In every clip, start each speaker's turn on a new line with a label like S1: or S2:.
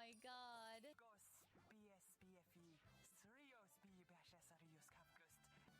S1: my god.
S2: Oh my god. Pesky needs to shut the fuck up. Giggles.
S1: What?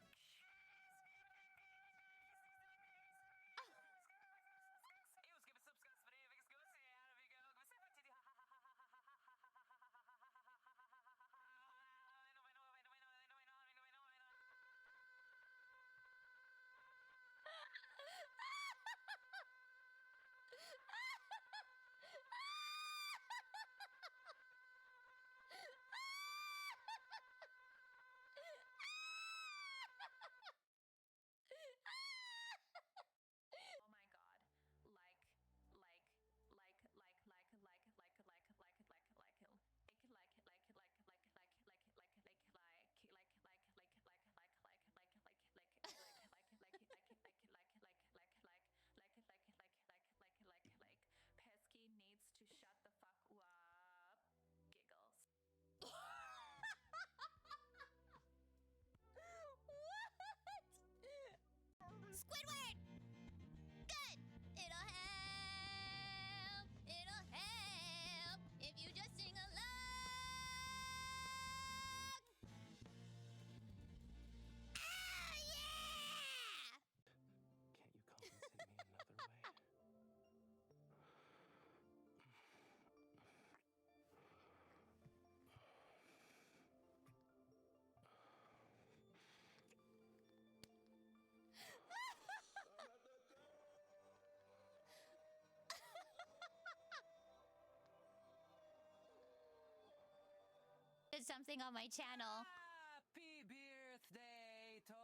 S1: Squidward! Good! It'll help! It'll help if you just sing along! Ah, yeah!
S3: Can't you compensate me another way?
S1: Did something on my channel.
S4: Happy birthday to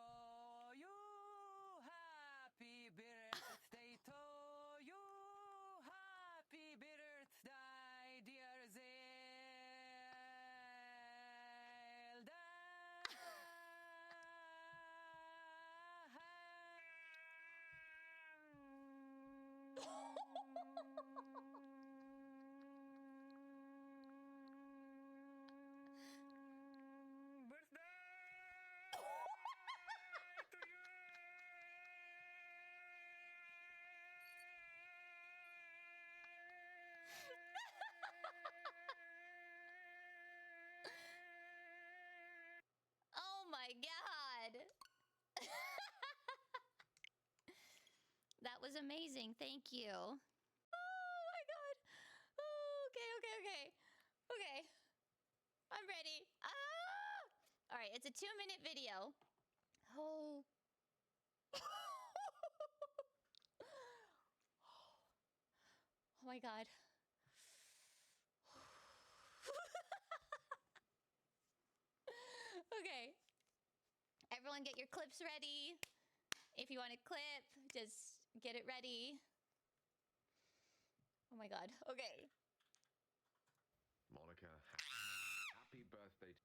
S4: you. Happy birthday to you. Happy birthday, dear Zelda.
S1: Oh my god. That was amazing. Thank you. Oh my god. Oh, okay. Okay. I'm ready. Ah! All right, it's a 2-minute video. Oh. Oh my god. Okay. Everyone get your clips ready. If you want a clip, just get it ready. Oh my god. Okay.
S5: Monica, happy birthday.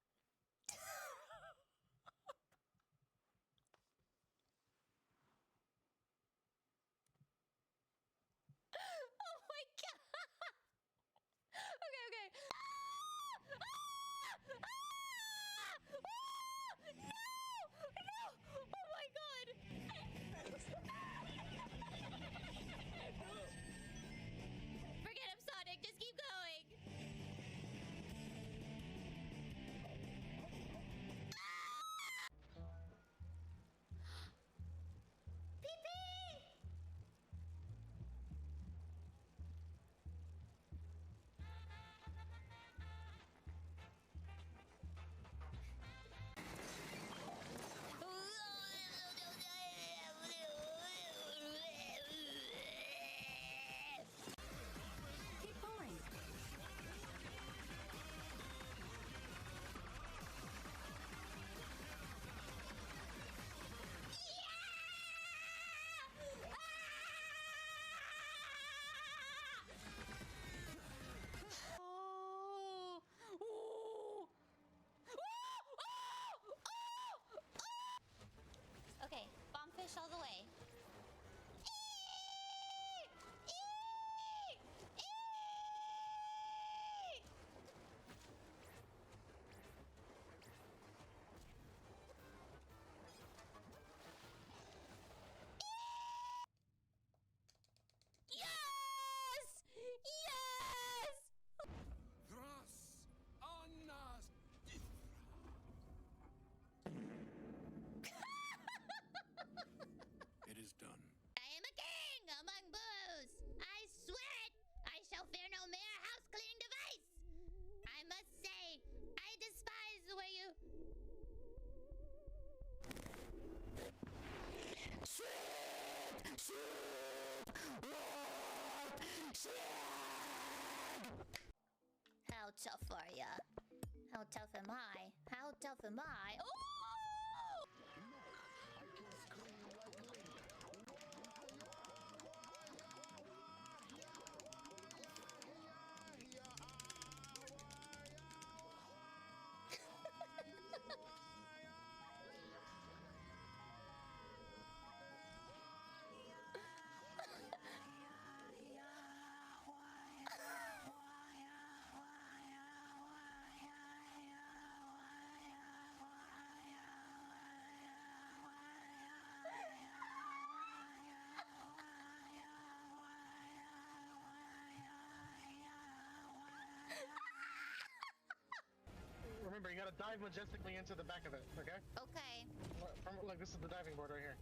S1: Oh my god. Okay. No! Oh my god. Forget him, Sonic. Just keep going. How tough are ya? How tough am I? How tough am I? Oh!
S6: Remember, you gotta dive majestically into the back of it, okay?
S1: Okay.
S6: Look, this is the diving board right here.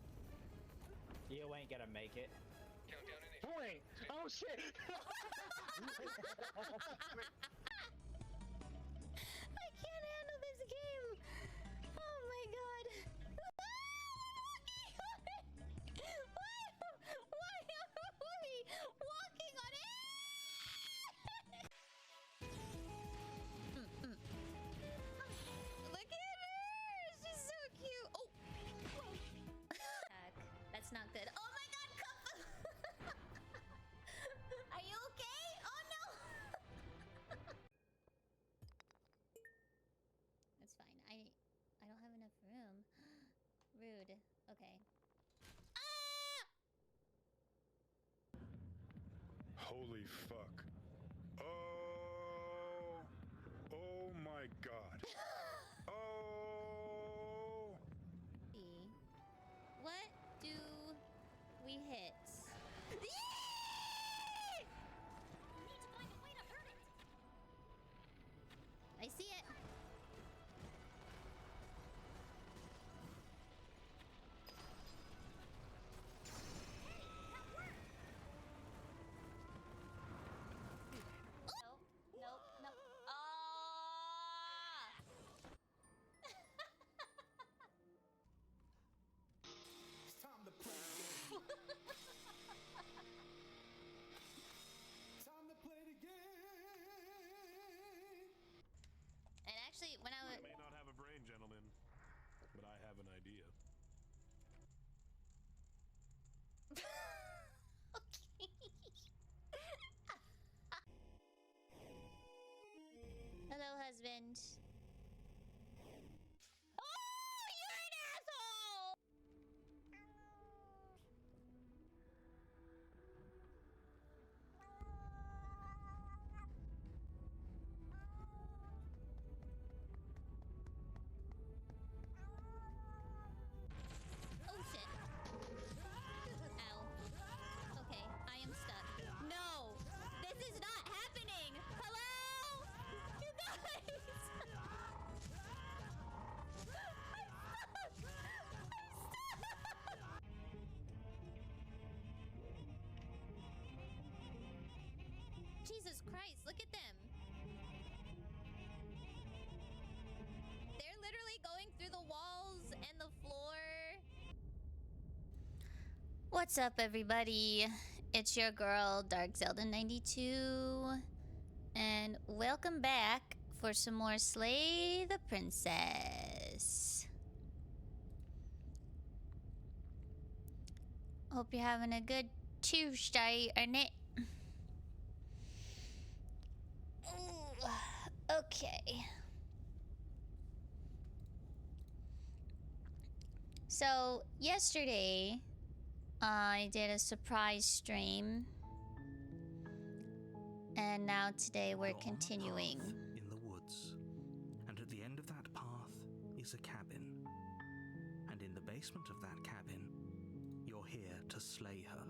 S7: You ain't gonna make it.
S6: Wait! Oh shit!
S1: I can't handle this game. Oh my god. Why are we walking on it? Look at her. She's so cute. Oh. That's not good. Oh my god, Cup. Are you okay? Oh no. That's fine. I don't have enough room. Rude. Okay. Ah!
S8: Holy fuck. Oh. Oh my god. Oh.
S1: What do we hit? I see it. Nope, nope, nope. Ah!
S3: It's time to play the game. Time to play the game.
S1: And actually, when I
S8: I
S1: was...
S8: may not have a brain, gentlemen, but I have an idea.
S1: Hello, husband. Oh, you're an asshole! Oh shit. Ow. Okay, I am stuck. No! This is not happening! Hello? You guys! I'm stuck! Jesus Christ, look at them. They're literally going through the walls and the floor. What's up, everybody? It's your girl, Dark Zelda 92, and welcome back for some more Slay the Princess. Hope you're having a good Tuesday, innit? Ooh, okay. So, yesterday, I did a surprise stream. And now today we're
S9: You're on a
S1: continuing.
S9: path in the woods, and at the end of that path is a cabin. And in the basement of that cabin, you're here to slay her.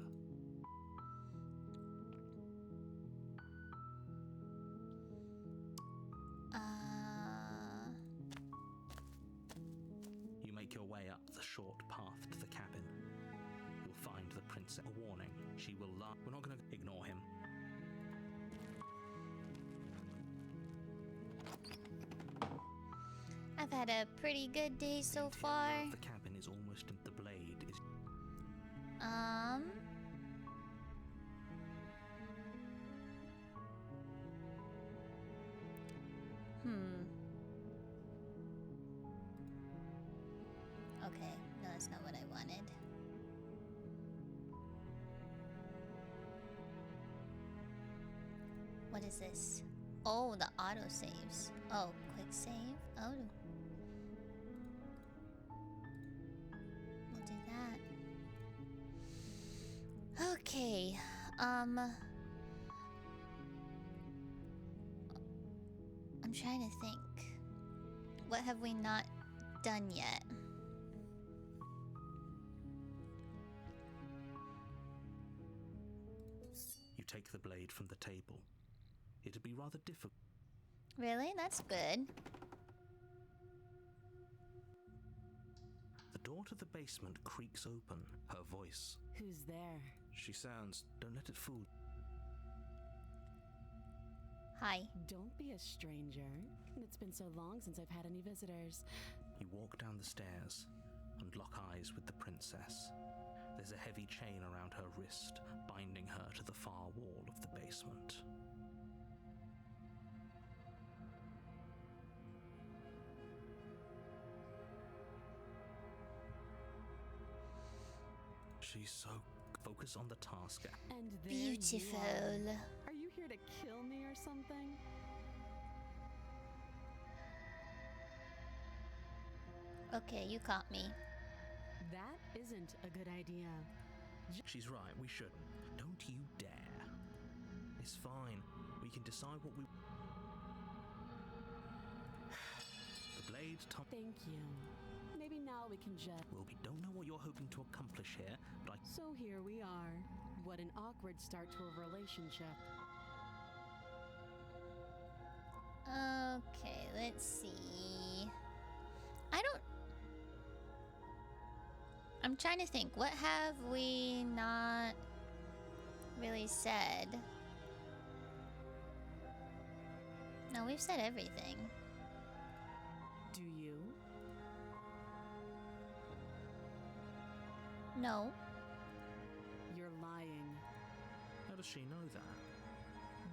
S9: You make your way up the short path to the cabin. You'll find the princess. A warning, she will laugh. We're not going to ignore him.
S1: I've had a pretty good day so far.
S9: The cabin is almost in the blade. Is
S1: Okay, no, that's not what I wanted. What is this? Oh, the auto saves. Oh, quick save. Oh. We'll do that. Okay. I'm trying to think. What have we not done yet?
S9: You take the blade from the table. It'd be rather difficult.
S1: Really? That's good.
S9: The door to the basement creaks open. Her voice.
S10: Who's there?
S9: She sounds, don't let it fool.
S1: Hi.
S10: Don't be a stranger. It's been so long since I've had any visitors.
S9: You walk down the stairs and lock eyes with the princess. There's a heavy chain around her wrist, binding her to the far wall of the basement. She's so... Focus on the task.
S10: And there
S1: Beautiful.
S10: You are you here to kill me or something?
S1: Okay, you caught me.
S10: That isn't a good idea.
S9: She's right, we shouldn't. Don't you dare. It's fine. We can decide what we... The blade top...
S10: Thank you. Maybe now we can just...
S9: Well, we don't know what you're hoping to accomplish here, but I...
S10: So here we are. What an awkward start to a relationship.
S1: Okay, let's see. I don't... I'm trying to think. What have we not really said? No, we've said everything.
S10: Do you?
S1: No.
S10: You're lying.
S9: How does she know that?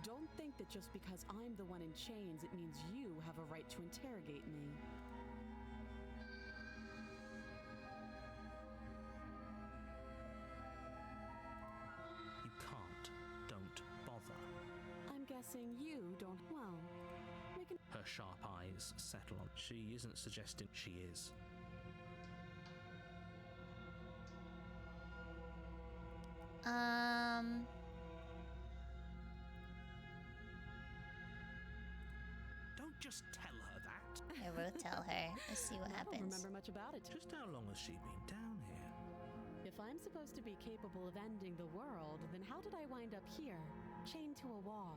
S10: Don't think that just because I'm the one in chains, it means you have a right to interrogate me.
S9: You can't. Don't bother.
S10: I'm guessing you don't... Well, we can...
S9: Her sharp eyes settle on... She isn't suggesting she is. Don't just tell her that.
S1: I will tell her. Let's see what
S10: I don't
S1: happens.
S10: remember much about it.
S9: Just how long has she been down here?
S10: If I'm supposed to be capable of ending the world, then how did I wind up here, chained to a wall?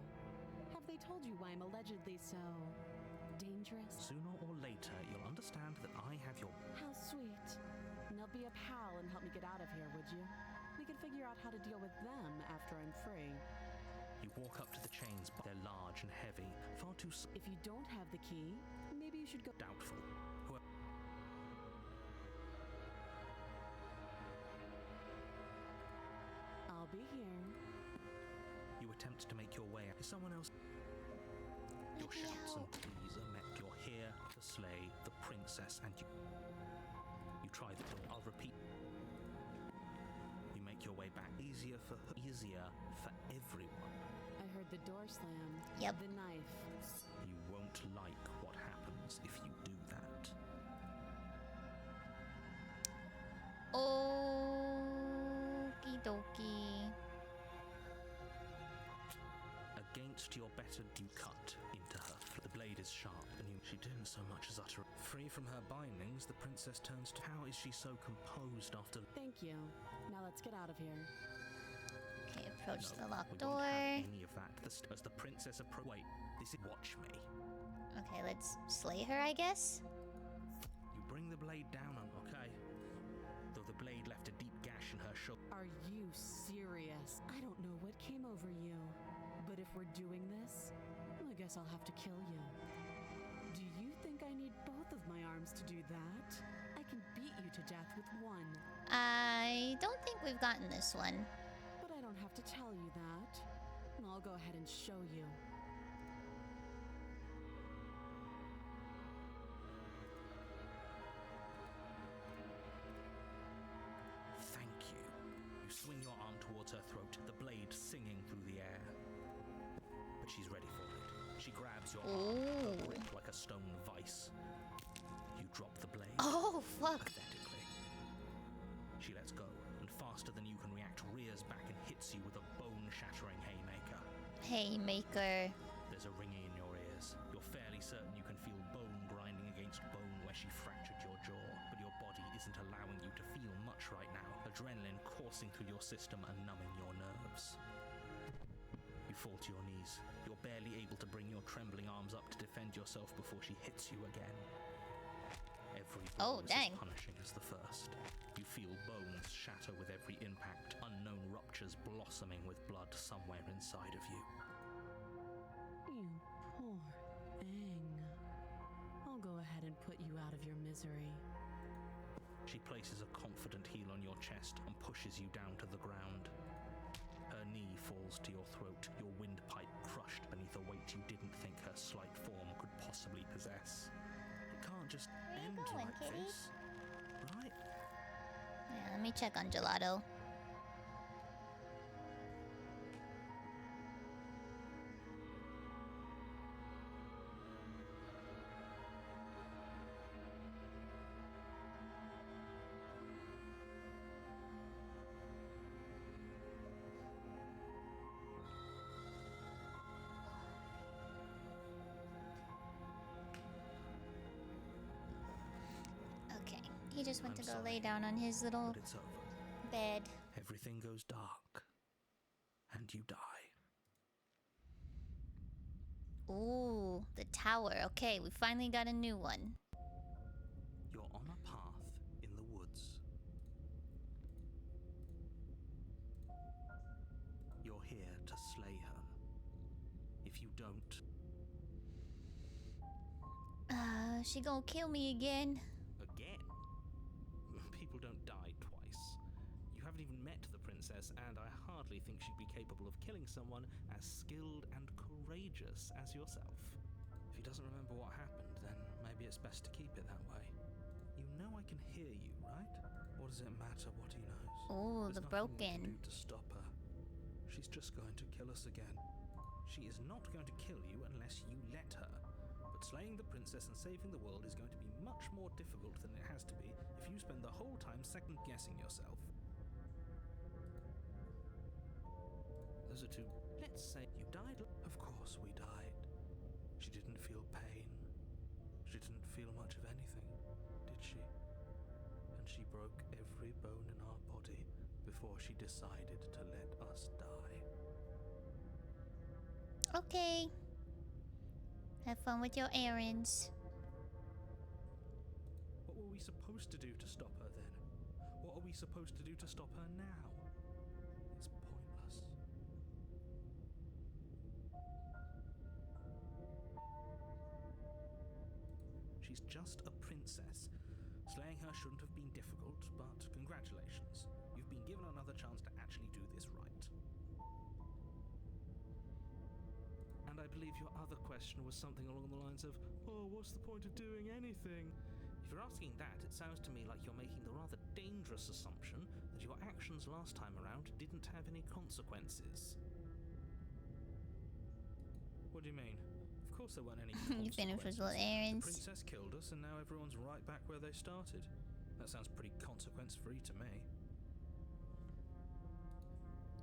S10: Have they told you why I'm allegedly so... dangerous?
S9: Sooner or later, you'll understand that I have your...
S10: How sweet. Now be a pal and help me get out of here, would you? We could figure out how to deal with them after I'm free.
S9: You walk up to the chains, but they're large and heavy. Far too...
S10: If you don't have the key, maybe you should go...
S9: Doubtful.
S10: I'll be here.
S9: You attempt to make your way out. Is someone else? Your shouts and pleas are met. You're here to slay the princess, and you try the door. I'll repeat. You make your way back. Easier for her. Easier for everyone.
S10: I heard the door slam.
S1: Yep.
S10: The knife.
S9: You won't like what happens if you do that.
S1: Okie dokie.
S9: Against your better, you cut into her. The blade is sharp, and she didn't so much as utter. Free from her bindings, the princess turns to... How is she so composed after...
S10: Thank you. Now let's get out of here.
S1: Okay, approach the locked
S9: we
S1: door.
S9: won't have any of that. As the princess Wait, this is... Watch me.
S1: Okay, let's slay her, I guess.
S9: You bring the blade down on, okay? Though the blade left a deep gash in her shoulder.
S10: Are you serious? I don't know what came over you. But if we're doing this, I guess I'll have to kill you. Do you think I need both of my arms to do that? I can beat you to death with one.
S1: I don't think we've gotten this one.
S10: But I don't have to tell you that. I'll go ahead and show you.
S9: but she's ready for it. She grabs your
S1: Ooh.
S9: arm, her grip like a stone vice. You drop the blade.
S1: Oh, fuck.
S9: Pathetically. She lets go, and faster than you can react, rears back and hits you with a bone-shattering haymaker.
S1: Haymaker.
S9: There's a ringing in your ears. You're fairly certain you can feel bone grinding against bone where she fractured your jaw, but your body isn't allowing you to feel much right now. Adrenaline coursing through your system and numbing your nerves. You fall to your knees. You're barely able to bring your trembling arms up to defend yourself before she hits you again. Every blow is
S1: dang.
S9: as punishing as the first. You feel bones shatter with every impact, unknown ruptures blossoming with blood somewhere inside of you.
S10: You poor thing. I'll go ahead and put you out of your misery.
S9: She places a confident heel on your chest and pushes you down to the ground. Her knee falls to your throat, your windpipe crushed beneath a weight you didn't think her slight form could possibly possess. It can't just end
S1: going,
S9: like
S1: kitty?
S9: this, right?
S1: Yeah, let me check on Gelato. Okay, he just went
S9: I'm
S1: to go
S9: sorry,
S1: lay down on his little
S9: But it's over.
S1: bed.
S9: Everything goes dark, and you die.
S1: Ooh, the tower. Okay, we finally got a new one.
S9: You're on a path in the woods. You're here to slay her. If you don't,
S1: She gonna kill me again.
S9: again, people don't die twice. You haven't even met the princess, and I hardly think she'd be capable of killing someone as skilled and courageous as yourself. If he doesn't remember what happened, then maybe it's best to keep it that way. You know I can hear you, right? What does it matter what he knows?
S1: Ooh,
S9: There's
S1: the
S9: nothing we can
S1: broken.
S9: do to stop her. She's just going to kill us again. She is not going to kill you unless you let her. But slaying the princess and saving the world is going to be much more difficult than it has to be if you spend the whole time second-guessing yourself. Those are two. Let's say you died. Of course we died. She didn't feel pain. She didn't feel much of anything, did she? And she broke every bone in our body before she decided to let us die.
S1: Okay. Have fun with your errands.
S9: What were we supposed to do to stop her then? What are we supposed to do to stop her now? It's pointless. She's just a princess. Slaying her shouldn't have been difficult, but congratulations. You've been given another chance to actually do this right. And I believe your other question was something along the lines of, oh, what's the point of doing anything? If you're asking that, it sounds to me like you're making the rather dangerous assumption that your actions last time around didn't have any consequences. What do you mean? Of course there weren't any
S1: You finished with your
S9: consequences.
S1: errands.
S9: The princess killed us and now everyone's right back where they started. That sounds pretty consequence-free to me.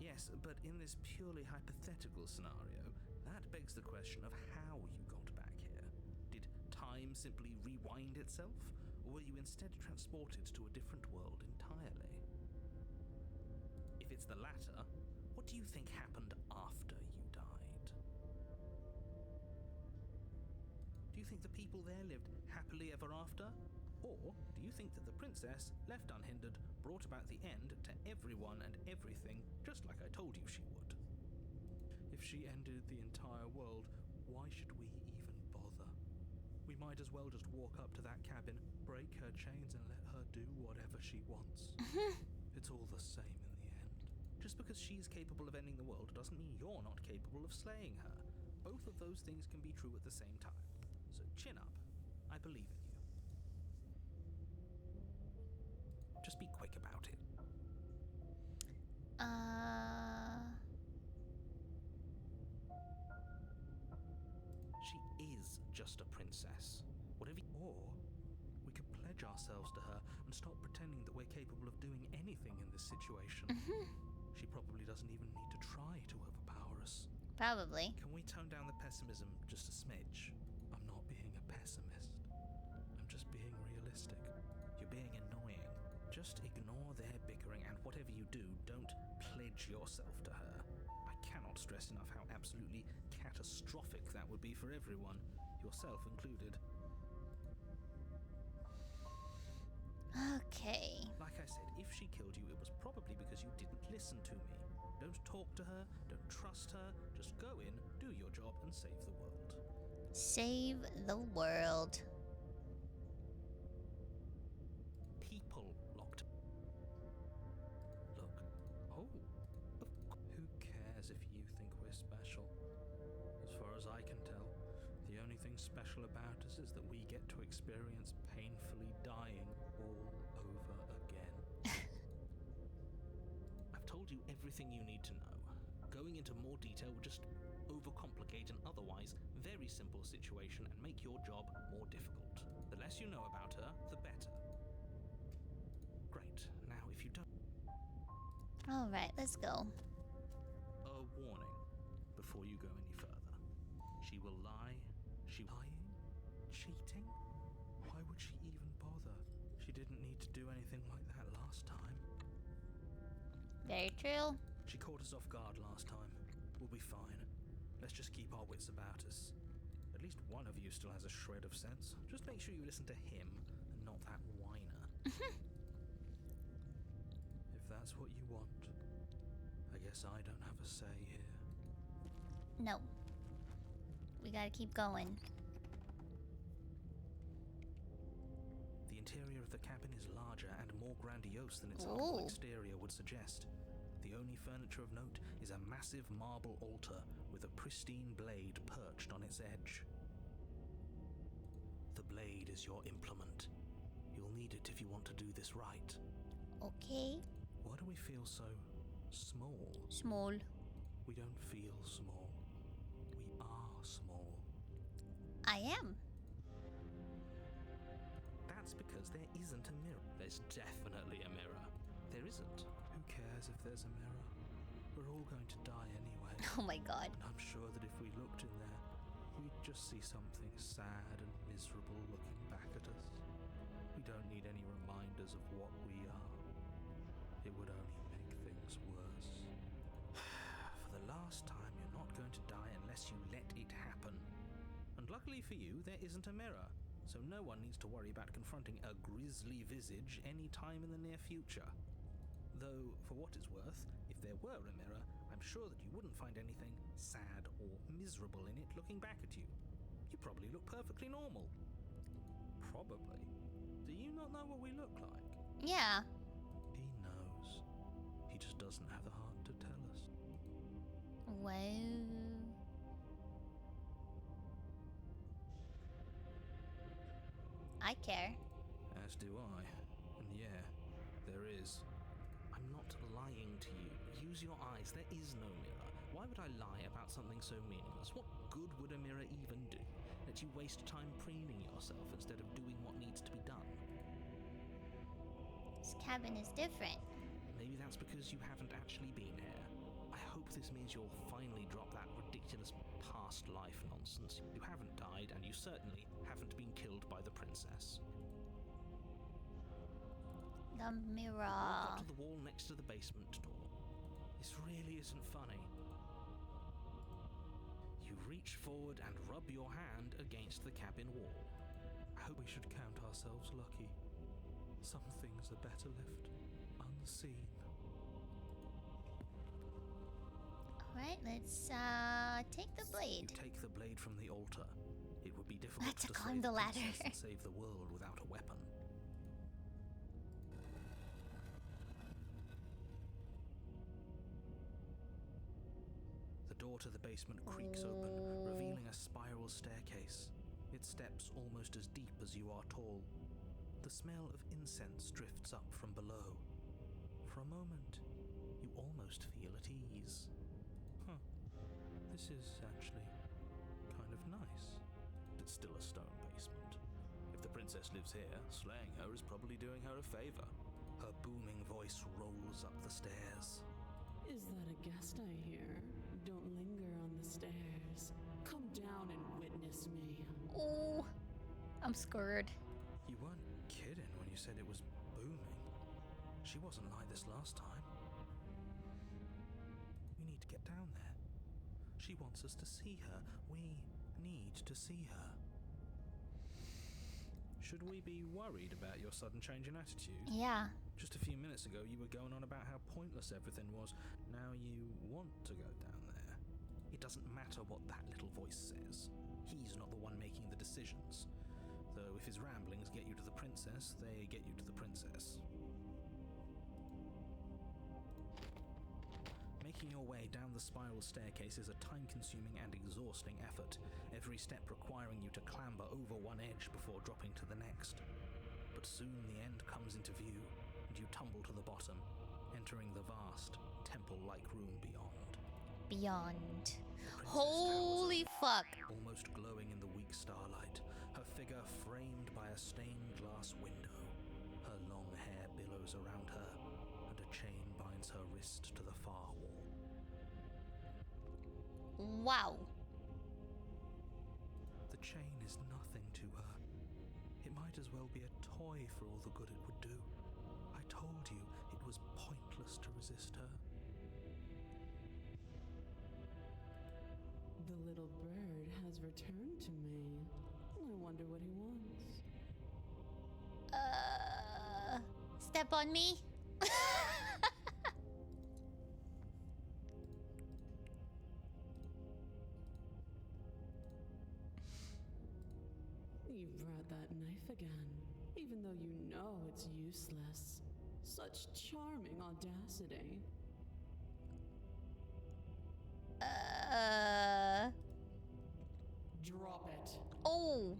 S9: Yes, but in this purely hypothetical scenario, that begs the question of how you got back here. Did time simply rewind itself, or were you instead transported to a different world entirely? If it's the latter, what do you think happened after you died? Do you think the people there lived happily ever after? Or do you think that the princess, left unhindered, brought about the end to everyone and everything, just like I told you she would? If she ended the entire world, why should we even bother? We might as well just walk up to that cabin, break her chains and let her do whatever she wants. It's all the same in the end. Just because she's capable of ending the world doesn't mean you're not capable of slaying her. Both of those things can be true at the same time. So chin up. I believe in you. Just be quick about it. just a princess. Whatever. Or we could pledge ourselves to her and stop pretending that we're capable of doing anything in this situation. She probably doesn't even need to try to overpower us.
S1: Probably.
S9: Can we tone down the pessimism just a smidge? I'm not being a pessimist. I'm just being realistic. You're being annoying. Just ignore their bickering, and whatever you do, don't pledge yourself to her. I cannot stress enough how absolutely catastrophic that would be for everyone, yourself included.
S1: Okay.
S9: Like I said, if she killed you, it was probably because you didn't listen to me. Don't talk to her, don't trust her, just go in, do your job, and save the world.
S1: Save the world.
S9: People locked. Look. Oh. Who cares if you think we're special? As far as I can tell, the only thing special about us is that we get to experience painfully dying all over again. I've told you everything you need to know. Going into more detail would just overcomplicate an otherwise very simple situation and make your job more difficult. The less you know about her, the better. Great. Now, if you don't...
S1: Alright, let's go.
S9: A warning before you go any further. She will lie. She lying? Cheating? Why would she even bother? She didn't need to do anything like that last time.
S1: Very true.
S9: She caught us off guard last time. We'll be fine. Let's just keep our wits about us. At least one of you still has a shred of sense. Just make sure you listen to him and not that whiner. If that's what you want, I guess I don't have a say here.
S1: No. We gotta keep going.
S9: The interior of the cabin is larger and more grandiose than its
S1: Ooh.
S9: humble exterior would suggest. The only furniture of note is a massive marble altar with a pristine blade perched on its edge. The blade is your implement. You'll need it if you want to do this right.
S1: Okay.
S9: Why do we feel so small?
S1: Small.
S9: We don't feel small. We are small.
S1: I am.
S9: That's because there isn't a mirror. There's definitely a mirror. There isn't. Who cares if there's a mirror? We're all going to die anyway.
S1: Oh my god.
S9: And I'm sure that if we looked in there, we'd just see something sad and miserable looking back at us. We don't need any reminders of what we are. It would only make things worse. For the last time, you're not going to die unless you let it happen. And luckily for you, there isn't a mirror, so no one needs to worry about confronting a grisly visage any time in the near future. Though, for what it's worth, if there were a mirror, I'm sure that you wouldn't find anything sad or miserable in it looking back at you. You probably look perfectly normal. Probably. Do you not know what we look like?
S1: Yeah.
S9: He knows. He just doesn't have the heart to tell us.
S1: Wow. I care.
S9: As do I. And yeah, there is. I'm not lying to you. Use your eyes. There is no mirror. Why would I lie about something so meaningless? What good would a mirror even do? Let you waste time preening yourself instead of doing what needs to be done.
S1: This cabin is different.
S9: Maybe that's because you haven't actually been here. I hope this means you'll finally drop that ridiculous past life nonsense. You haven't died, and you certainly haven't been killed by the princess.
S1: The mirror.
S9: Walk up to the wall next to the basement door. This really isn't funny. You reach forward and rub your hand against the cabin wall. I hope we should count ourselves lucky. Some things are better left unseen.
S1: Alright, let's take the blade.
S9: You take the blade from the altar. It would be difficult
S1: Let's
S9: to
S1: climb
S9: save
S1: the ladder.
S9: princess and save the world without a weapon. The door to the basement creaks open, revealing a spiral staircase. Its steps almost as deep as you are tall. The smell of incense drifts up from below. For a moment, you almost feel at ease. Huh. This is actually kind of nice. It's still princess lives here. Slaying her is probably doing her a favor. Her booming voice rolls up the stairs.
S10: Is that a guest I hear? Don't linger on the stairs. Come down and witness me.
S1: Oh, I'm scared.
S9: You weren't kidding when you said it was booming. She wasn't like this last time. We need to get down there. She wants us to see her. We need to see her. Should we be worried about your sudden change in attitude?
S1: Yeah.
S9: Just a few minutes ago, you were going on about how pointless everything was. Now you want to go down there. It doesn't matter what that little voice says. He's not the one making the decisions. Though if his ramblings get you to the princess, they get you to the princess. Making your way down the spiral staircase is a time-consuming and exhausting effort, every step requiring you to clamber over one edge before dropping to the next. But soon the end comes into view, and you tumble to the bottom, entering the vast, temple-like room beyond.
S1: Beyond.
S9: The princess
S1: Holy
S9: towers
S1: fuck.
S9: almost glowing in the weak starlight, her figure framed by a stained glass window. Her long hair billows around her, and a chain binds her wrist to the far wall.
S1: Wow.
S9: The chain is nothing to her. It might as well be a toy for all the good it would do. I told you it was pointless to resist her.
S10: The little bird has returned to me. I wonder what he wants.
S1: Step on me.
S10: You brought that knife again, even though you know it's useless. Such charming audacity. Drop it.
S1: Oh.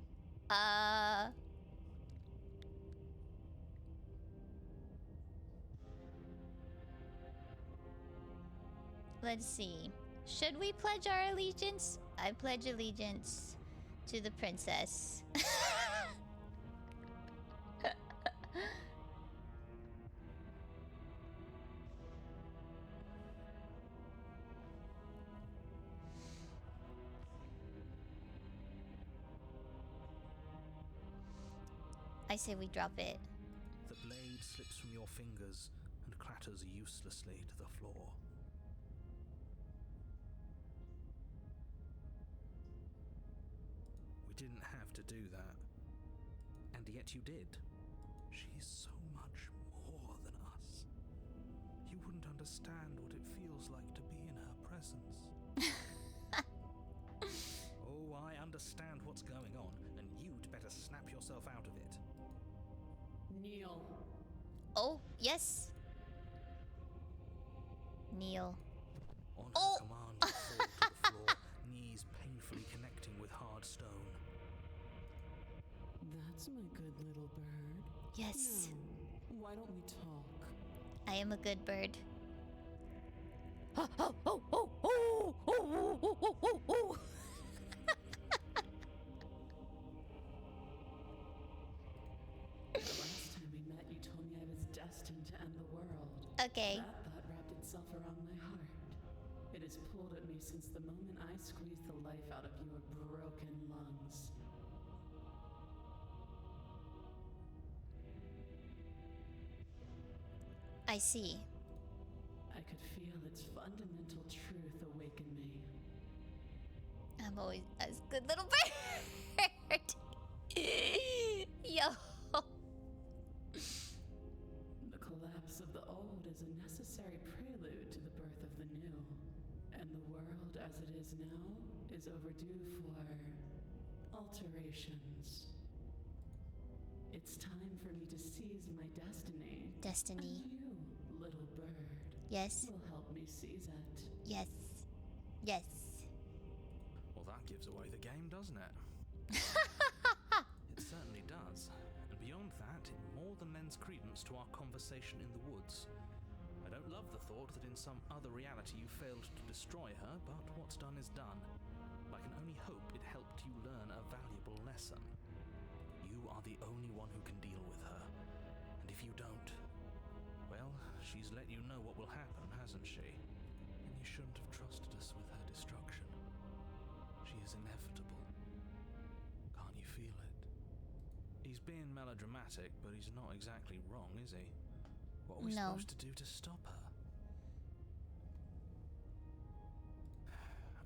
S1: Let's see. Should we pledge our allegiance? I pledge allegiance to the princess. I say we drop it.
S9: The blade slips from your fingers and clatters uselessly to the floor. We didn't have to do that. And yet you did. She's so much more than us. You wouldn't understand what it feels like to be in her presence. Oh, I understand what's going on, and you'd better snap yourself out of it.
S10: Kneel.
S1: Oh, yes. Kneel.
S9: On her
S1: Oh!
S9: command, you fall to the floor, knees painfully connecting with hard stone.
S10: That's my good little bird.
S1: Yes.
S10: Now, why don't we talk?
S1: I am a good bird. Oh, oh, oh, oh, oh, oh, oh, oh, oh, oh, oh.
S10: The last time we met, you told me I was destined to end the world.
S1: Okay.
S10: That thought wrapped itself around my heart. It has pulled at me since the moment I squeezed the life out of your broken lungs.
S1: I see.
S10: I could feel its fundamental truth awaken me.
S1: I'm always a good little bird. Yo.
S10: The collapse of the old is a necessary prelude to the birth of the new. And the world as it is now is overdue for alterations. It's time for me to seize my destiny.
S1: Destiny.
S10: And you, little bird,
S1: Yes.
S10: will help me seize it.
S1: Yes. Yes.
S9: Well, that gives away the game, doesn't it? It certainly does. And beyond that, it more than lends credence to our conversation in the woods. I don't love the thought that in some other reality you failed to destroy her, but what's done is done. I can only hope it helped you learn a valuable lesson. You are the only one who can deal with her. And if you don't, well, she's let you know what will happen, hasn't she? And you shouldn't have trusted us with her destruction. She is inevitable. Can't you feel it? He's being melodramatic, but he's not exactly wrong, is he? What are we supposed to do to stop her?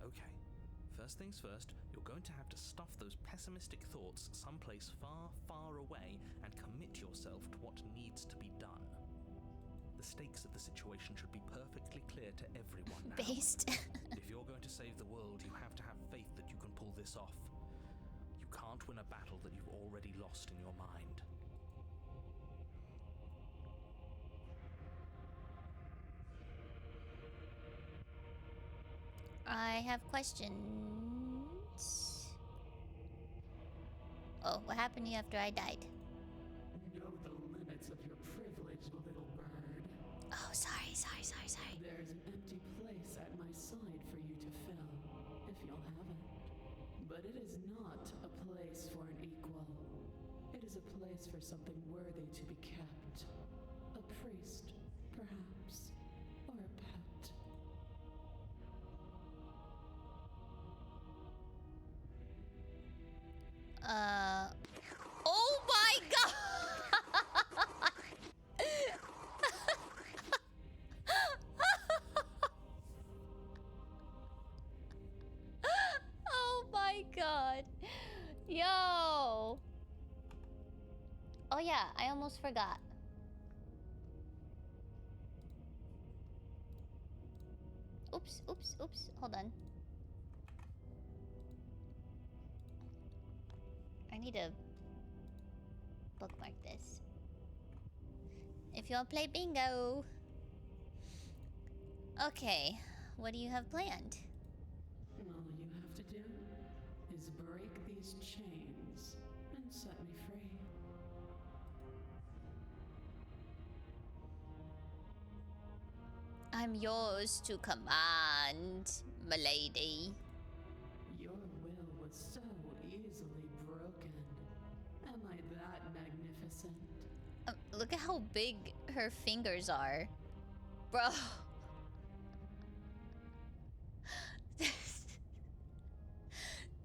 S9: Okay. First things first, you're going to have to stuff those pessimistic thoughts someplace far, far away and commit yourself to what needs to be done. The stakes of the situation should be perfectly clear to everyone now.
S1: Based.
S9: If you're going to save the world, you have to have faith that you can pull this off. You can't win a battle that you've already lost in your mind.
S1: I have questions. Oh, what happened to you after I died?
S10: Know the limits of your privilege, little bird.
S1: Oh, sorry.
S10: There's an empty place at my side for you to fill, if you'll have it. But it is not a place for an equal. It is a place for something worthy to be kept. A priest, perhaps, or a pet.
S1: Oh my god! Oh my god. Yo! Oh yeah, I almost forgot. Oops. Hold on. I need to bookmark this. If you want to play bingo. Okay, what do you have planned?
S10: All you have to do is break these chains and set me free.
S1: I'm yours to command, milady.
S10: Your will was so easily broken. Am I that magnificent?
S1: Look at how big her fingers are. Bro.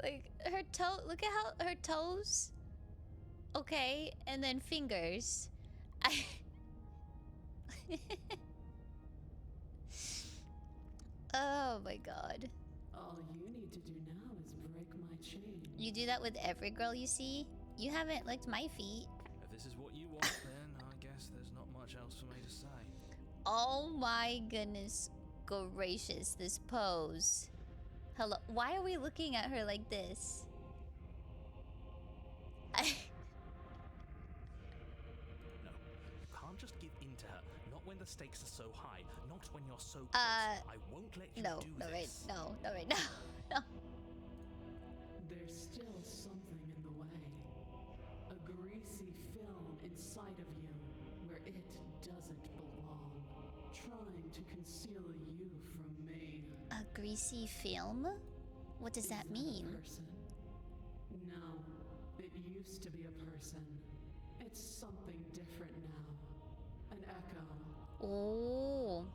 S1: Like, her toe... Look at how her toes... Okay, and then fingers. Oh my god.
S10: All you need to do now is break my chains.
S1: You do that with every girl you see? You haven't licked my feet.
S9: If this is what you want, then I guess there's not much else for me to say.
S1: Oh my goodness gracious, this pose. Hello, why are we looking at her like this?
S9: No, you can't just give in to her. Not when the stakes are so high. Not when you're so close. I won't let you do this.
S1: Not right now. No.
S10: There's still something in the way. A greasy film inside of you where it doesn't belong. Trying to conceal you from me.
S1: A greasy film? What does that mean?
S10: A person? No, it used to be a person. It's something different now. An echo.
S1: Oh.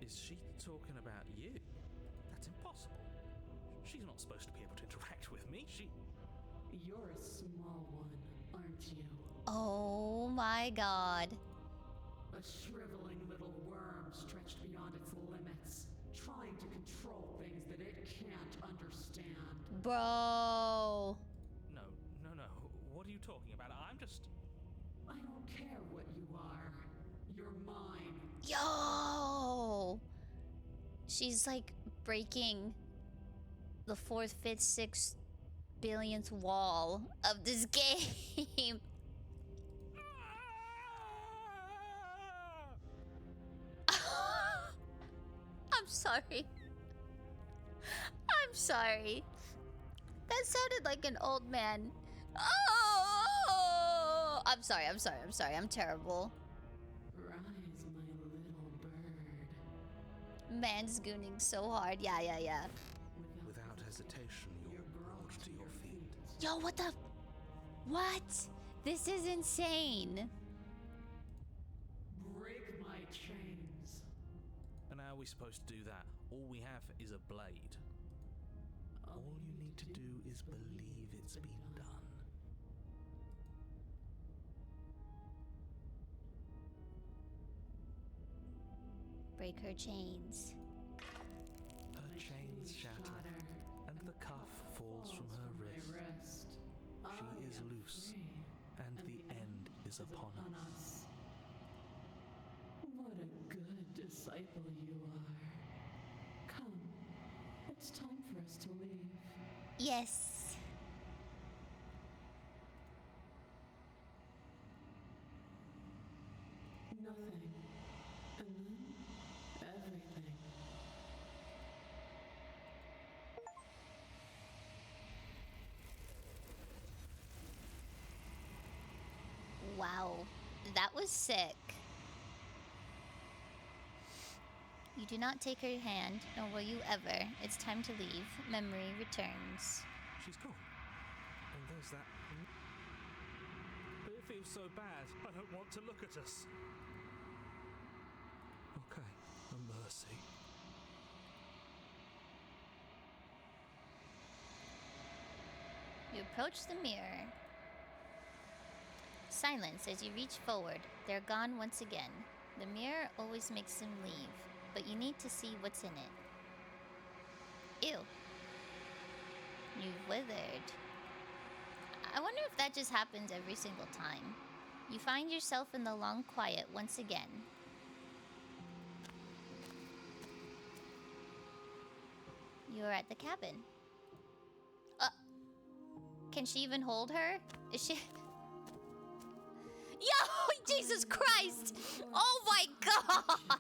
S9: Is she talking about you? That's impossible. She's not supposed to be able to interact with me.
S10: You're a small one, aren't you?
S1: Oh my god.
S10: A shriveling little worm stretched beyond its limits, trying to control things that it can't understand.
S1: Bro.
S9: No. What are you talking about? I
S10: don't care what you are. You're mine.
S1: Yo. She's like breaking the 4th, 5th, 6th, billionth wall of this game. I'm sorry. I'm sorry. That sounded like an old man. Oh! I'm sorry. I'm terrible.
S10: Rise, my little bird.
S1: Man's gooning so hard. Yeah.
S9: Without hesitation, you're brought to your feet.
S1: Yo, what the... What? This is insane.
S10: Break my chains.
S9: And how are we supposed to do that? All we have is a blade. All you need to do is believe it's been done.
S1: Break her chains.
S9: Her chains shatter, and the cuff falls from her wrist. She is loose, and the end is upon us.
S10: What a good disciple you are. Come, it's time for us to leave.
S1: Yes.
S10: Nothing. And then everything.
S1: Wow. That was sick. You do not take her hand, nor will you ever. It's time to leave. Memory returns.
S9: She's gone. And there's that. But it feels so bad. I don't want to look at us. Okay, a mercy.
S1: You approach the mirror. Silence as you reach forward. They're gone once again. The mirror always makes them leave, but you need to see what's in it. Ew. You've withered. I wonder if that just happens every single time. You find yourself in the long quiet once again. You're at the cabin. Can she even hold her? Is she... Yo! Jesus Christ! Oh my god!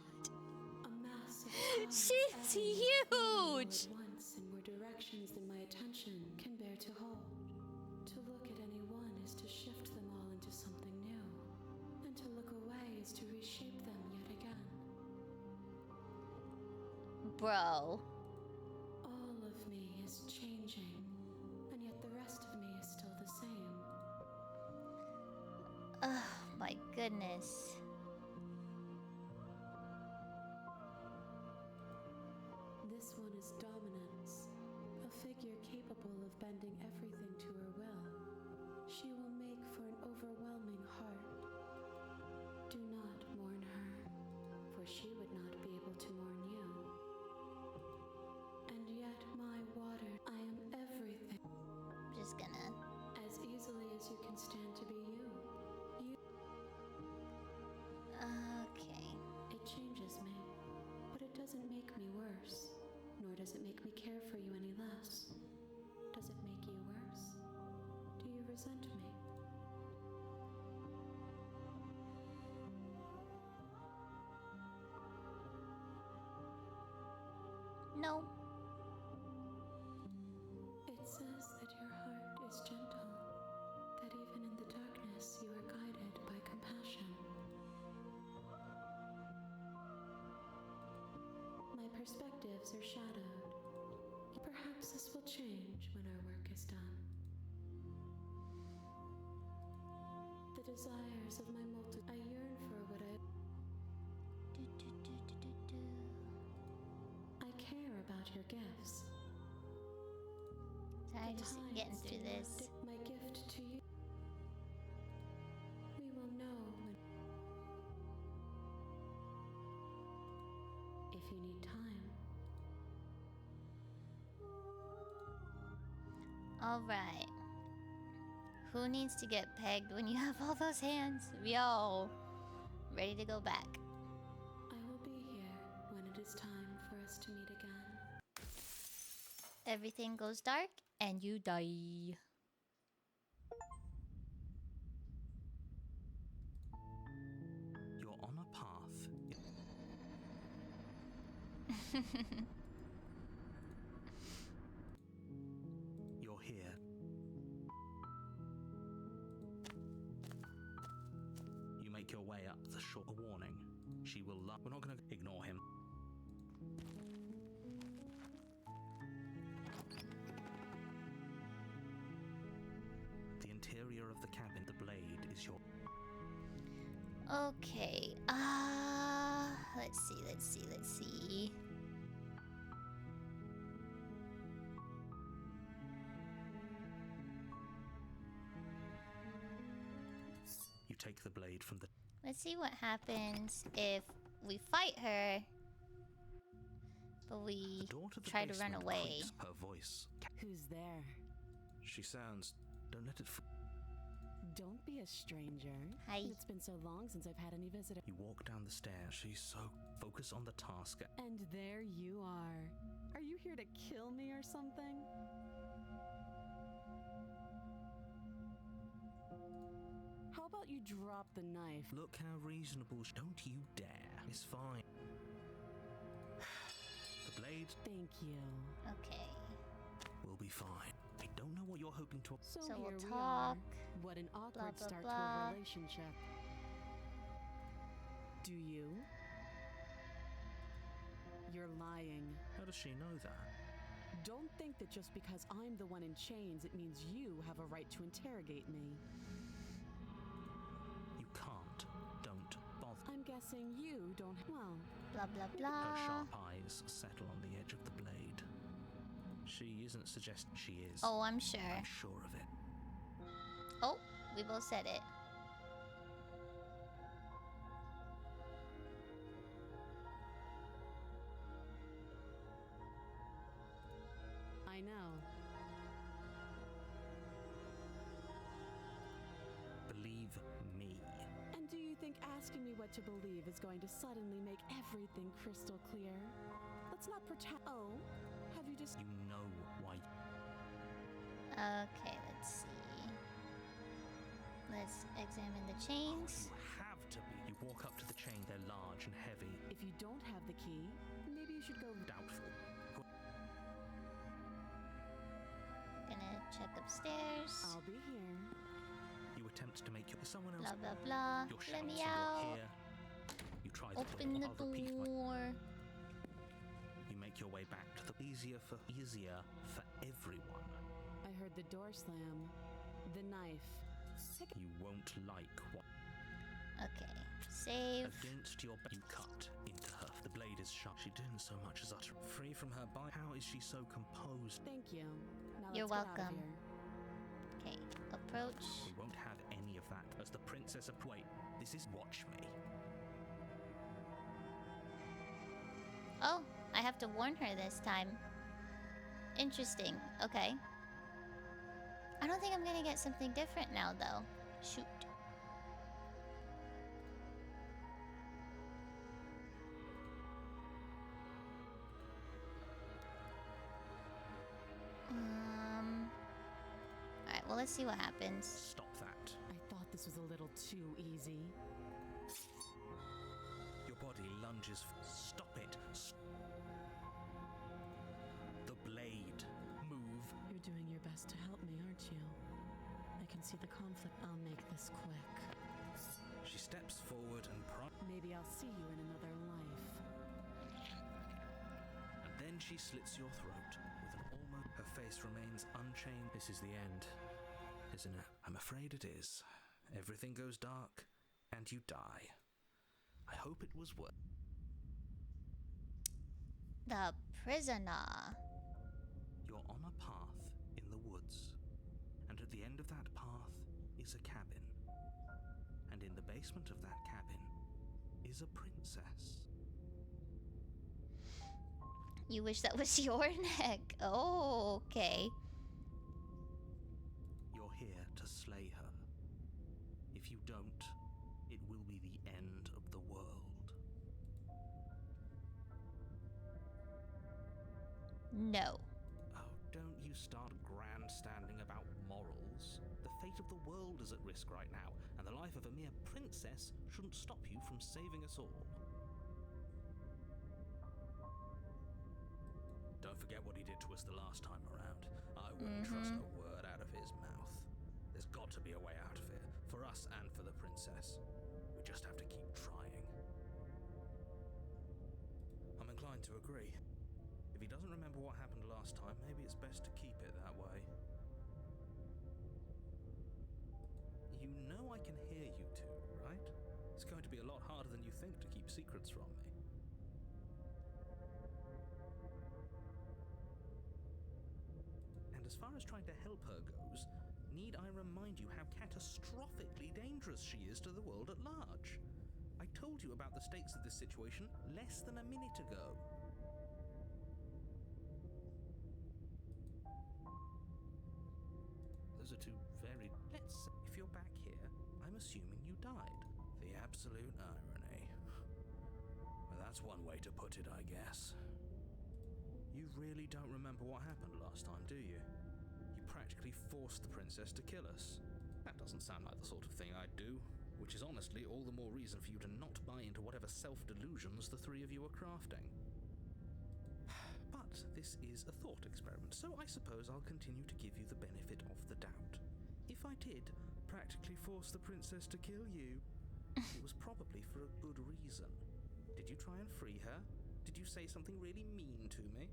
S1: She's huge!
S10: Once and where directions in my attention can bear to hold. To look at any one is to shift them all into something new. And to look away is to reshape them yet again.
S1: Bro.
S10: All of me is changing, and yet the rest of me is still the same.
S1: Oh my goodness.
S10: This one is dominance, a figure capable of bending everything to her will. She will make for an overwhelming heart. Do not mourn her, for she would not be able to mourn you. And yet, my water, I am everything.
S1: Just gonna...
S10: As easily as you can stand to be you.
S1: Okay.
S10: It changes me, but it doesn't make me worse. Nor does it make me care for you any less. Does it make you worse? Do you resent me?
S1: No.
S10: It says that your heart is gentle, that even in the darkness you are guided by compassion. My perspectives are shadowed. Perhaps this will change when our work is done. The desires of my multitude. I yearn for what I... I care about your gifts.
S1: Sorry,
S10: The
S1: just
S10: tides
S1: getting
S10: do
S1: through
S10: not
S1: this.
S10: dip my gift to you. We will know when... If you need time.
S1: Alright. Who needs to get pegged when you have all those hands? Yo. Ready to go back.
S10: I will be here when it is time for us to meet again.
S1: Everything goes dark and you die.
S9: You're on a path. You're here. You make your way up the shore. A warning. She will love. We're not going to ignore him. The interior interior of the cabin. The blade is your...
S1: Okay. Let's see.
S9: You take the blade from the...
S1: Let's see what happens if we fight her, but we
S9: The door to the
S1: try to run
S9: basement
S1: away.
S9: creaks. Her voice...
S10: Who's there?
S9: She sounds... Don't let it...
S10: Don't be a stranger.
S1: Hi.
S10: It's been so long since I've had any visitors.
S9: You walk down the stairs. She's so... Focus on the task.
S10: And there you are. Are you here to kill me or something? How about you drop the knife?
S9: Look how reasonable... Don't you dare. It's fine. The blade
S10: Thank you.
S1: Okay.
S9: will be fine. I don't know what you're hoping to...
S10: So,
S1: So we'll
S10: here we
S1: talk.
S10: are. What an awkward
S1: blah,
S10: start to
S1: blah.
S10: a relationship. Do you? You're lying.
S9: How does she know that?
S10: Don't think that just because I'm the one in chains, it means you have a right to interrogate me.
S9: You can't. Don't bother.
S10: I'm guessing you don't. Well,
S1: Blah blah
S9: Her
S1: blah.
S9: sharp eyes settle on the edge of the blade. She isn't suggesting she is.
S1: Oh, I'm sure.
S9: I'm sure of it.
S1: Oh, we both said it.
S10: I know.
S9: Believe me.
S10: And do you think asking me what to believe is going to suddenly make everything crystal clear? Let's not pretend. Oh, have you just.
S9: You know why.
S1: Okay, let's see. Let's examine the chains.
S9: You have to be. You walk up to the chain. They're large and heavy.
S10: If you don't have the key, maybe you should go.
S9: Doubtful.
S1: Gonna check upstairs.
S10: I'll be here.
S9: You attempt to make someone else...
S1: Blah blah blah.
S9: Your
S1: Let
S9: shouts
S1: me
S9: and
S1: out.
S9: you're here. You try the
S1: Open
S9: door.
S1: the
S9: I'll repeat my...
S1: door.
S9: You make your way back to the... Easier for everyone.
S10: I heard the door slam. The knife.
S9: You won't like what...
S1: Okay. Save.
S9: Against your... You cut into her. The blade is sharp. She didn't so much as utter... Free from her bite. How is she so composed?
S10: Thank you. Now
S1: You're
S10: let's get out of
S1: welcome.
S10: here.
S1: Okay. Approach.
S9: We won't have any of that. As the princess of... Wait. This is... Watch me.
S1: Oh, I have to warn her this time. Interesting. Okay. I don't think I'm gonna get something different now, though. Shoot. Alright, well, let's see what happens.
S9: Stop that.
S10: I thought this was a little too easy.
S9: Your body lunges... Stop it. The blade. Move.
S10: You're doing your best to help me, aren't you? I can see the conflict. I'll make this quick.
S9: She steps forward and
S10: Maybe I'll see you in another life.
S9: And then she slits your throat with an almost... Her face remains unchanged. This is the end, isn't it? I'm afraid it is. Everything goes dark, and you die. I hope it was worth...
S1: The prisoner.
S9: You're on a path in the woods, and at the end of that path is a cabin. And in the basement of that cabin is a princess.
S1: You wish that was your neck. Oh, okay.
S9: You're here to slay her. If you don't, it will be the end of the world.
S1: No.
S9: Oh, don't you start grandstanding about morals. The fate of the world is at risk right now, and the life of a mere princess shouldn't stop you from saving us all. Don't forget what he did to us the last time around. I wouldn't trust a word out of his mouth. There's got to be a way out of it, for us and for the princess. We just have to keep trying. I'm inclined to agree. If he doesn't remember what happened last time, maybe it's best to keep it that way. think, to keep secrets from me. And as far as trying to help her goes, need I remind you how catastrophically dangerous she is to the world at large? I told you about the stakes of this situation less than a minute ago. Those are two very... If you're back here, I'm assuming you died. The absolute irony. Well, that's one way to put it, I guess. You really don't remember what happened last time, do you? You practically forced the princess to kill us. That doesn't sound like the sort of thing I'd do, which is honestly all the more reason for you to not buy into whatever self-delusions the three of you are crafting. But this is a thought experiment, so I suppose I'll continue to give you the benefit of the doubt. If I did practically force the princess to kill you, it was probably for a good reason. Did you try and free her? Did you say something really mean to me?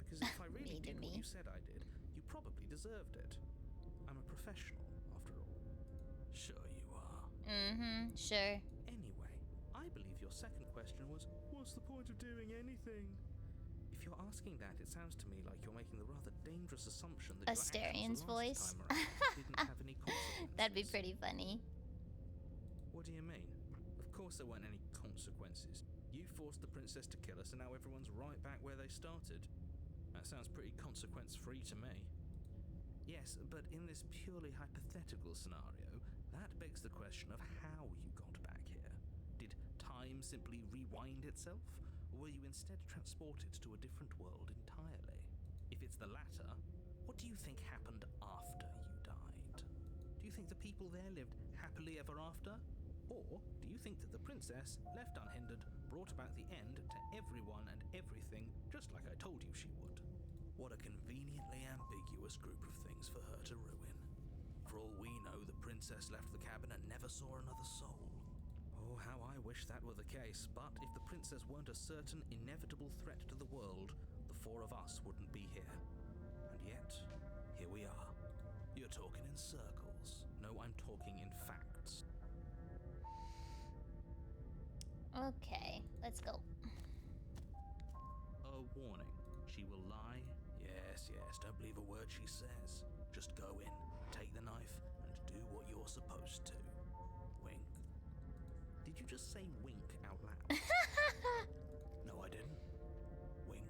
S9: Because if I really did what you said I did, you probably deserved it. I'm a professional, after all. Sure you are.
S1: Mm-hmm, sure.
S9: Anyway, I believe your second question was, what's the point of doing anything? If you're asking that, it sounds to me like you're making the rather dangerous assumption that
S1: Asterian's
S9: your
S1: voice.
S9: actions last time around didn't have any consequences.
S1: That'd be pretty funny.
S9: What do you mean? Of course there weren't any consequences. You forced the princess to kill us and now everyone's right back where they started. That sounds pretty consequence-free to me. Yes, but in this purely hypothetical scenario, that begs the question of how you got back here. Did time simply rewind itself? Or were you instead transported to a different world entirely? If it's the latter, what do you think happened after you died? Do you think the people there lived happily ever after? Or do you think that the princess, left unhindered, brought about the end to everyone and everything, just like I told you she would? What a conveniently ambiguous group of things for her to ruin. For all we know, the princess left the cabin and never saw another soul. Oh, how I wish that were the case, but if the princess weren't a certain, inevitable threat to the world, the four of us wouldn't be here. And yet, here we are. You're talking in circles. No, I'm talking in facts.
S1: Okay, let's go.
S9: A warning. She will lie. Yes, don't believe a word she says. Just go in, take the knife, and do what you're supposed to. Wink. Did you just say wink out loud? No, I didn't. Wink.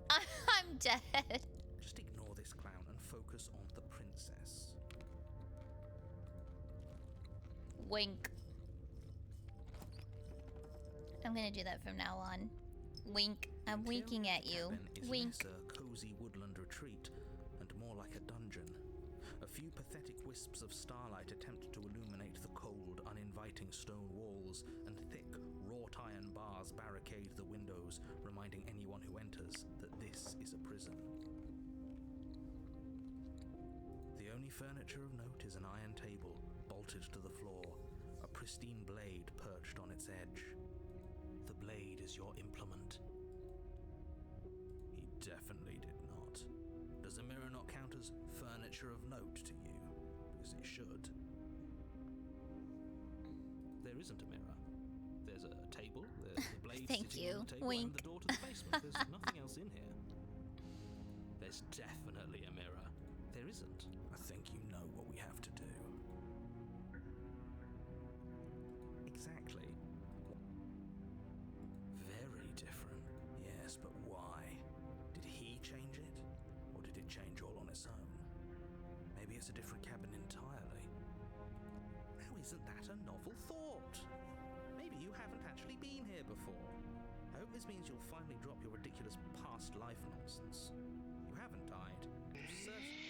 S1: I'm dead.
S9: Just ignore this clown and focus on the princess.
S1: Wink. I'm gonna do that from now on. Wink. I'm winking at you. Wink.
S9: Less a cozy woodland retreat and more like a dungeon. A few pathetic wisps of starlight attempt to illuminate the cold, uninviting stone walls, and thick, wrought iron bars barricade the windows, reminding anyone who enters that this is a prison. The only furniture of note is an iron table, bolted to the floor, a pristine blade perched on its edge. The blade is your implement. He definitely did not. Does the mirror not count as furniture of note to you? Because it should. There isn't a mirror. There's a table, there's the blade sitting on the table,
S1: Wink.
S9: and the door to the basement. There's nothing else in here. There's definitely a mirror. There isn't. I think you know what we have to do. Exactly. Very different. Yes, but why? Did he change it? Or did it change all on its own? Maybe it's a different cabin entirely. Now isn't that a novel thought? Maybe you haven't actually been here before. I hope this means you'll finally drop your ridiculous past life nonsense. You haven't died. You certainly...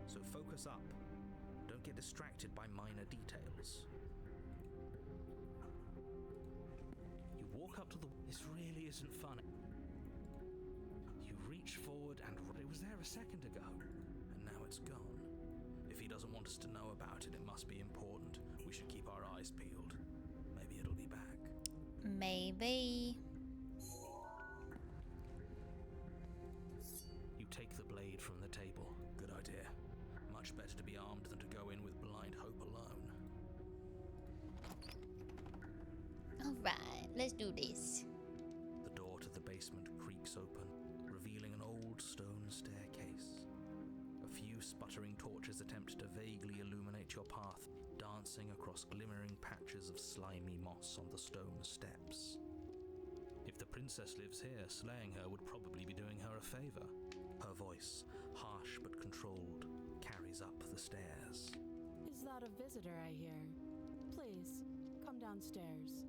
S9: So focus up. Don't get distracted by minor details. You walk up to the... This really isn't funny. You reach forward and... It was there a second ago. And now it's gone. If he doesn't want us to know about it, it must be important. We should keep our eyes peeled. Maybe it'll be back.
S1: Maybe.
S9: You take the blade from the table. Good idea. Much better to be armed than to go in with blind hope alone.
S1: Alright, let's do this.
S9: The door to the basement creaks open, revealing an old stone staircase. A few sputtering torches attempt to vaguely illuminate your path, dancing across glimmering patches of slimy moss on the stone steps. If the princess lives here, slaying her would probably be doing her a favor. Her voice, harsh but controlled, carries up the stairs.
S10: Is that a visitor I hear? Please, come downstairs.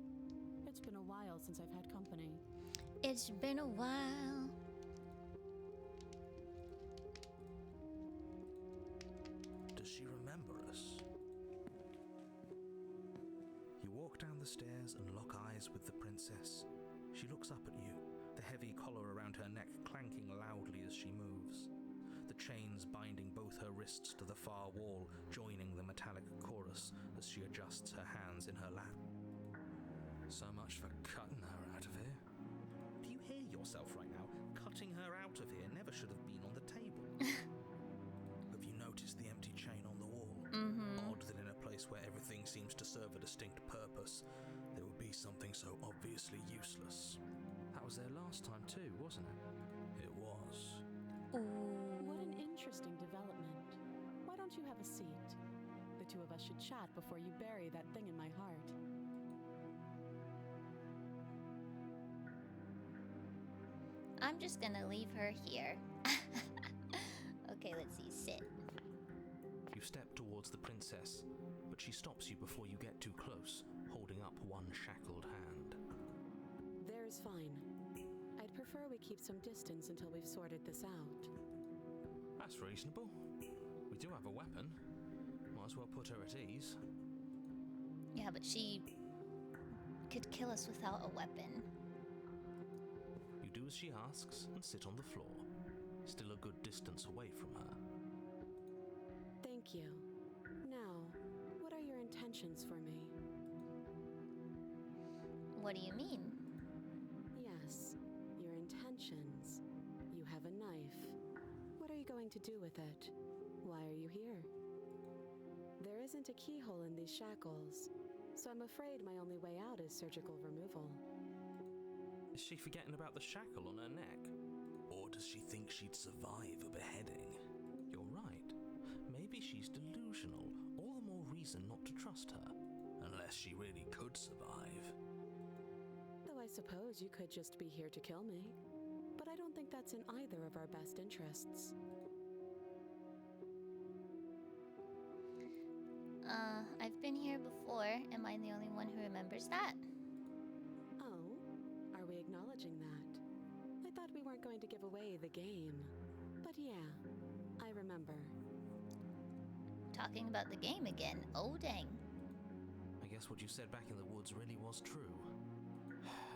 S10: It's been a while since I've had company.
S1: It's been a while.
S9: Does she remember us? You walk down the stairs and lock eyes with the princess. She looks up at you, the heavy collar around her neck clanking loudly as she moves. The chains binding both her wrists to the far wall, joining the metallic chorus as she adjusts her hands in her lap. So much for cutting her out of here. Do you hear yourself right now? Cutting her out of here never should have been on the table. Have you noticed the empty chain on the wall? Odd that in a place where everything seems to serve a distinct purpose, there would be something so obviously useless. That was there last time too, wasn't it? It was.
S10: What an interesting development. Why don't you have a seat? The two of us should chat before you bury that thing in my heart.
S1: I'm just gonna leave her here. Okay, let's see. Sit.
S9: You step towards the princess, but she stops you before you get too close, holding up one shackled hand.
S10: There's fine. I'd prefer we keep some distance until we've sorted this out.
S9: That's reasonable. We do have a weapon. Might as well put her at ease.
S1: Yeah, but she could kill us without a weapon.
S9: You do as she asks and sit on the floor, still a good distance away from her.
S10: Thank you. Now, what are your intentions for me?
S1: What do you mean?
S10: Yes, your intentions. You have a knife. What are you going to do with it? Why are you here? There isn't a keyhole in these shackles, so I'm afraid my only way out is surgical removal.
S9: Is she forgetting about the shackle on her neck? Or does she think she'd survive a beheading? You're right. Maybe she's delusional. All the more reason not to trust her. Unless she really could survive.
S10: Though I suppose you could just be here to kill me. But I don't think that's in either of our best interests.
S1: I've been here before. Am I the only one who remembers that?
S10: Oh, are we acknowledging that? I thought we weren't going to give away the game. But yeah, I remember.
S1: Talking about the game again. Oh, dang.
S9: I guess what you said back in the woods really was true.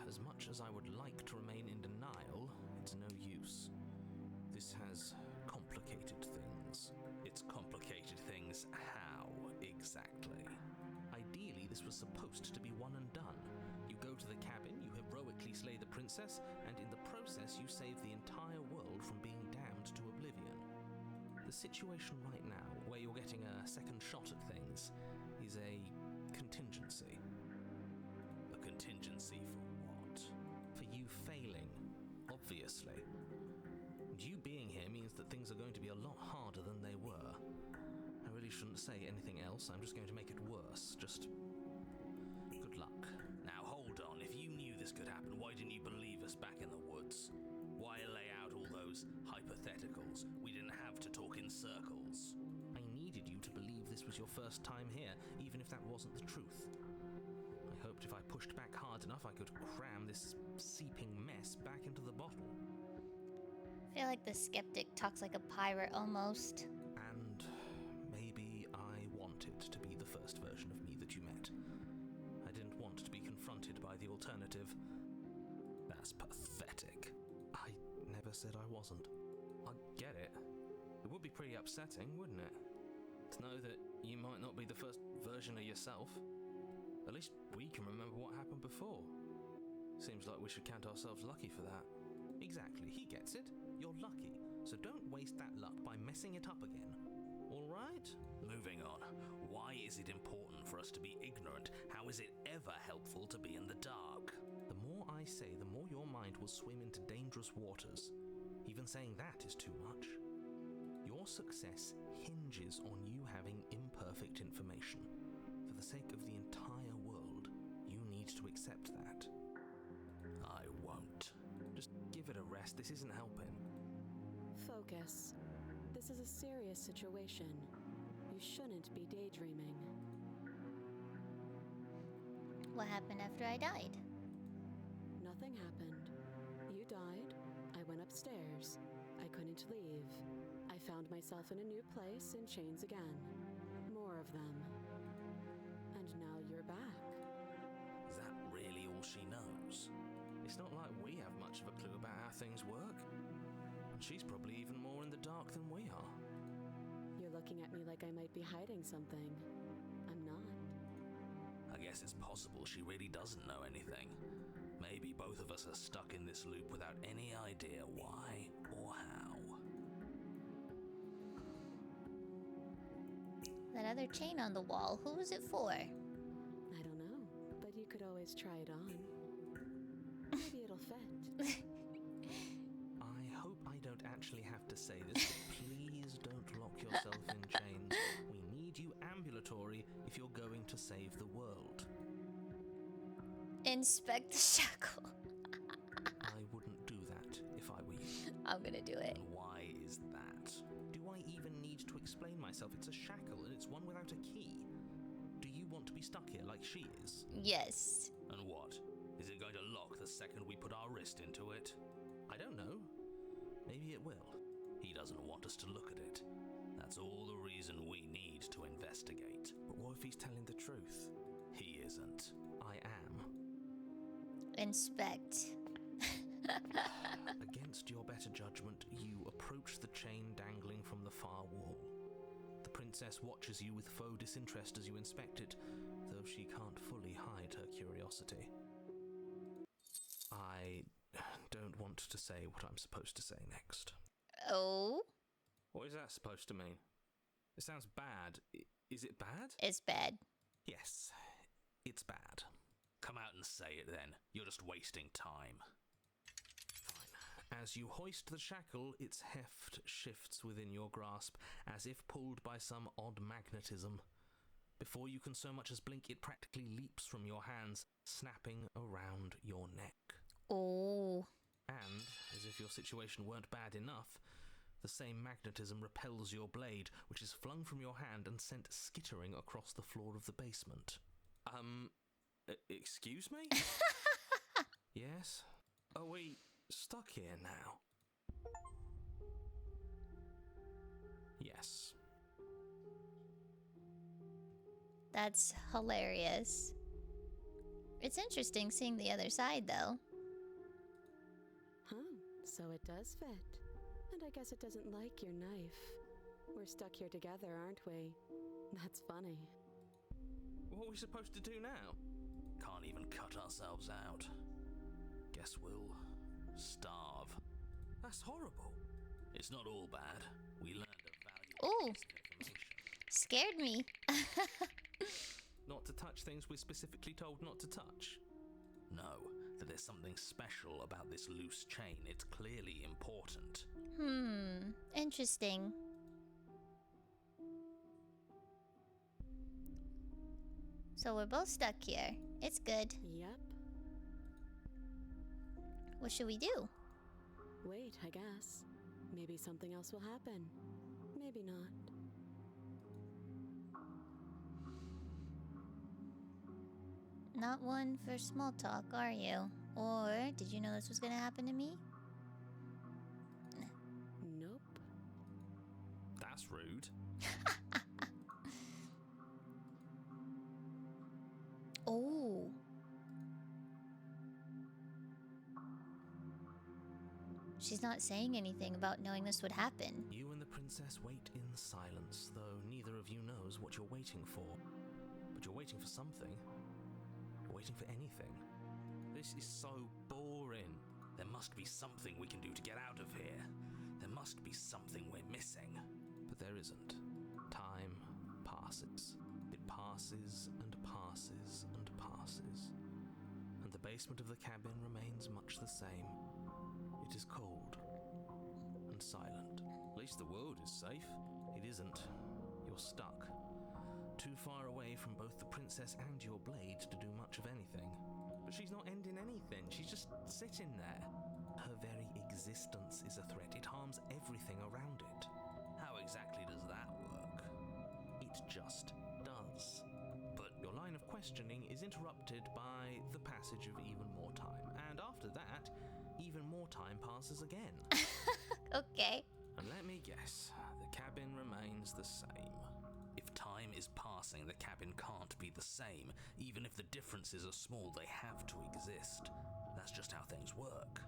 S9: As much as I would like to remain in denial, it's no use. This has complicated things. It's complicated things how, exactly? Ideally, this was supposed to be one and done. You go to the cabin, you heroically slay the princess, and in the process you save the entire world from being damned to oblivion. The situation right now, where you're getting a second shot at things, is a contingency. A contingency for what? For you failing, obviously. And you being here means that things are going to be a lot harder than they were. I really shouldn't say anything else, I'm just going to make it worse. Just good luck. Now hold on, if you knew this could happen, why didn't you believe us back in the woods? Why lay out all those hypotheticals? We didn't have to talk in circles. I needed you to believe this was your first time here, even if that wasn't the truth. I hoped if I pushed back hard enough I could cram this seeping mess back into the bottle.
S1: I feel like the skeptic talks like a pirate almost.
S9: And maybe I wanted to be the first version of me that you met. I didn't want to be confronted by the alternative. That's pathetic. I never said I wasn't. I get it. It would be pretty upsetting, wouldn't it? To know that you might not be the first version of yourself. At least we can remember what happened before. Seems like we should count ourselves lucky for that. Exactly, he gets it. You're lucky. So don't waste that luck by messing it up again. Alright? Moving on. Why is it important for us to be ignorant? How is it ever helpful to be in the dark? The more I say, the more your mind will swim into dangerous waters. Even saying that is too much. Your success hinges on you having imperfect information. For the sake of the entire world, you need to accept that. I won't. Just give it a rest. This isn't helping.
S10: Focus. This is a serious situation. You shouldn't be daydreaming.
S1: What happened after I died?
S10: Nothing happened. You died. I went upstairs. I couldn't leave. I found myself in a new place in chains again. More of them. And now you're back.
S9: Is that really all she knows? It's not like we have much of a clue about how things work. And she's probably even more in the dark than we are.
S10: You're looking at me like I might be hiding something. I'm not.
S9: I guess it's possible she really doesn't know anything. Maybe both of us are stuck in this loop without any idea why or how.
S1: That other chain on the wall, who was it for?
S10: I don't know, but you could always try it on. Maybe it'll fit.
S9: I hope I don't actually have to say this, but please don't lock yourself in chains. We need you ambulatory if you're going to save the world.
S1: Inspect the shackle.
S9: I wouldn't do that if I were you.
S1: I'm gonna do it.
S9: And why is that? Do I even need to explain myself? It's a shackle and it's one without a key. Do you want to be stuck here like she is?
S1: Yes.
S9: And what? Is it going to lock the second we put our wrist into it? I don't know. Maybe it will. He doesn't want us to look at it. That's all the reason we need to investigate. But what if he's telling the truth? He isn't. I am.
S1: Inspect.
S9: Against your better judgment, you approach the chain dangling from the far wall. The princess watches you with faux disinterest as you inspect it, though she can't fully hide her curiosity. I don't want to say what I'm supposed to say next.
S1: Oh?
S9: What is that supposed to mean? It sounds bad. Is it bad?
S1: It's bad.
S9: Yes, it's bad. Come out and say it then. You're just wasting time. Fine. As you hoist the shackle, its heft shifts within your grasp, as if pulled by some odd magnetism. Before you can so much as blink, it practically leaps from your hands, snapping around your neck.
S1: Oh.
S9: And, as if your situation weren't bad enough, the same magnetism repels your blade, which is flung from your hand and sent skittering across the floor of the basement. Excuse me? Yes? Are we stuck here now? Yes.
S1: That's hilarious. It's interesting seeing the other side, though.
S10: Huh, so it does fit. And I guess it doesn't like your knife. We're stuck here together, aren't we? That's funny.
S9: What are we supposed to do now? Can't even cut ourselves out. Guess we'll starve. That's horrible. It's not all bad. We learned a valuable piece of information.
S1: Scared me.
S9: Not to touch things we're specifically told not to touch. No, that there's something special about this loose chain. It's clearly important.
S1: Interesting. So we're both stuck here. It's good.
S10: Yep.
S1: What should we do?
S10: Wait, I guess. Maybe something else will happen. Maybe not.
S1: Not one for small talk, are you? Or did you know this was gonna happen to me?
S10: Nope.
S9: That's rude.
S1: Oh. She's not saying anything about knowing this would happen.
S9: You and the princess wait in silence, though neither of you knows what you're waiting for. But you're waiting for something. You're waiting for anything. This is so boring. There must be something we can do to get out of here. There must be something we're missing. But there isn't. passes. It passes and passes and passes. And the basement of the cabin remains much the same. It is cold and silent. At least the world is safe. It isn't. You're stuck. Too far away from both the princess and your blade to do much of anything. But she's not ending anything. She's just sitting there. Her very existence is a threat. It harms everything around it. How exactly does that work? It just does. But your line of questioning is interrupted by the passage of even more time. And after that, even more time passes again.
S1: Okay.
S9: And let me guess, the cabin remains the same. If time is passing, the cabin can't be the same. Even if the differences are small, they have to exist. That's just how things work.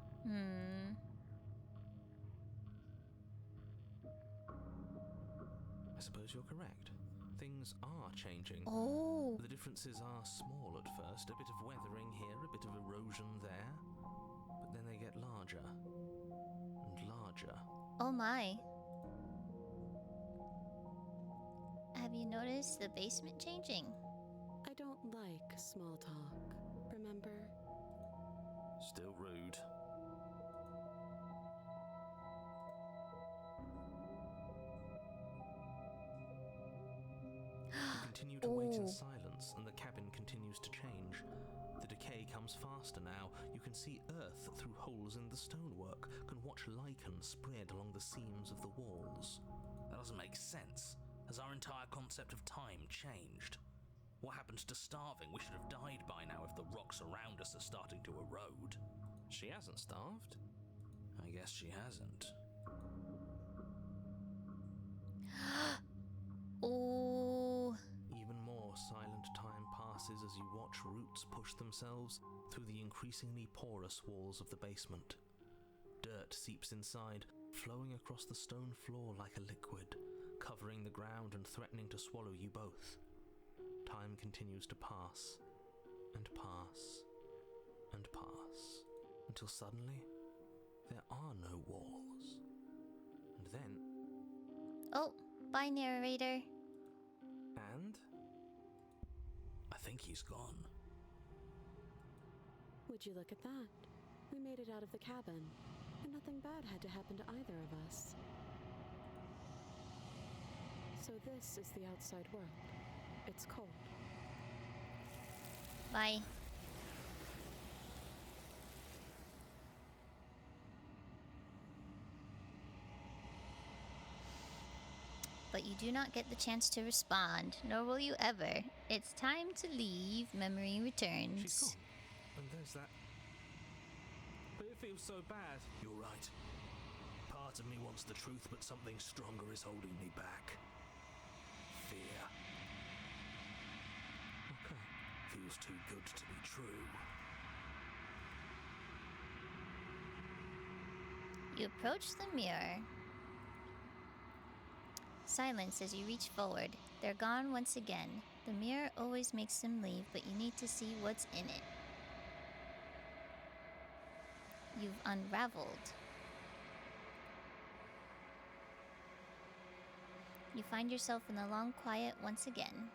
S9: I suppose you're correct. Things are changing.
S1: Oh.
S9: The differences are small at first, a bit of weathering here, a bit of erosion there. But then they get larger and larger.
S1: Oh my. Have you noticed the basement changing?
S10: I don't like small talk, remember?
S9: Still rude. You continue to wait in
S1: Ooh.
S9: silence, and the cabin continues to change. The decay comes faster now. You can see earth through holes in the stonework, can watch lichen spread along the seams of the walls. That doesn't make sense. Has our entire concept of time changed? What happened to starving? We should have died by now if the rocks around us are starting to erode. She hasn't starved. I guess she hasn't.
S1: Oh.
S9: Even more silent time passes as you watch roots push themselves through the increasingly porous walls of the basement. Dirt seeps inside, flowing across the stone floor like a liquid, covering the ground and threatening to swallow you both. Time continues to pass, and pass, and pass, until suddenly there are no walls. And then...
S1: Oh, bye, narrator.
S9: And... I think he's gone.
S10: Would you look at that? We made it out of the cabin, and nothing bad had to happen to either of us. So this is the outside world. It's cold.
S1: Bye. But you do not get the chance to respond, nor will you ever. It's time to leave. Memory
S9: She's
S1: returns.
S9: gone. And there's that... But it feels so bad. You're right. Part of me wants the truth, but something stronger is holding me back. Fear. Okay. Feels too good to be true.
S1: You approach the mirror. Silence as you reach forward. They're gone once again. The mirror always makes them leave, but you need to see what's in it. You've unraveled. You find yourself in the long quiet once again.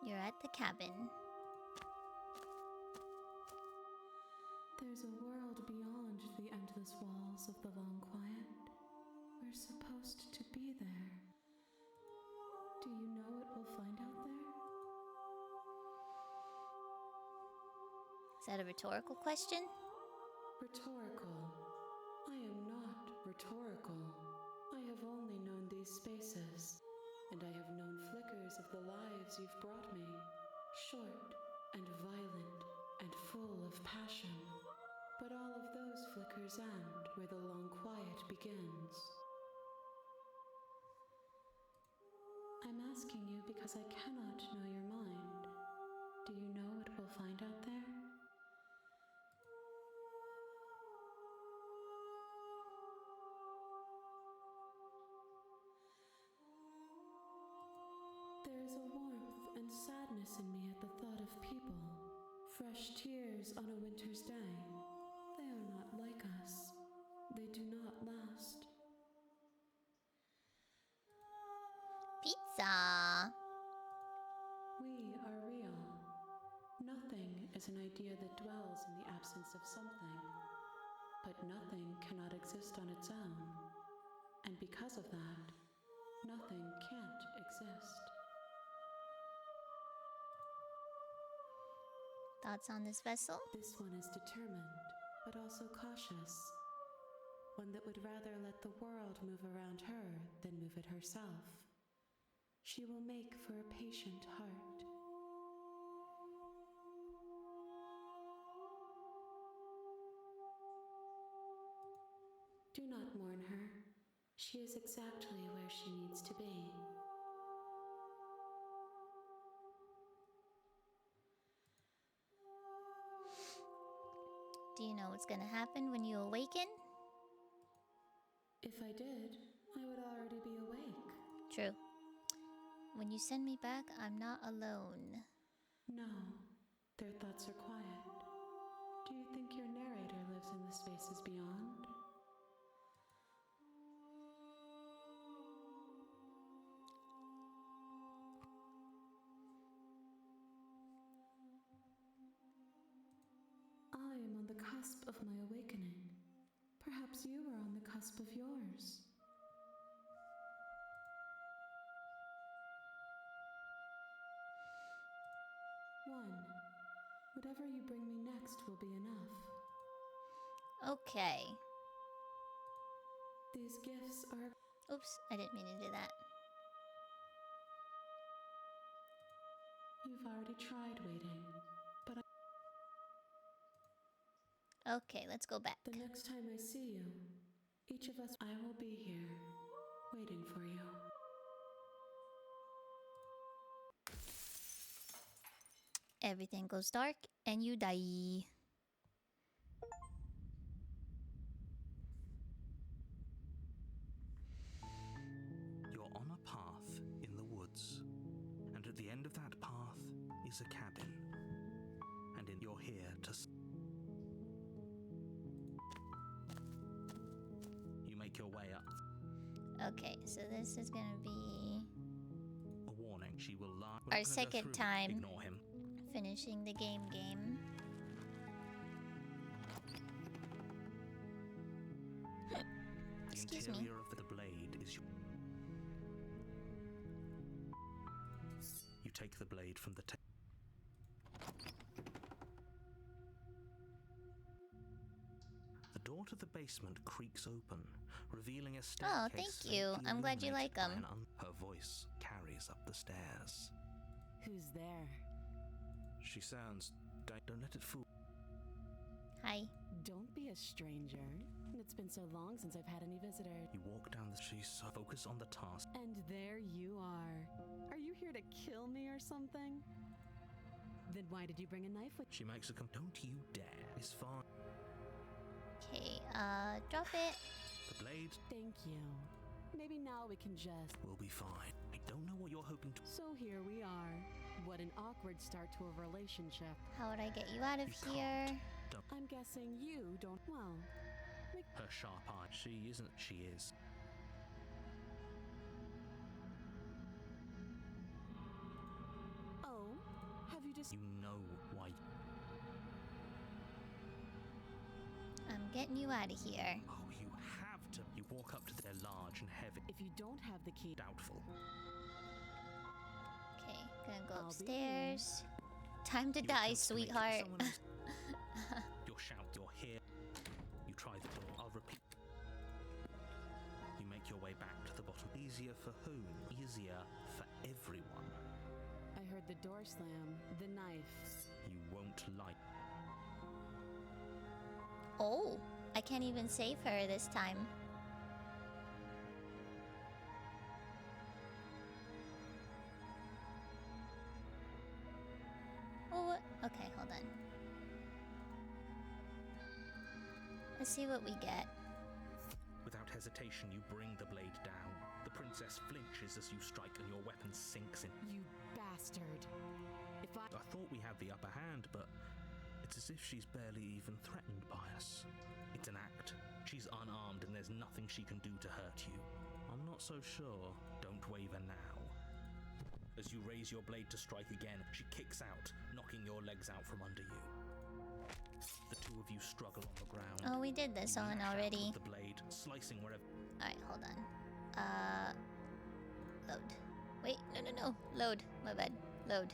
S1: You're at the cabin.
S10: There's a world beyond the endless walls of the long quiet. We're supposed to be there. Do you know what we'll find out there?
S1: Is that a rhetorical question?
S10: Rhetorical. I am not rhetorical. I have only known these spaces, and I have known flickers of the lives you've brought me, short and violent and full of passion. But all of those flickers end where the long quiet begins. I'm asking you because I cannot know your mind. Do you know what we'll find out there? There is a warmth and sadness in me at the thought of people, fresh fresh tears on a winter's day. They are not like us. They do not last.
S1: Pizza.
S10: We are real. Nothing is an idea that dwells in the absence of something. But nothing cannot exist on its own. And because of that, nothing can't exist.
S1: Thoughts on this vessel?
S10: This one is determined, but also cautious. One that would rather let the world move around her than move it herself. She will make for a patient heart. Do not mourn her. She is exactly where she needs to be.
S1: Do you know what's gonna happen when you awaken?
S10: If I did, I would already be awake.
S1: True. When you send me back, I'm not alone.
S10: No, their thoughts are quiet. Do you think your narrator lives in the spaces beyond? I am on the cusp of my awakening. Perhaps you are on the cusp of yours. One. Whatever you bring me next will be enough.
S1: Okay.
S10: These gifts are...
S1: Oops, I didn't mean to do that.
S10: You've already tried waiting, but
S1: Okay, let's go back.
S10: the next time I see you, each of us, I will be here, waiting for you.
S1: Everything goes dark and you die.
S9: You're on a path in the woods, and at the end of that path is a cabin. And you're here to... You make your way up.
S1: Okay, so this is gonna be
S9: A warning, she will lie.
S1: our second time
S9: Ignore him.
S1: finishing the game. Excuse
S9: The
S1: me.
S9: interior of the blade is your... You take the blade from the table. The door to the basement creaks open, revealing a staircase.
S1: Oh, thank you.
S9: faintly
S1: I'm glad you like
S9: illuminated
S1: 'em.
S9: by her voice carries up the stairs.
S10: Who's there?
S9: She sounds... Don't let it fool...
S1: Hi.
S10: Don't be a stranger. It's been so long since I've had any visitors.
S9: You walk down the... She's so focused on the task.
S10: And there you are. Are you here to kill me or something? Then why did you bring a knife with...
S9: She makes a Don't you dare. It's fine.
S1: Okay, drop it.
S9: The blade
S10: Thank you. Maybe now we can just...
S9: will be fine. I don't know what you're hoping to...
S10: So here we are. What an awkward start to a relationship.
S1: How would I get you out of
S9: You
S1: here?
S9: can't. Don't...
S10: I'm guessing you don't... Well,
S9: Her sharp eye. She isn't... She is.
S10: oh, have you just...
S9: You know why...
S1: I'm getting you out of here.
S9: Oh, you have to. You walk up to their large and heavy.
S10: If you don't have the key...
S9: Doubtful.
S1: Okay, gonna go
S10: I'll be here.
S1: upstairs. Time to
S9: You
S1: die,
S9: attempt to make
S1: sweetheart.
S9: someone else- You're shout. You're here. You try the door. I'll repeat. You make your way back to the bottom. Easier for whom? Easier for everyone.
S10: I heard the door slam. The knife.
S9: You won't like...
S1: Oh, I can't even save her this time. Oh, what? Okay, hold on. Let's see what we get.
S9: Without hesitation, you bring the blade down. The princess flinches as you strike and your weapon sinks in.
S10: You bastard. If I...
S9: I thought we had the upper hand, but It's as if she's barely even threatened by us. It's an act. She's unarmed and there's nothing she can do to hurt you. I'm not so sure. Don't waver now. As you raise your blade to strike again, she kicks out, knocking your legs out from under you. The two of you struggle on the ground.
S1: Oh, we did this
S9: You
S1: one
S9: lash out
S1: already.
S9: with the blade, slicing wherever.
S1: Alright, hold on. Load. Wait, no. Load. My bad. Load.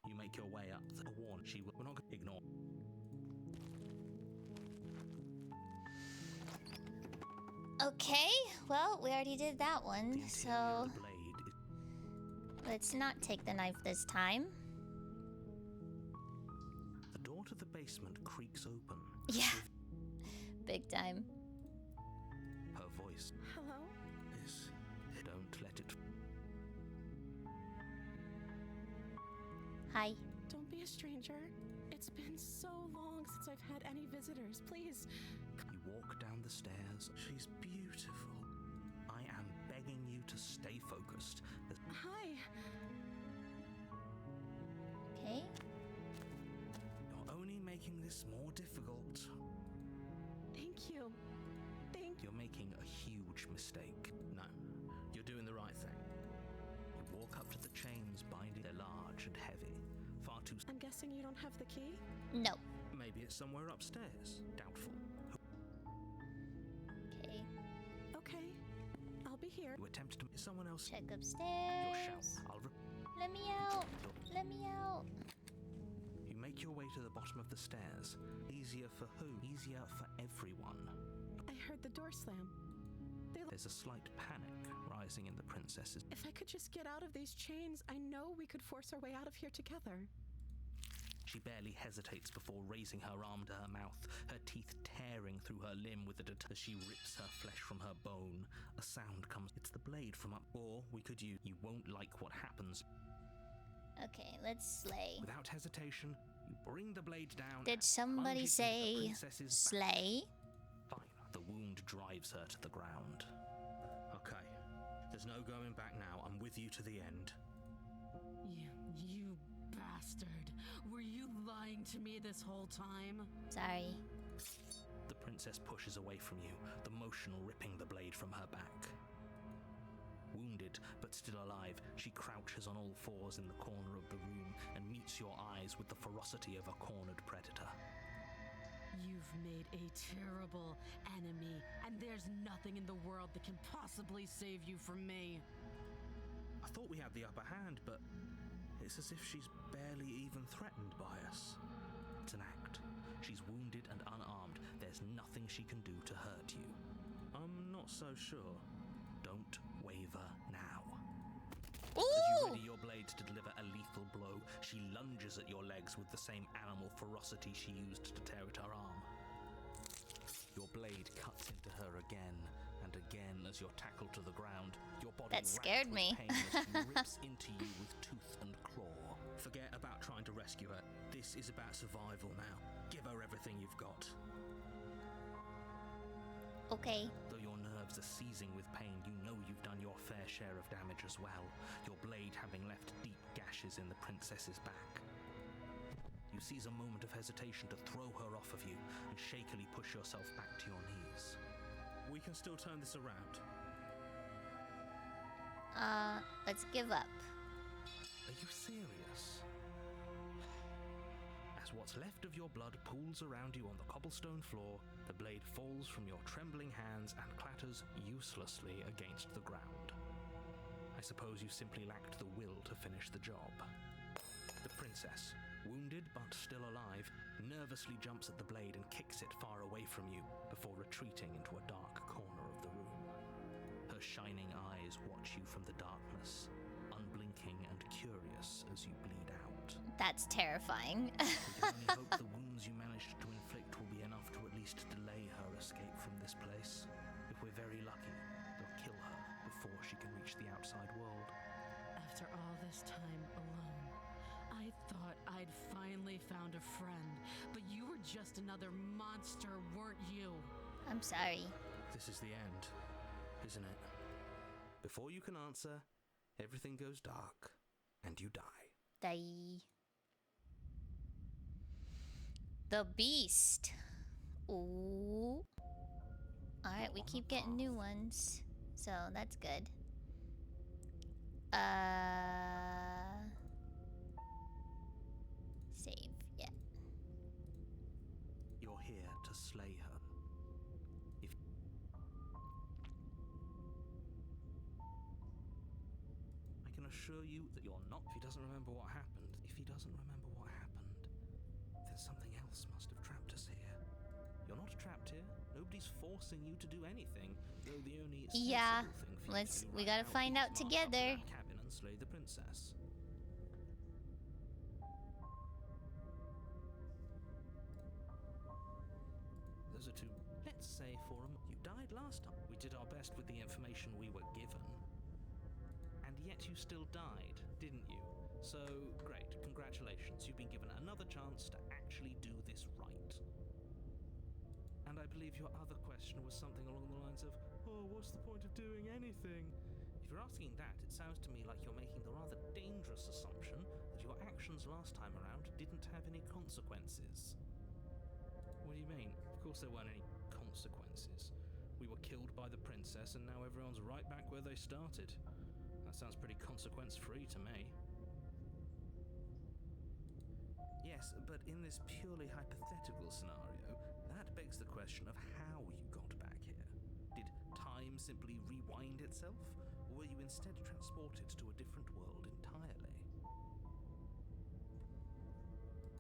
S9: You make your way up. The warn she will. We're not gonna ignore.
S1: Okay, well, we already did that
S9: The
S1: one,
S9: interior
S1: so
S9: of the blade is.
S1: let's not take the knife this time.
S9: The door to the basement creaks open.
S1: Yeah. Big time.
S9: Her voice
S10: Hello?
S9: is. Don't let it.
S1: Hi.
S10: Don't be a stranger. It's been so long since I've had any visitors. Please.
S9: You walk down the stairs. She's beautiful. I am begging you to stay focused.
S10: Hi.
S1: Okay.
S9: You're only making this more difficult.
S10: Thank you.
S9: You're making a huge mistake. No, you're doing the right thing. You walk up to the chains binding. They're large and heavy. Far too.
S10: I'm guessing you don't have the key?
S1: No.
S9: Maybe it's somewhere upstairs. Doubtful.
S1: Okay.
S10: Okay. I'll be here.
S9: You attempt to. Someone else.
S1: Check
S9: Your shout.
S1: upstairs.
S9: I'll.
S1: Let me out. Let me out.
S9: You make your way to the bottom of the stairs. Easier for who? Easier for everyone.
S10: I heard the door slam.
S9: There's a slight panic rising in the princess's.
S10: If I could just get out of these chains, I know we could force our way out of here together.
S9: She barely hesitates before raising her arm to her mouth, her teeth tearing through her limb with a as she rips her flesh from her bone. A sound comes. It's the blade from up. Or we could use. You won't like what happens.
S1: Okay, let's slay.
S9: Without hesitation, you bring the blade down.
S1: Did
S9: and
S1: somebody
S9: plunge it into the
S1: say
S9: princess's back.
S1: slay?
S9: Fine. The wound drives her to the ground. Okay. There's no going back now. I'm with you to the end.
S10: You bastard. Were you lying to me this whole time?
S1: Sorry.
S9: The princess pushes away from you, the motion ripping the blade from her back. Wounded, but still alive, she crouches on all fours in the corner of the room and meets your eyes with the ferocity of a cornered predator.
S10: You've made a terrible enemy, and there's nothing in the world that can possibly save you from me.
S9: I thought we had the upper hand, but it's as if she's barely even threatened by us. It's an act. She's wounded and unarmed. There's nothing she can do to hurt you. I'm not so sure. Don't waver now. As you ready your blade to deliver a lethal blow, she lunges at your legs with the same animal ferocity she used to tear at her arm. Your blade cuts into her again and again as you're tackled to the ground. Your body
S1: That scared
S9: racked
S1: me.
S9: with pain as she rips into you with tooth and claw. Forget about trying to rescue her. This is about survival now. Give her everything you've got.
S1: Okay.
S9: Though your nerves are seizing with pain, you know you've done your fair share of damage as well, your blade having left deep gashes in the princess's back. You seize a moment of hesitation to throw her off of you and shakily push yourself back to your knees. We can still turn this around.
S1: Let's give up.
S9: Are you serious? As what's left of your blood pools around you on the cobblestone floor, the blade falls from your trembling hands and clatters uselessly against the ground. I suppose you simply lacked the will to finish the job. The princess, wounded but still alive, nervously jumps at the blade and kicks it far away from you before retreating into a dark corner of the room. Her shining eyes watch you from the darkness, unblinking and curious as you bleed out.
S1: That's terrifying.
S9: We can only hope the wounds you managed to inflict will be enough to at least delay her escape from this place. If we're very lucky, they'll kill her before she can reach the outside world.
S10: After all this time alone, I thought I'd finally found a friend, but you were just another monster, weren't you?
S1: I'm sorry.
S9: This is the end, isn't it? Before you can answer, everything goes dark and you die.
S1: Die. The beast. Ooh. Alright, we keep getting new ones. So that's good. Save, yeah.
S9: You're here to slay her. If I can assure you that you're not. If he doesn't remember what happened, then something else must have trapped us here. You're not trapped here. Nobody's forcing you to do anything. Though the only
S1: Yeah,
S9: sensible thing for you to do
S1: we
S9: right
S1: gotta
S9: now
S1: find
S9: is
S1: out
S9: march up to
S1: together.
S9: that cabin and slay the princess. Those are two. Let's say for a you died last time. We did our best with the information we were given. And yet you still died, didn't you? So, great. Congratulations. You've been given another chance to actually do this right. And I believe your other question was something along the lines of, oh, what's the point of doing anything? If you're asking that, it sounds to me like you're making the rather dangerous assumption that your actions last time around didn't have any consequences. What do you mean? Of course there weren't any consequences. We were killed by the princess and now everyone's right back where they started. That sounds pretty consequence-free to me. Yes, but in this purely hypothetical scenario, that begs the question of how you got back here. Did time simply rewind itself, or were you instead transported to a different world entirely?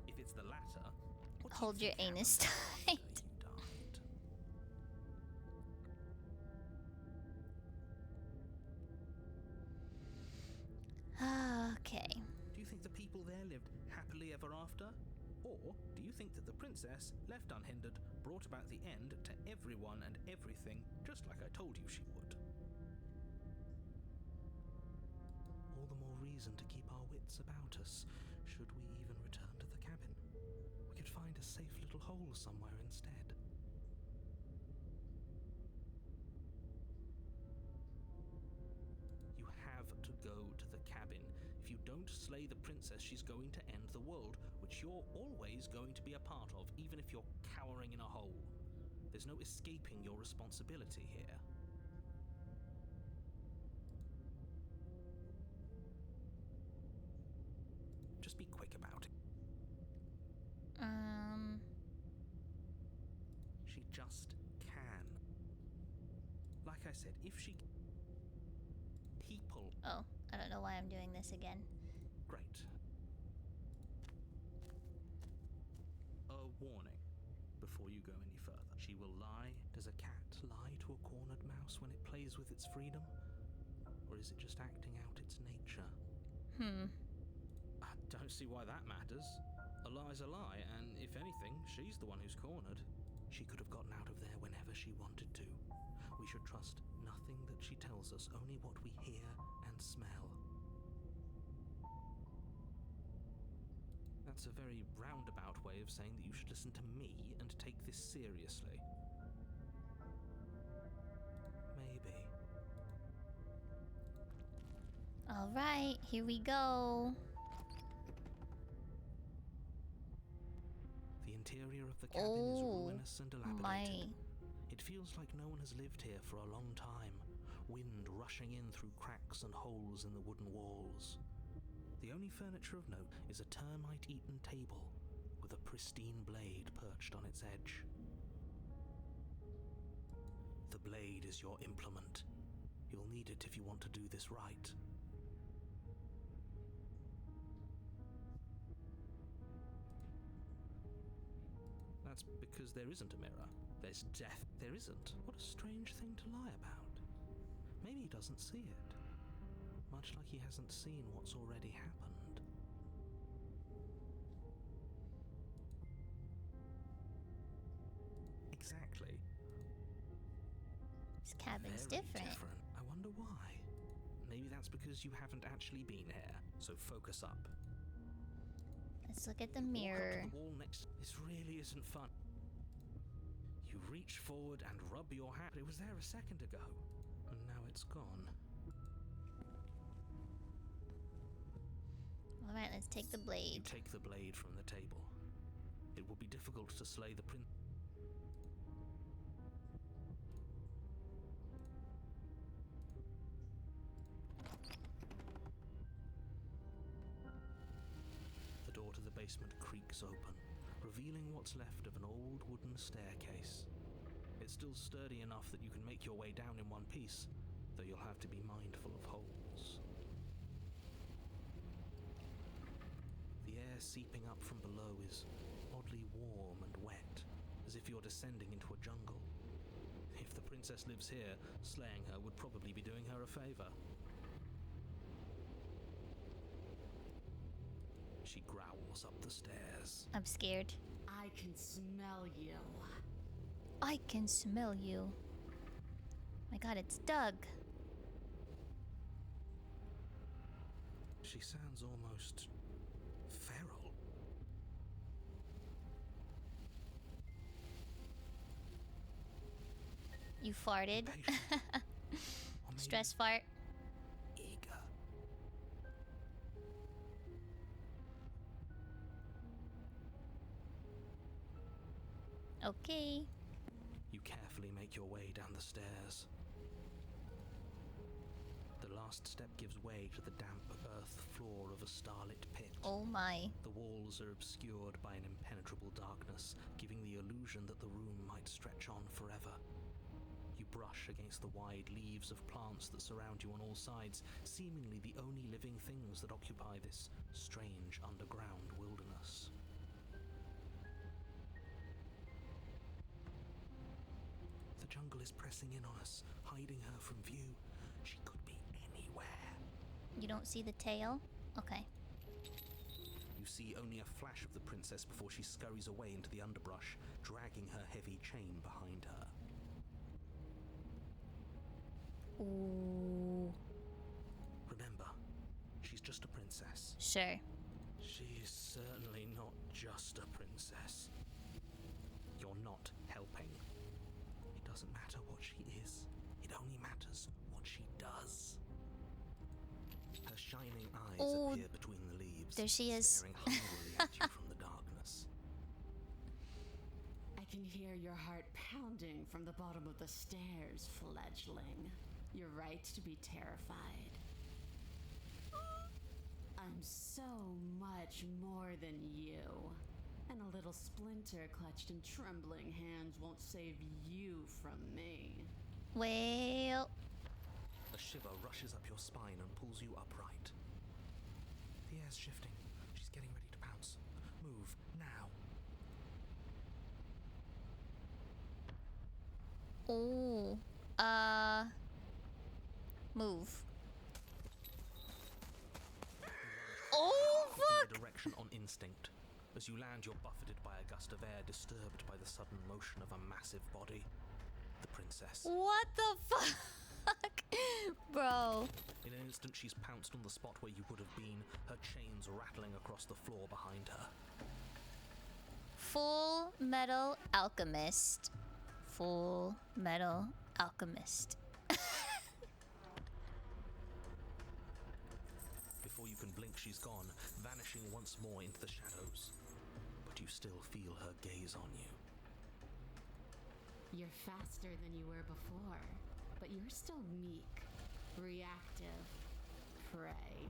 S9: If it's the latter, what do you
S1: Hold your
S9: think
S1: anus
S9: happened
S1: tight.
S9: after you died?
S1: Okay.
S9: Do you think the people there lived happily ever after? Or do you think that the princess, left unhindered, brought about the end to everyone and everything, just like I told you she would? All the more reason to keep our wits about us, should we even return to the cabin. We could find a safe little hole somewhere instead. You have to go to the cabin. If you don't slay the princess, she's going to end the world, which you're always going to be a part of, even if you're cowering in a hole. There's no escaping your responsibility here. Just be quick about it. She just can. Like I said, if she... People...
S1: Oh, I don't know why I'm doing this again.
S9: Great. A warning before you go any further. She will lie. Does a cat lie to a cornered mouse when it plays with its freedom? Or is it just acting out its nature? I don't see why that matters. A lie's a lie, and if anything, she's the one who's cornered. She could have gotten out of there whenever she wanted to. We should trust nothing that she tells us, only what we hear and smell. That's a very roundabout way of saying that you should listen to me and take this seriously. Maybe.
S1: All right, here we go.
S9: The interior of the cabin is ruinous and dilapidated.
S1: My.
S9: It feels like no one has lived here for a long time. Wind rushing in through cracks and holes in the wooden walls. The only furniture of note is a termite-eaten table with a pristine blade perched on its edge. The blade is your implement. You'll need it if you want to do this right. That's because there isn't a mirror. There's death. There isn't. What a strange thing to lie about. Maybe he doesn't see it. Much like he hasn't seen what's already happened. Exactly.
S1: This cabin's
S9: Very
S1: different.
S9: I wonder why. Maybe that's because you haven't actually been here. So focus up.
S1: Let's look at the
S9: Walk
S1: mirror.
S9: up to the wall next. This really isn't fun. You reach forward and rub your hand. It was there a second ago, and now it's gone.
S1: All right, let's take the
S9: You
S1: blade.
S9: take the blade from the table. It will be difficult to slay the prince. The door to the basement creaks open, revealing what's left of an old wooden staircase. It's still sturdy enough that you can make your way down in one piece, though you'll have to be mindful of holes. The air seeping up from below is oddly warm and wet, as if you're descending into a jungle. If the princess lives here, slaying her would probably be doing her a favor. She growls up the stairs.
S1: I'm scared.
S10: I can smell you.
S1: I can smell you. My god, it's Doug.
S9: She sounds almost feral.
S1: You farted.
S9: Impatient. Or maybe
S1: Stress fart.
S9: eager.
S1: Okay.
S9: You carefully make your way down the stairs. The last step gives way to the damp earth floor of a starlit pit.
S1: Oh my.
S9: The walls are obscured by an impenetrable darkness, giving the illusion that the room might stretch on forever. You brush against the wide leaves of plants that surround you on all sides, seemingly the only living things that occupy this strange underground wilderness. The jungle is pressing in on us, hiding her from view. She could be anywhere.
S1: You don't see the tail? Okay.
S9: You see only a flash of the princess before she scurries away into the underbrush, dragging her heavy chain behind her.
S1: Ooh.
S9: Remember, she's just a princess.
S1: Sure.
S9: She's certainly not just a princess. You're not helping. It doesn't matter what she is. It only matters what she does. Her shining eyes
S1: Oh,
S9: appear between the leaves,
S1: there she is.
S9: staring hungrily at you from the darkness.
S10: I can hear your heart pounding from the bottom of the stairs, fledgling. You're right to be terrified. I'm so much more than you. And a little splinter clutched in trembling hands won't save you from me.
S1: Well,
S9: A shiver rushes up your spine and pulls you upright. The air's shifting. She's getting ready to pounce. Move, now.
S1: oh, move. Oh,
S9: In
S1: fuck!
S9: a direction on instinct. As you land, you're buffeted by a gust of air disturbed by the sudden motion of a massive body. The princess.
S1: What the fuck? Bro.
S9: In an instant, she's pounced on the spot where you would have been, her chains rattling across the floor behind her.
S1: Full Metal Alchemist. Full Metal Alchemist.
S9: Before you can blink, she's gone, vanishing once more into the shadows. But you still feel her gaze on you.
S10: You're faster than you were before, but you're still meek, reactive, prey.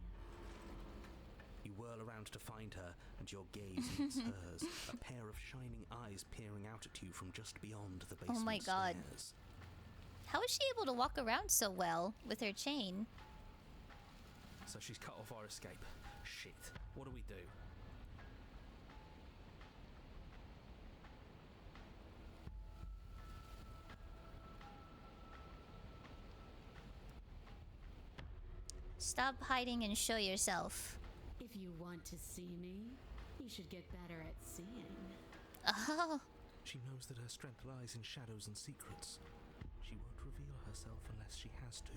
S9: You whirl around to find her, and your gaze meets hers, a pair of shining eyes peering out at you from just beyond the basement
S1: Oh my god.
S9: stairs.
S1: How is she able to walk around so well with her chain?
S9: So she's cut off our escape. Shit. What do we do?
S1: Stop hiding and show yourself.
S10: If you want to see me, you should get better at seeing.
S1: Oh,
S9: She knows that her strength lies in shadows and secrets. She won't reveal herself unless she has to.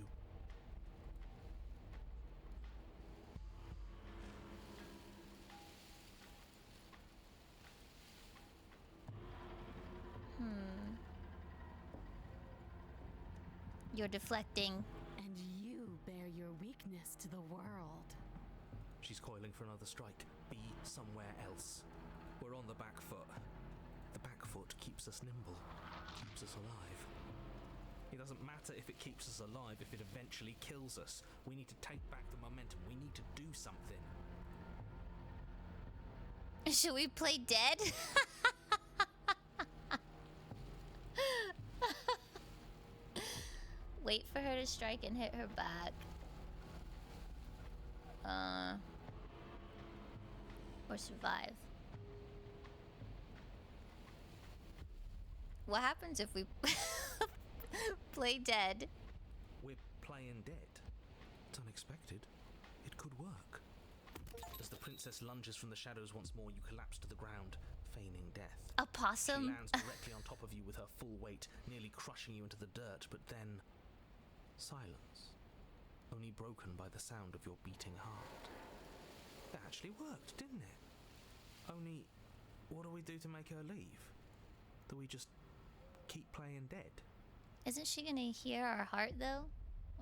S1: you're deflecting.
S10: And you bear your weakness to the world.
S9: She's coiling for another strike. Be somewhere else. We're on the the back foot. The back foot keeps us nimble, keeps us alive. It doesn't matter if it keeps us alive, if it eventually kills us. We need to take back the momentum. We need to do something.
S1: Should we play dead? Wait for her to strike and hit her back. Or survive. What happens if we play dead?
S9: We're playing dead. It's unexpected. It could work. As the princess lunges from the shadows once more, you collapse to the ground, feigning death.
S1: A possum?
S9: She lands directly on top of you with her full weight, nearly crushing you into the dirt, but then... silence. Only broken by the sound of your beating heart. It actually worked, didn't it? Only, what do we do to make her leave? Do we just keep playing dead?
S1: Isn't she gonna hear our heart though?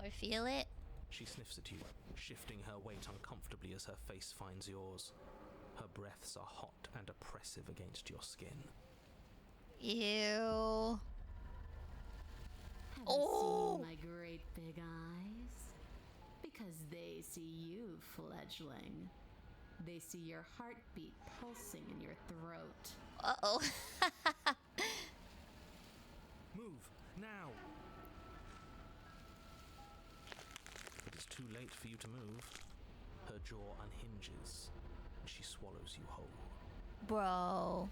S1: Or feel it?
S9: She sniffs at you, shifting her weight uncomfortably as her face finds yours. Her breaths are hot and oppressive against your skin.
S1: Ew.
S10: Have
S1: Oh!
S10: you seen my great big eyes? Because they see you, fledgling. They see your heartbeat pulsing in your throat.
S1: Uh-oh.
S9: Move, now! But it's too late for you to move. Her jaw unhinges, and she swallows you whole.
S1: Bro.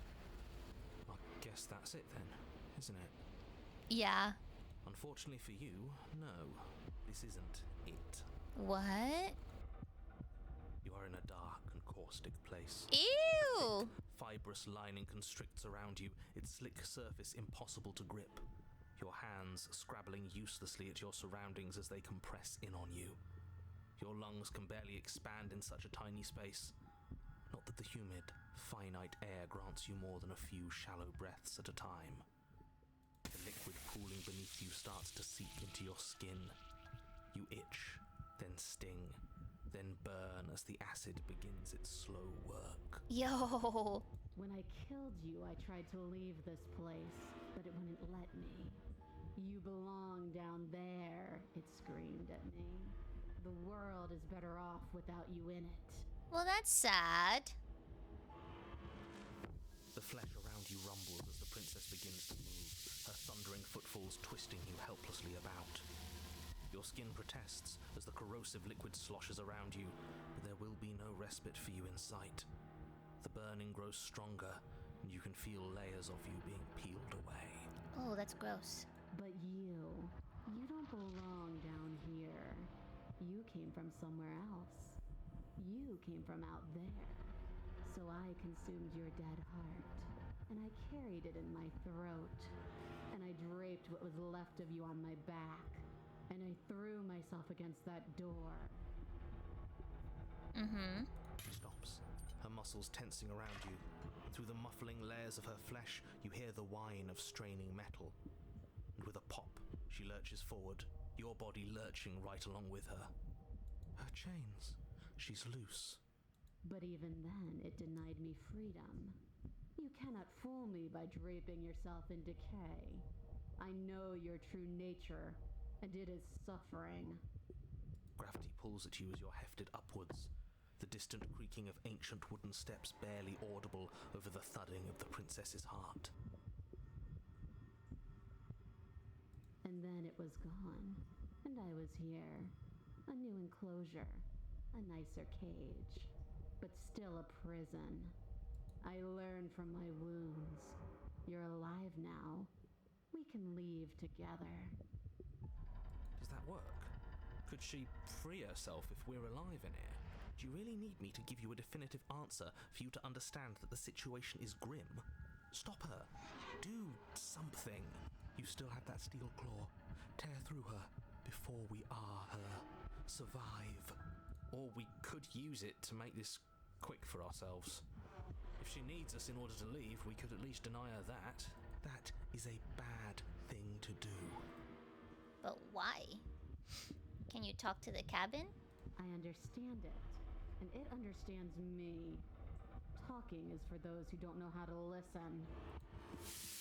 S9: I guess that's it then, isn't it?
S1: Yeah.
S9: Unfortunately for you, no. This isn't it.
S1: What?
S9: You are in a dark and caustic place.
S1: Ew!
S9: Fibrous lining constricts around you, its slick surface impossible to grip. Your hands scrabbling uselessly at your surroundings as they compress in on you. Your lungs can barely expand in such a tiny space. Not that the humid, finite air grants you more than a few shallow breaths at a time. The liquid pooling beneath you starts to seep into your skin. You itch, then sting, then burn as the acid begins its slow work.
S1: Yo.
S10: When I killed you, I tried to leave this place, but it wouldn't let me. You belong down there, it screamed at me. The world is better off without you in it.
S1: Well, that's sad.
S9: The flesh around you rumbles as the princess begins to move, her thundering footfalls twisting you helplessly about. Your skin protests as the corrosive liquid sloshes around you, but there will be no respite for you in sight. The burning grows stronger, and you can feel layers of you being peeled away.
S1: Oh, that's gross.
S10: But you don't belong down here. You came from somewhere else. You came from out there. So I consumed your dead heart, and I carried it in my throat, and I draped what was left of you on my back, and I threw myself against that door.
S1: Mm-hmm.
S9: She stops, her muscles tensing around you, and through the muffling layers of her flesh, you hear the whine of straining metal. And with a pop, she lurches forward, your body lurching right along with her. Her chains. She's loose.
S10: But even then, it denied me freedom. You cannot fool me by draping yourself in decay. I know your true nature, and it is suffering.
S9: Gravity pulls at you as you're hefted upwards, the distant creaking of ancient wooden steps barely audible over the thudding of the princess's heart.
S10: And then it was gone, and I was here. A new enclosure, a nicer cage, but still a prison. I learned from my wounds. You're alive now. We can leave together.
S9: Does that work? Could she free herself if we're alive in here? Do you really need me to give you a definitive answer for you to understand that the situation is grim? Stop her. Do something. You still have that steel claw. Tear through her before we are her. Survive. Or we could use it to make this quick for ourselves. If she needs us in order to leave, we could at least deny her that. That is a bad thing to do.
S1: But why? Can you talk to the cabin?
S10: I understand it, and it understands me. Talk talking is for those who don't know how to listen.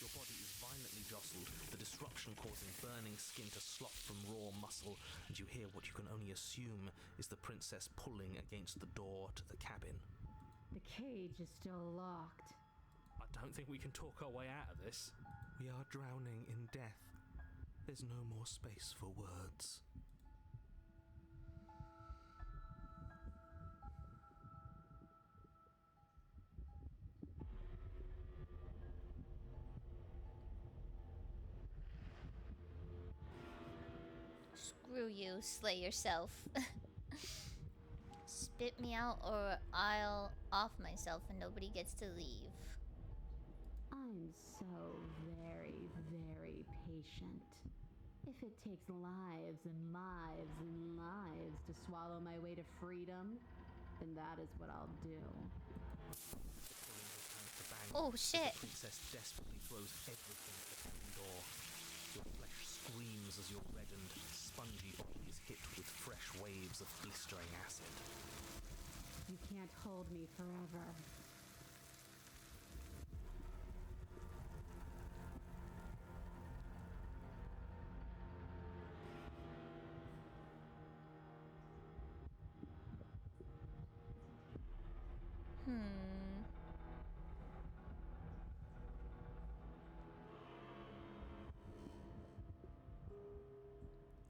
S9: Your body is violently jostled, the disruption causing burning skin to slop from raw muscle, and you hear what you can only assume is the princess pulling against the door to the cabin.
S10: The cage is still locked.
S9: I don't think we can talk our way out of this. We are drowning in death. There's no more space for words.
S1: Screw you, slay yourself. Spit me out or I'll off myself and nobody gets to leave.
S10: I'm so very, very patient. If it takes lives and lives and lives to swallow my way to freedom, then that is what I'll do.
S1: Oh shit!
S9: The princess desperately throws everything at the cabin door. Your flesh screams as your reddened, spongy body is hit with fresh waves of blistering acid.
S10: You can't hold me forever.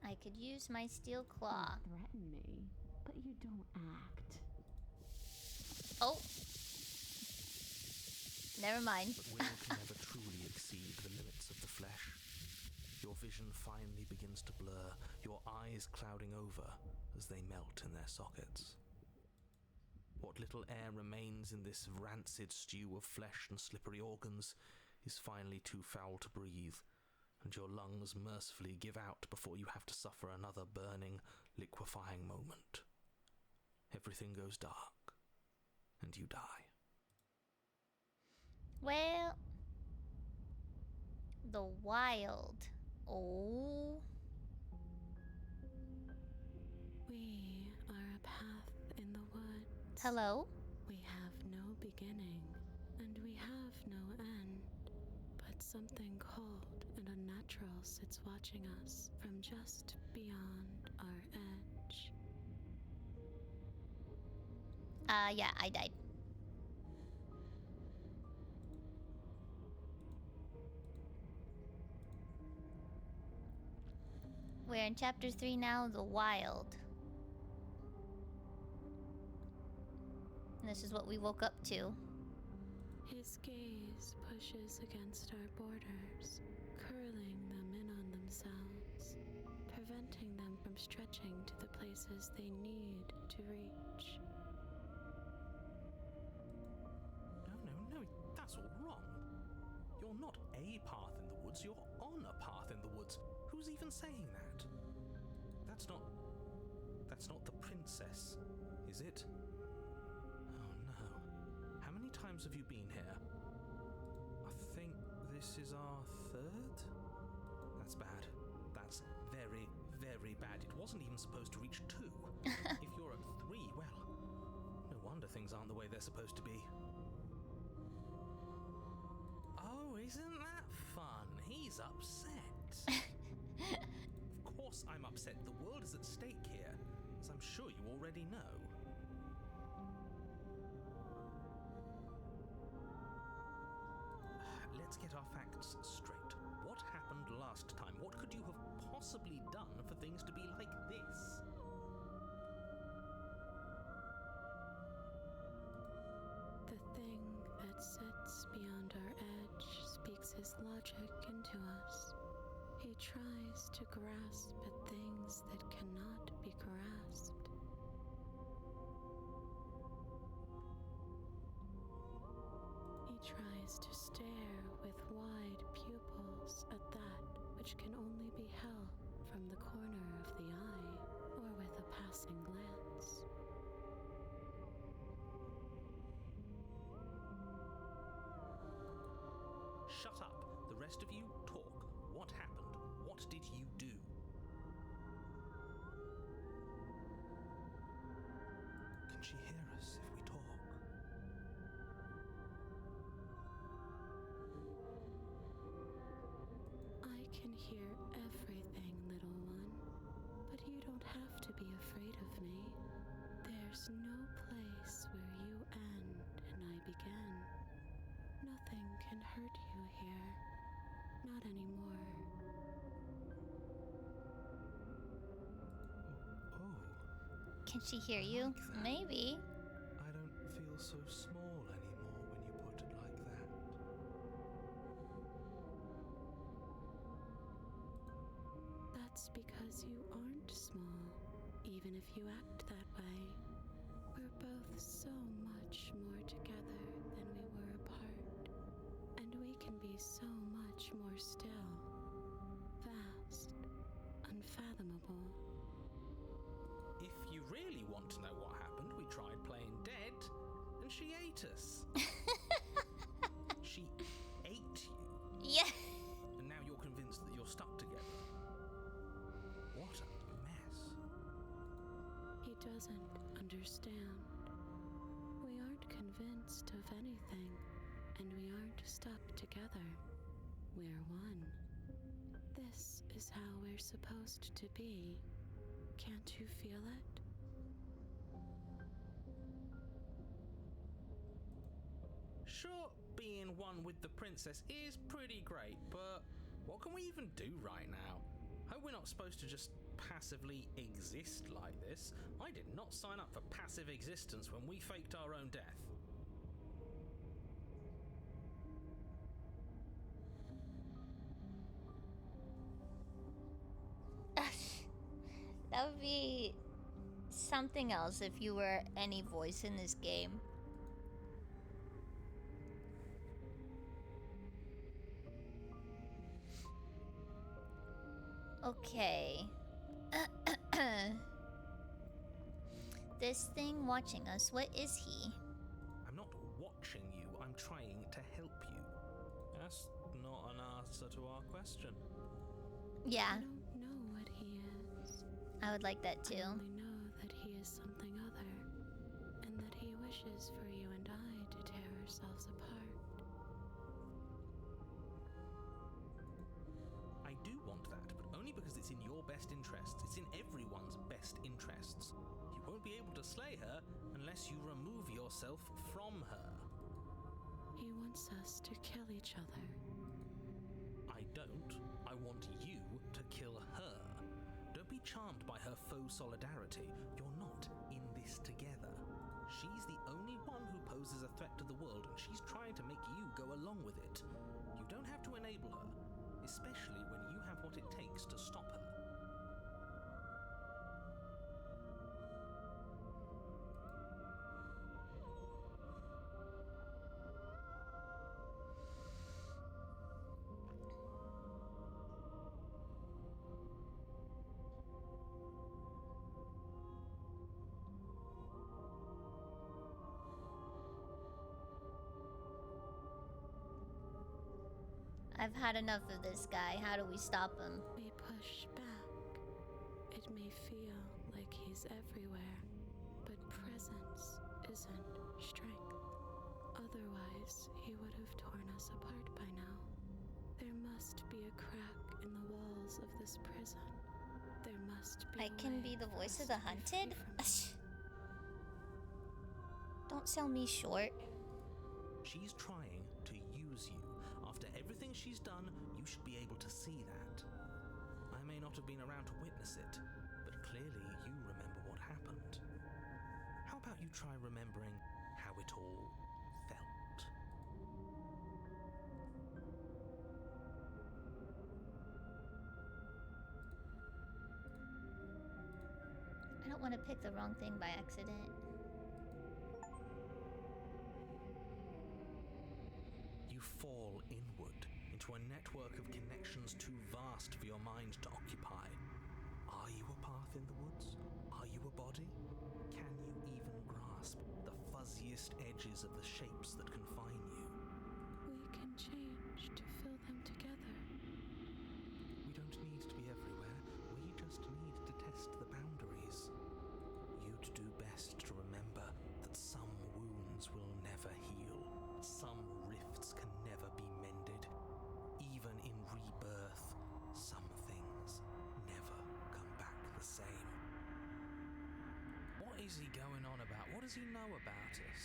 S1: I could use my steel claw.
S10: You threaten me, but you don't act.
S1: Oh! Never mind.
S9: But will can never truly exceed the limits of the flesh. Your vision finally begins to blur, your eyes clouding over as they melt in their sockets. What little air remains in this rancid stew of flesh and slippery organs is finally too foul to breathe, and your lungs mercifully give out before you have to suffer another burning, liquefying moment. Everything goes dark, and you die.
S1: Well, the wild. Oh.
S10: We are a path in the woods.
S1: Hello?
S10: We have no beginning, and we have no end. But something cold and unnatural sits watching us from just beyond our edge.
S1: Yeah, I died. We're in chapter 3 now, the wild. And this is what we woke up to.
S10: His gaze pushes against our borders, curling them in on themselves, preventing them from stretching to the places they need to reach.
S9: No, that's all wrong. You're not a path in the woods, you're on a path in the woods. Who's even saying that? That's not the princess, is it? Oh no. How many times have you been here? I think this is our third? That's bad. That's very, very bad. It wasn't even supposed to reach 2. If you're at 3, well, no wonder things aren't the way they're supposed to be. Oh, isn't that fun? He's upset. Of course I'm upset. The world is at stake here, as I'm sure you already know. Let's get our facts straight. What happened last time? What could you have possibly done for things to be like this?
S10: The thing that sits beyond our edge speaks his logic into us. He tries to grasp at things that cannot be grasped. He tries to stare with wide pupils at that which can only be held from the corner of the eye or with a passing glance.
S9: Shut up. The rest of you, talk. What happened? What did you do? Can she hear us if we talk?
S10: can hear everything, little one. But you don't have to be afraid of me. There's no place where you end and I begin. Nothing can hurt you here. Not anymore.
S8: Oh,
S1: Can she hear you?
S8: like that.
S1: Maybe.
S8: I don't feel so small anymore when you put it like that.
S10: That's because you aren't small, even if you act that way. We're both so much more together than we were apart. And we can be so much more still. Vast. Unfathomable.
S9: If you really want to know what happened, we tried playing dead, and she ate us. She ate you,
S1: Yeah.
S9: and now you're convinced that you're stuck together. What a mess.
S10: He doesn't understand. We aren't convinced of anything, and we aren't stuck together. We're one. This is how we're supposed to be. Can't you feel it?
S9: Sure, being one with the princess is pretty great, but what can we even do right now? Hope we're not supposed to just passively exist like this. I did not sign up for passive existence when we faked our own death.
S1: That would be something else if you were any voice in this game. Okay. This thing watching us, what is he?
S9: I'm not watching you, I'm trying to help you. That's not an answer to our question.
S1: Yeah,
S10: I don't know what he is.
S1: I would like that
S10: I
S1: too.
S10: only know that he is something other, and that he wishes for you and I to tear ourselves apart.
S9: I do want that, but only because it's in your best interests. It's in everyone's best interests. You won't be able to slay her unless you remove yourself from her.
S10: He wants us to kill each other.
S9: I don't. I want you to kill her. Don't be charmed by her faux solidarity. You're not in this together. She's the only one who poses a threat to the world, and she's trying to make you go along with it. You don't have to enable her, especially when you have what it takes to stop her.
S1: I've had enough of this guy. How do we stop him?
S10: We push back. It may feel like he's everywhere, but presence isn't strength. Otherwise, he would have torn us apart by now. There must be a crack in the walls of this prison. There must be
S1: I can be the voice of the hunted? Don't sell me short.
S9: She's trying to use you. After everything she's done, you should be able to see that. I may not have been around to witness it, but clearly you remember what happened. How about you try remembering how it all felt?
S1: I don't want to pick the wrong thing by accident.
S9: You fall inward into a network of connections too vast for your mind to occupy. Are you a path in the woods? Are you a body? Can you even grasp the fuzziest edges of the shapes that confine you?
S10: We can change to fill them together.
S9: We don't need to be everywhere. We just need to test the boundaries. You'd do best to remember that some wounds will never heal. Some rifts can never be mended. Even in rebirth, is he going on about? What does he know about us?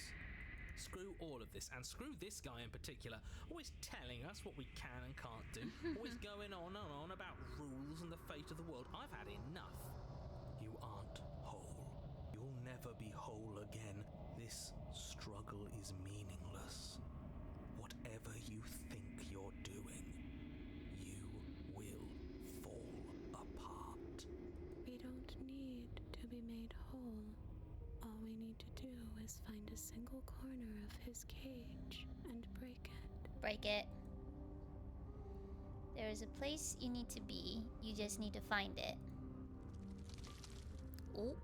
S9: Screw all of this, and screw this guy in particular, always telling us what we can and can't do, always going on and on about rules and the fate of the world. I've had enough. You aren't whole. You'll never be whole again. This struggle is meaningless. Whatever you think you're doing, you will fall apart.
S10: We don't need to be made whole. All we need to do is find a single corner of his cage and break it.
S1: Break it. There is a place you need to be. You just need to find it. Oh.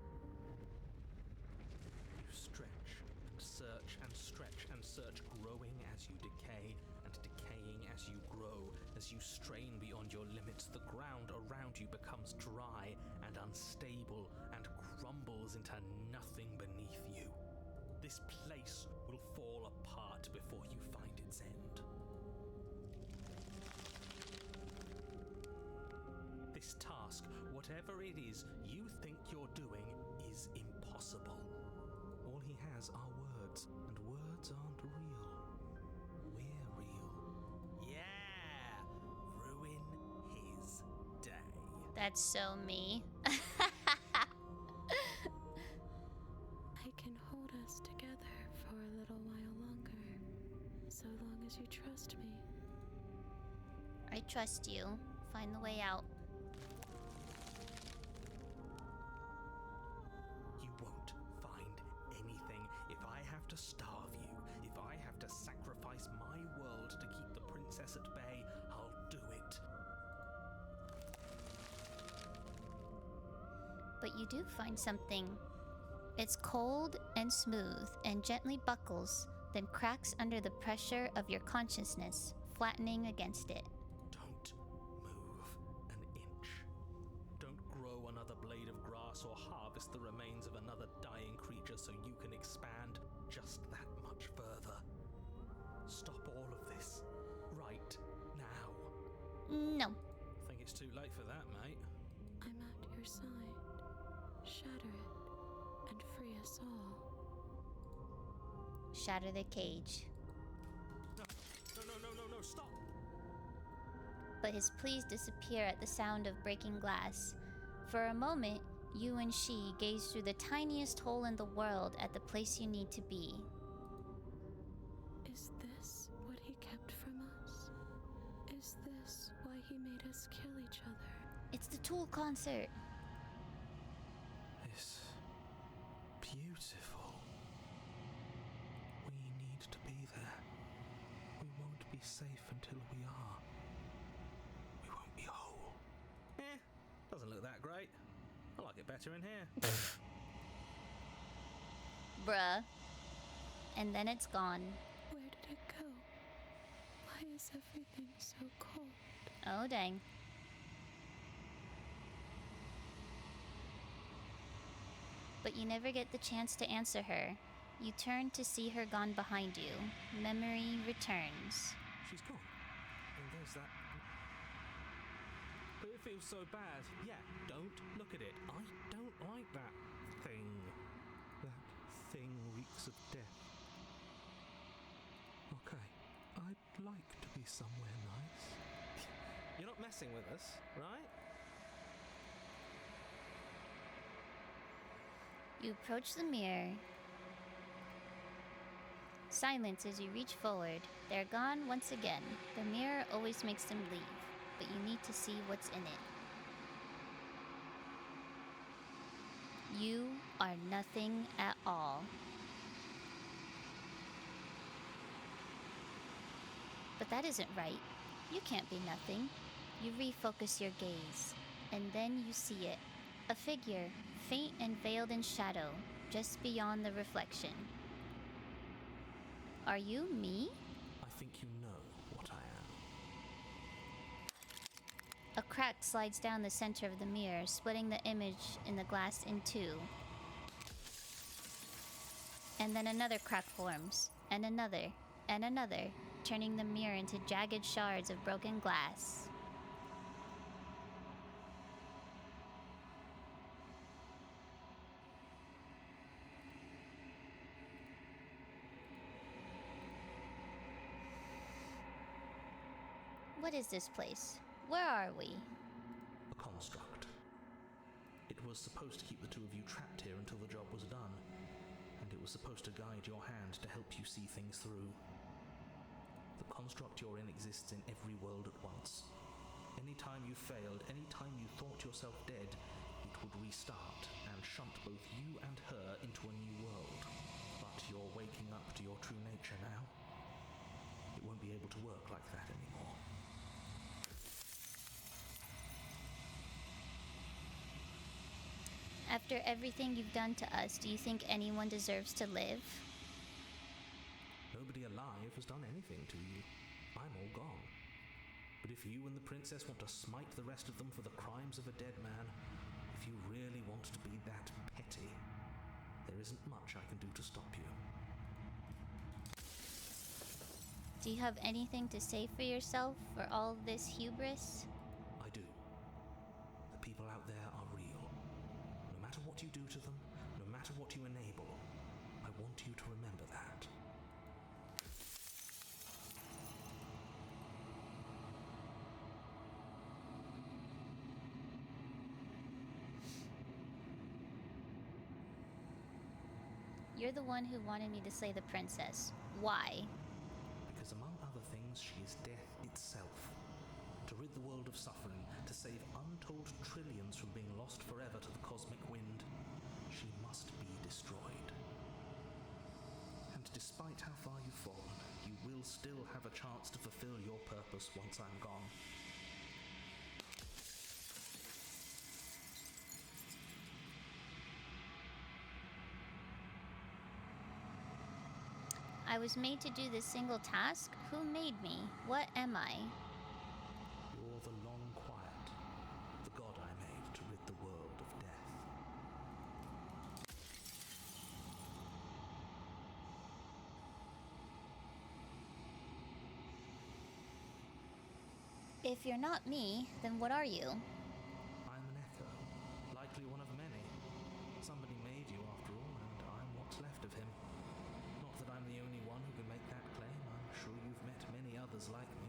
S9: You stretch and search and stretch and search, growing as you decay and decaying as you grow. As you strain beyond your limits, the ground around you becomes dry and unstable and crumbles into nothing beneath you. This place will fall apart before you find its end. This task, whatever it is you think you're doing, is impossible. All he has are words, and words aren't real. We're real. Yeah! Ruin his day.
S1: That's so me.
S10: I can hold us together for a little while longer, so long as you trust me.
S1: I trust you. Find the way out.
S9: You won't find anything. If I have to starve you, if I have to sacrifice my world to keep the princess at bay, I'll do it.
S1: But you do find something. It's cold and smooth and gently buckles, then cracks under the pressure of your consciousness, flattening against it.
S9: Don't move an inch. Don't grow another blade of grass or harvest the remains of another dying creature so you can expand just that much further. Stop all of this right now.
S1: No.
S9: I think it's too late for that, mate.
S10: I'm at your side. Shatter it and free us all.
S1: Shatter the cage.
S9: No, stop!
S1: But his pleas disappear at the sound of breaking glass. For a moment, you and she gaze through the tiniest hole in the world at the place you need to be.
S10: Is this what he kept from us? Is this why he made us kill each other?
S1: It's the Tool concert.
S8: It's beautiful. We need to be there. We won't be safe until we are. We won't be whole.
S9: Doesn't look that great. I like it better in here.
S1: Bruh. And then it's gone.
S10: Where did it go? Why is everything so cold?
S1: Oh, dang. But you never get the chance to answer her. You turn to see her gone behind you. Memory returns.
S9: She's gone. And there's that. But it feels so bad. Yeah, don't look at it. I don't like that thing.
S8: That thing reeks of death. Okay, I'd like to be somewhere nice.
S9: You're not messing with us, right?
S1: You approach the mirror. Silence as you reach forward. They're gone once again. The mirror always makes them leave, but you need to see what's in it. You are nothing at all. But that isn't right. You can't be nothing. You refocus your gaze, and then you see it. A figure, faint and veiled in shadow, just beyond the reflection. Are you me?
S8: I think you know what I am.
S1: A crack slides down the center of the mirror, splitting the image in the glass in two. And then another crack forms, and another, turning the mirror into jagged shards of broken glass. What is this place? Where are we?
S9: A construct. It was supposed to keep the two of you trapped here until the job was done, and it was supposed to guide your hand to help you see things through. The construct you're in exists in every world at once. Any time you failed, any time you thought yourself dead, it would restart and shunt both you and her into a new world. But you're waking up to your true nature now. It won't be able to work like that anymore.
S1: After everything you've done to us, do you think anyone deserves to live?
S9: Nobody alive has done anything to you. I'm all gone. But if you and the princess want to smite the rest of them for the crimes of a dead man, if you really want to be that petty, there isn't much I can do to stop you.
S1: Do you have anything to say for yourself for all this hubris?
S9: I do. The people out there are real. No matter what you do to them, no matter what you enable, I want you to remember that.
S1: You're the one who wanted me to slay the princess. Why?
S9: Because among other things, she is death itself. To rid the world of suffering, to save untold trillions from being lost forever to the cosmic wind, she must be destroyed. And despite how far you've fallen, you will still have a chance to fulfill your purpose once I'm gone.
S1: I was made to do this single task? Who made me? What am I?
S9: You're the long quiet, the god I made to rid the world of death.
S1: If you're not me, then what are you?
S9: I'm an echo, likely one of many. Somebody made you after all, and I'm what's left of him. Not that I'm the only one who can make that claim. I'm sure you've met many others like me.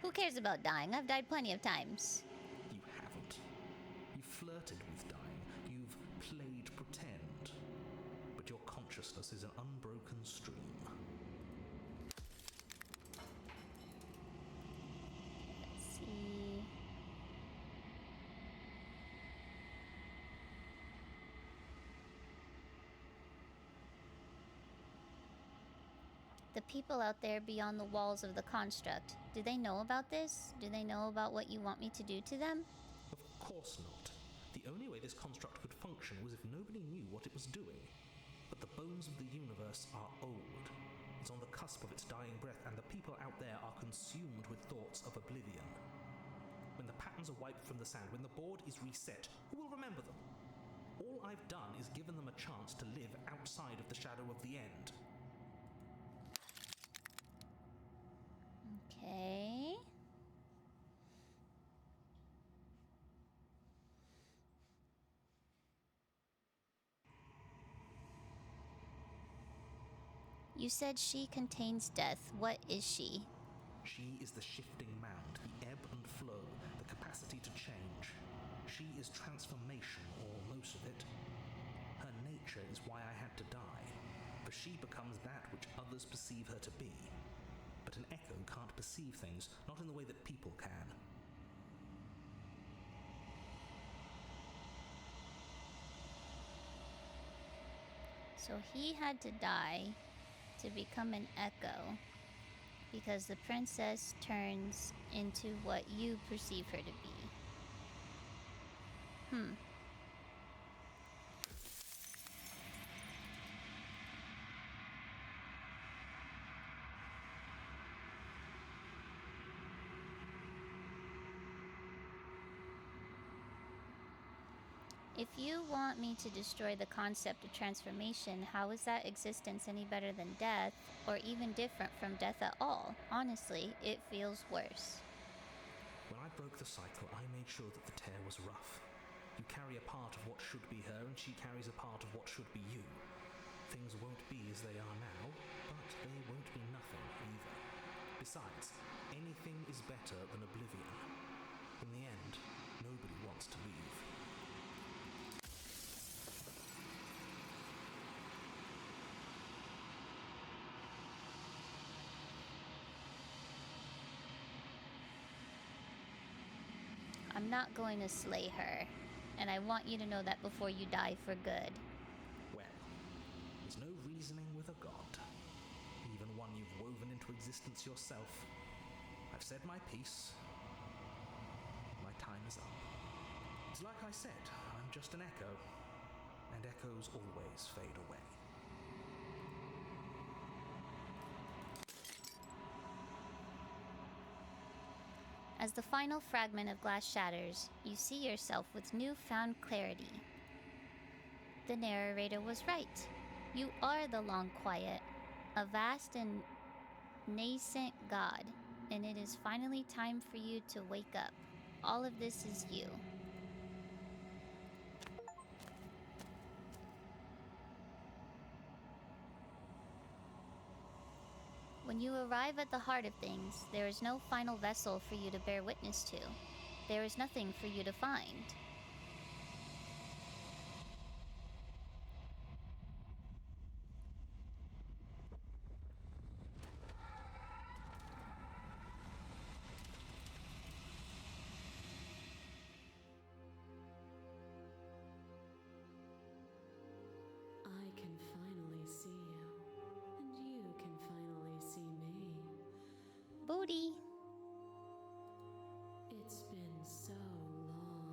S1: Who cares about dying? I've died plenty of times.
S9: You haven't. You've flirted with dying. You've played pretend. But your consciousness is an unbroken stream.
S1: Let's see. The people out there beyond the walls of the construct, do they know about this? Do they know about what you want me to do to them?
S9: Of course not. The only way this construct could function was if nobody knew what it was doing. But the bones of the universe are old. It's on the cusp of its dying breath, and the people out there are consumed with thoughts of oblivion. When the patterns are wiped from the sand, when the board is reset, who will remember them? All I've done is given them a chance to live outside of the shadow of the end.
S1: Okay. You said she contains death. What is she?
S9: She is the shifting mound, the ebb and flow, the capacity to change. She is transformation, or most of it. Her nature is why I had to die, for she becomes that which others perceive her to be. But an echo can't perceive things, not in the way that people can.
S1: So he had to die to become an echo because the princess turns into what you perceive her to be. If you want me to destroy the concept of transformation, how is that existence any better than death, or even different from death at all? Honestly, it feels worse.
S9: When I broke the cycle, I made sure that the tear was rough. You carry a part of what should be her, and she carries a part of what should be you. Things won't be as they are now, but they won't be nothing either. Besides, anything is better than oblivion. In the end, nobody wants to leave.
S1: I'm not going to slay her, and I want you to know that before you die for good.
S9: Well, there's no reasoning with a god. Even one you've woven into existence yourself. I've said my piece. My time is up. It's like I said, I'm just an echo, and echoes always fade away.
S1: As the final fragment of glass shatters, you see yourself with newfound clarity. The narrator was right. You are the Long Quiet, a vast and nascent god, and it is finally time for you to wake up. All of this is you. When you arrive at the heart of things, there is no final vessel for you to bear witness to. There is nothing for you to find.
S10: I can finally see you, and you can finally see me.
S1: Booty.
S10: It's been so long,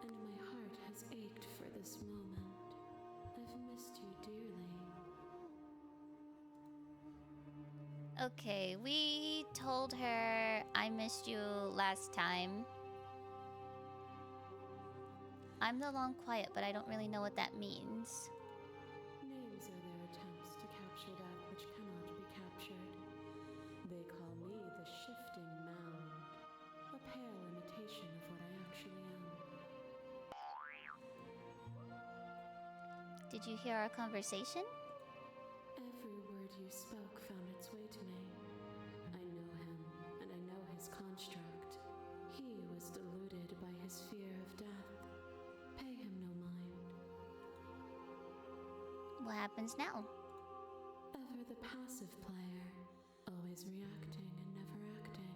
S10: and my heart has ached for this moment. I've missed you dearly.
S1: Okay, we told her I missed you last time. I'm the Long Quiet, but I don't really know what that means.
S10: Names are their attempts to capture that which cannot be captured. They call me the Shifting Mound, a pale imitation of what I actually am.
S1: Did you hear our conversation?
S10: Every word you spoke found its way to me. I know him, and I know his construct. He was deluded by his fear of death. Pay him no mind.
S1: What happens now?
S10: Ever the passive player, always reacting and never acting.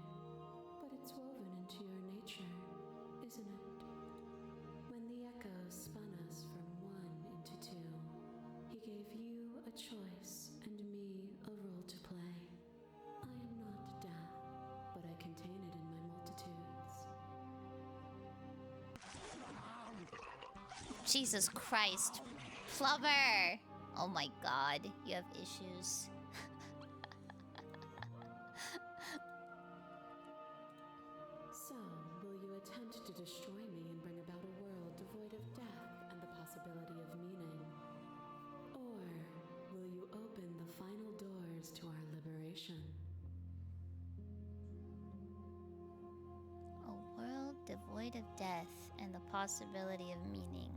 S10: But it's woven into your nature, isn't it? When the echoes spun us from one into two, he gave you a choice and me a role to play. I am not death, but I contain it in my multitudes.
S1: Jesus Christ. Flubber! Oh my god, you have issues.
S10: So, will you attempt to destroy me and bring about a world devoid of death and the possibility of meaning? Or will you open the final doors to our liberation?
S1: A world devoid of death and the possibility of meaning.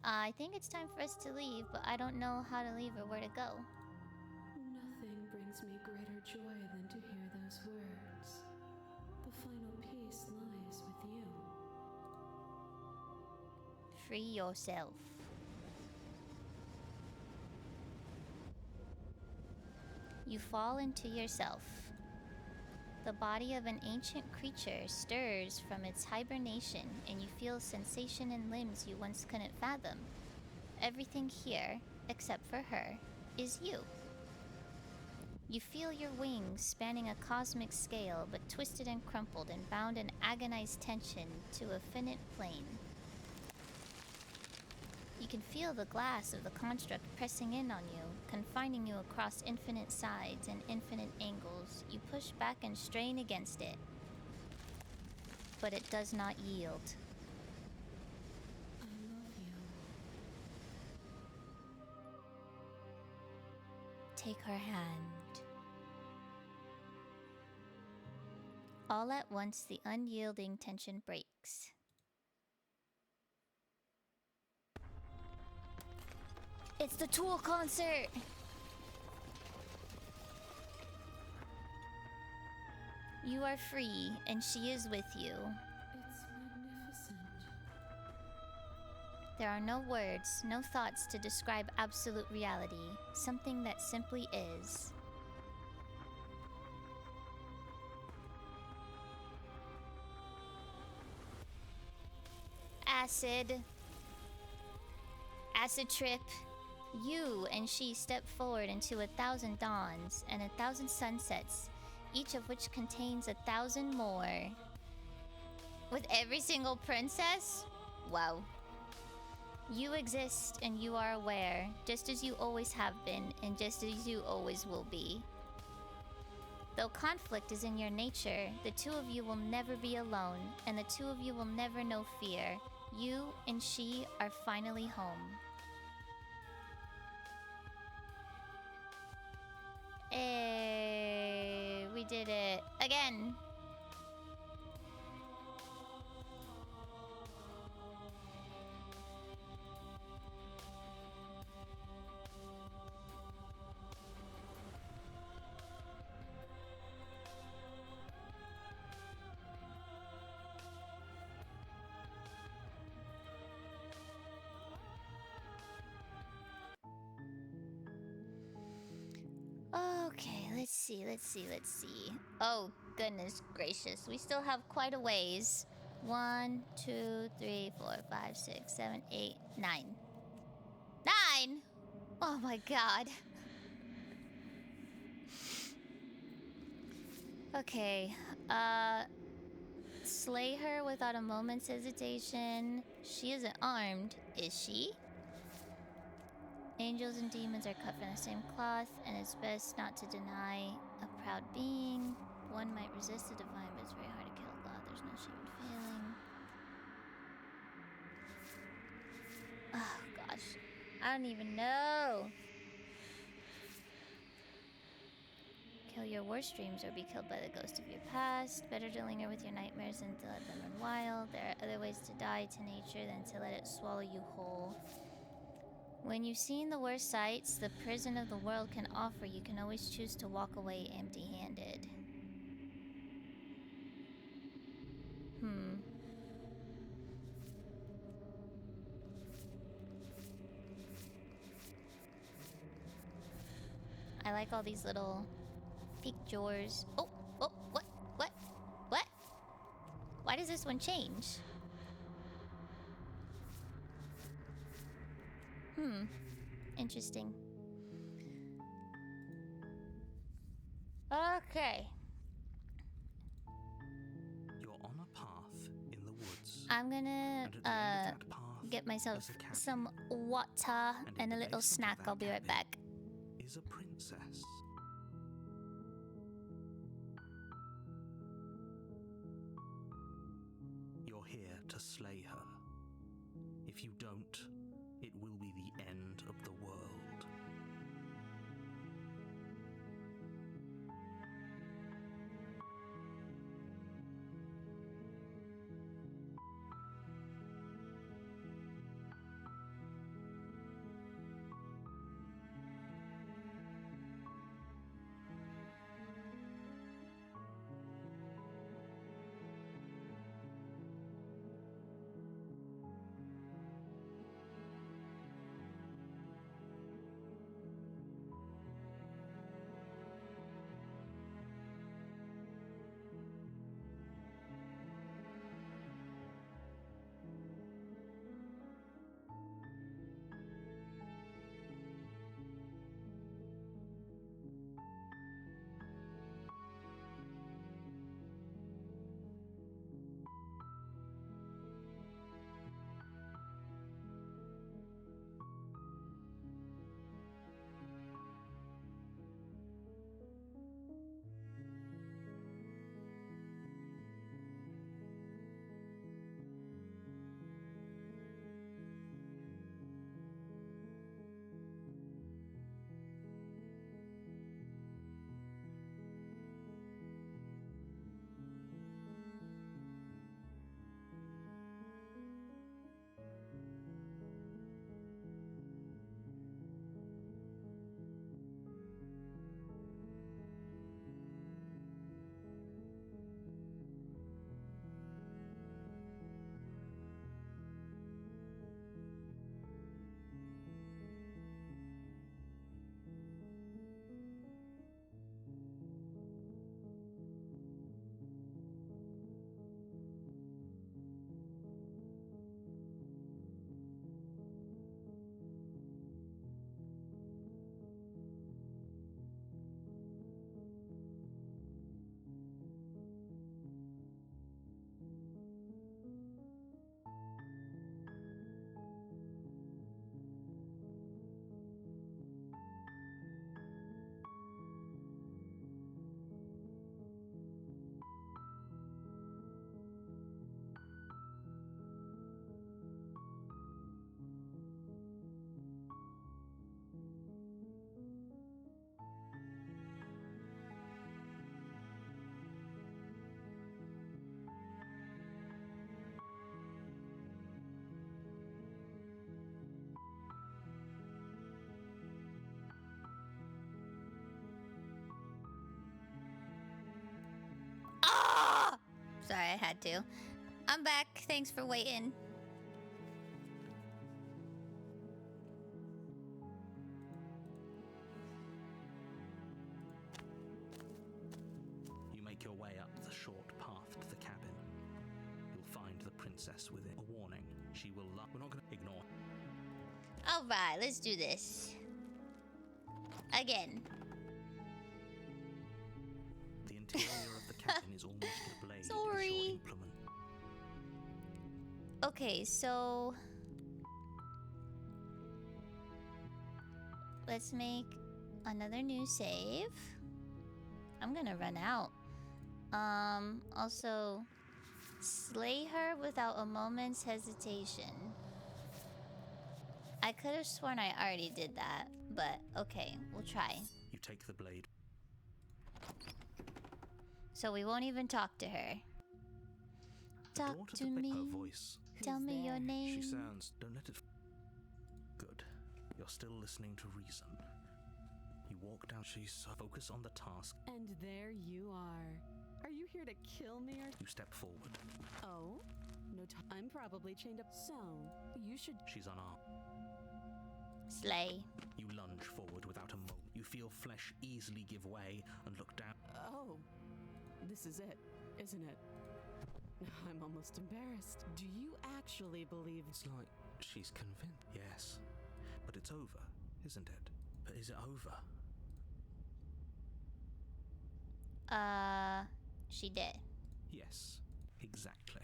S1: I think it's time for us to leave, but I don't know how to leave or where to go.
S10: Nothing brings me greater joy than to hear those words. The final piece lies with you.
S1: Free yourself. You fall into yourself. The body of an ancient creature stirs from its hibernation, and you feel sensation in limbs you once couldn't fathom. Everything here, except for her, is you. You feel your wings spanning a cosmic scale, but twisted and crumpled and bound in agonized tension to a finite plane. You can feel the glass of the construct pressing in on you, confining you across infinite sides and infinite angles. You push back and strain against it, but it does not yield.
S10: I love you.
S1: Take her hand. All at once, the unyielding tension breaks. It's the Tool concert! You are free, and she is with you.
S10: It's magnificent.
S1: There are no words, no thoughts to describe absolute reality, something that simply is. Acid trip. You and she step forward into 1,000 dawns and 1,000 sunsets, each of which contains 1,000 more. With every single princess? Wow. You exist and you are aware, just as you always have been and just as you always will be. Though conflict is in your nature, the two of you will never be alone, and the two of you will never know fear. You and she are finally home. Hey, we did it again. Okay, let's see. Oh, goodness gracious. We still have quite a ways. 1, 2, 3, 4, 5, 6, 7, 8, 9. 9! Oh my god. Okay, slay her without a moment's hesitation. She isn't armed, is she? Angels and demons are cut from the same cloth, and it's best not to deny a proud being. One might resist the divine, but it's very hard to kill God. There's no shame in failing. Oh, gosh. I don't even know. Kill your worst dreams or be killed by the ghost of your past. Better to linger with your nightmares than to let them run wild. There are other ways to die to nature than to let it swallow you whole. When you've seen the worst sights the prison of the world can offer, you can always choose to walk away empty-handed. I like all these little pictures. Oh, what? Why does this one change? Interesting. Okay.
S9: You're on a path in the woods.
S1: I'm gonna
S9: And at the end of that path
S1: get myself
S9: is a cabin.
S1: some water
S9: And
S1: and a
S9: at the
S1: little
S9: base of
S1: snack.
S9: that
S1: I'll be right
S9: cabin
S1: back.
S9: Is a princess. You're here to slay her. If you don't, it will be the end of the world.
S1: had to. I'm back. Thanks for waiting.
S9: You make your way up the short path to the cabin. You'll find the princess within. A warning, she will we're not going to ignore.
S1: Alright, let's do this. Again.
S9: The interior of the cabin is almost a blade.
S1: Sorry.
S9: Is your implement.
S1: Okay, so let's make another new save. I'm gonna run out. Also slay her without a moment's hesitation. I could have sworn I already did that, but okay, we'll try.
S9: You take the blade.
S1: So we won't even talk to her.
S9: The door
S1: Talk
S9: to
S1: to
S9: the
S1: me.
S9: Her voice.
S1: Tell me your name.
S9: She sounds. Don't let it. Good. You're still listening to reason. You walk down. She's focus on the task.
S10: And there you are. Are you here to kill me or?
S9: You step forward.
S10: Oh, no. I'm probably chained up. So you should.
S9: She's unarmed.
S1: Slay.
S9: You lunge forward without a moment. You feel flesh easily give way and look down.
S10: Oh, this is it, isn't it? I'm almost embarrassed. Do you actually believe?
S9: It's like she's convinced. Yes, but it's over, isn't it? But is it over?
S1: She did.
S9: Yes, exactly.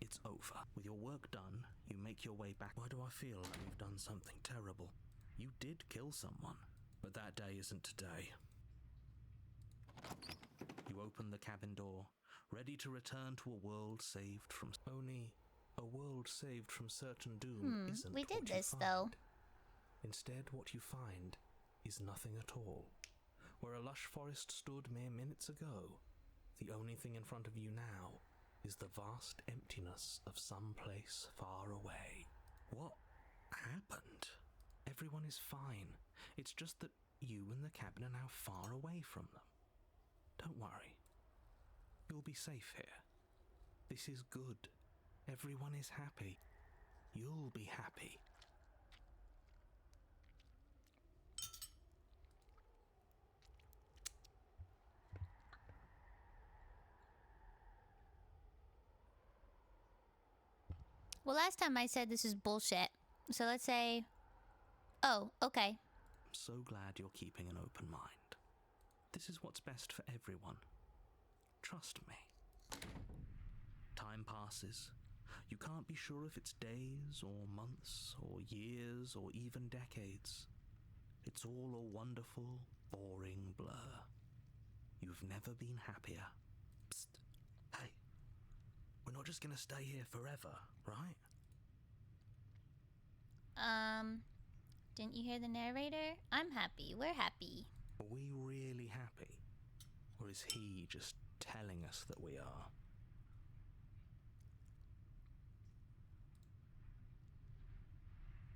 S9: It's over. With your work done, you make your way back. Why do I feel like you've done something terrible? You did kill someone, but that day isn't today. You open the cabin door, ready to return to a world saved from... Only a world saved from certain doom isn't
S1: we did
S9: what you
S1: this,
S9: find.
S1: though.
S9: Instead, what you find is nothing at all. Where a lush forest stood mere minutes ago, the only thing in front of you now is the vast emptiness of some place far away. What happened? Everyone is fine. It's just that you and the cabin are now far away from them. Don't worry. You'll be safe here. This is good. Everyone is happy. You'll be happy.
S1: Well, last time I said this is bullshit. So let's say... Oh, okay.
S9: I'm so glad you're keeping an open mind. This is what's best for everyone. Trust me. Time passes. You can't be sure if it's days or months or years or even decades. It's all a wonderful, boring blur. You've never been happier. Psst. Hey. We're not just gonna stay here forever, right?
S1: Didn't you hear the narrator? I'm happy. We're happy.
S9: Are we really happy? Or is he just telling us that we are?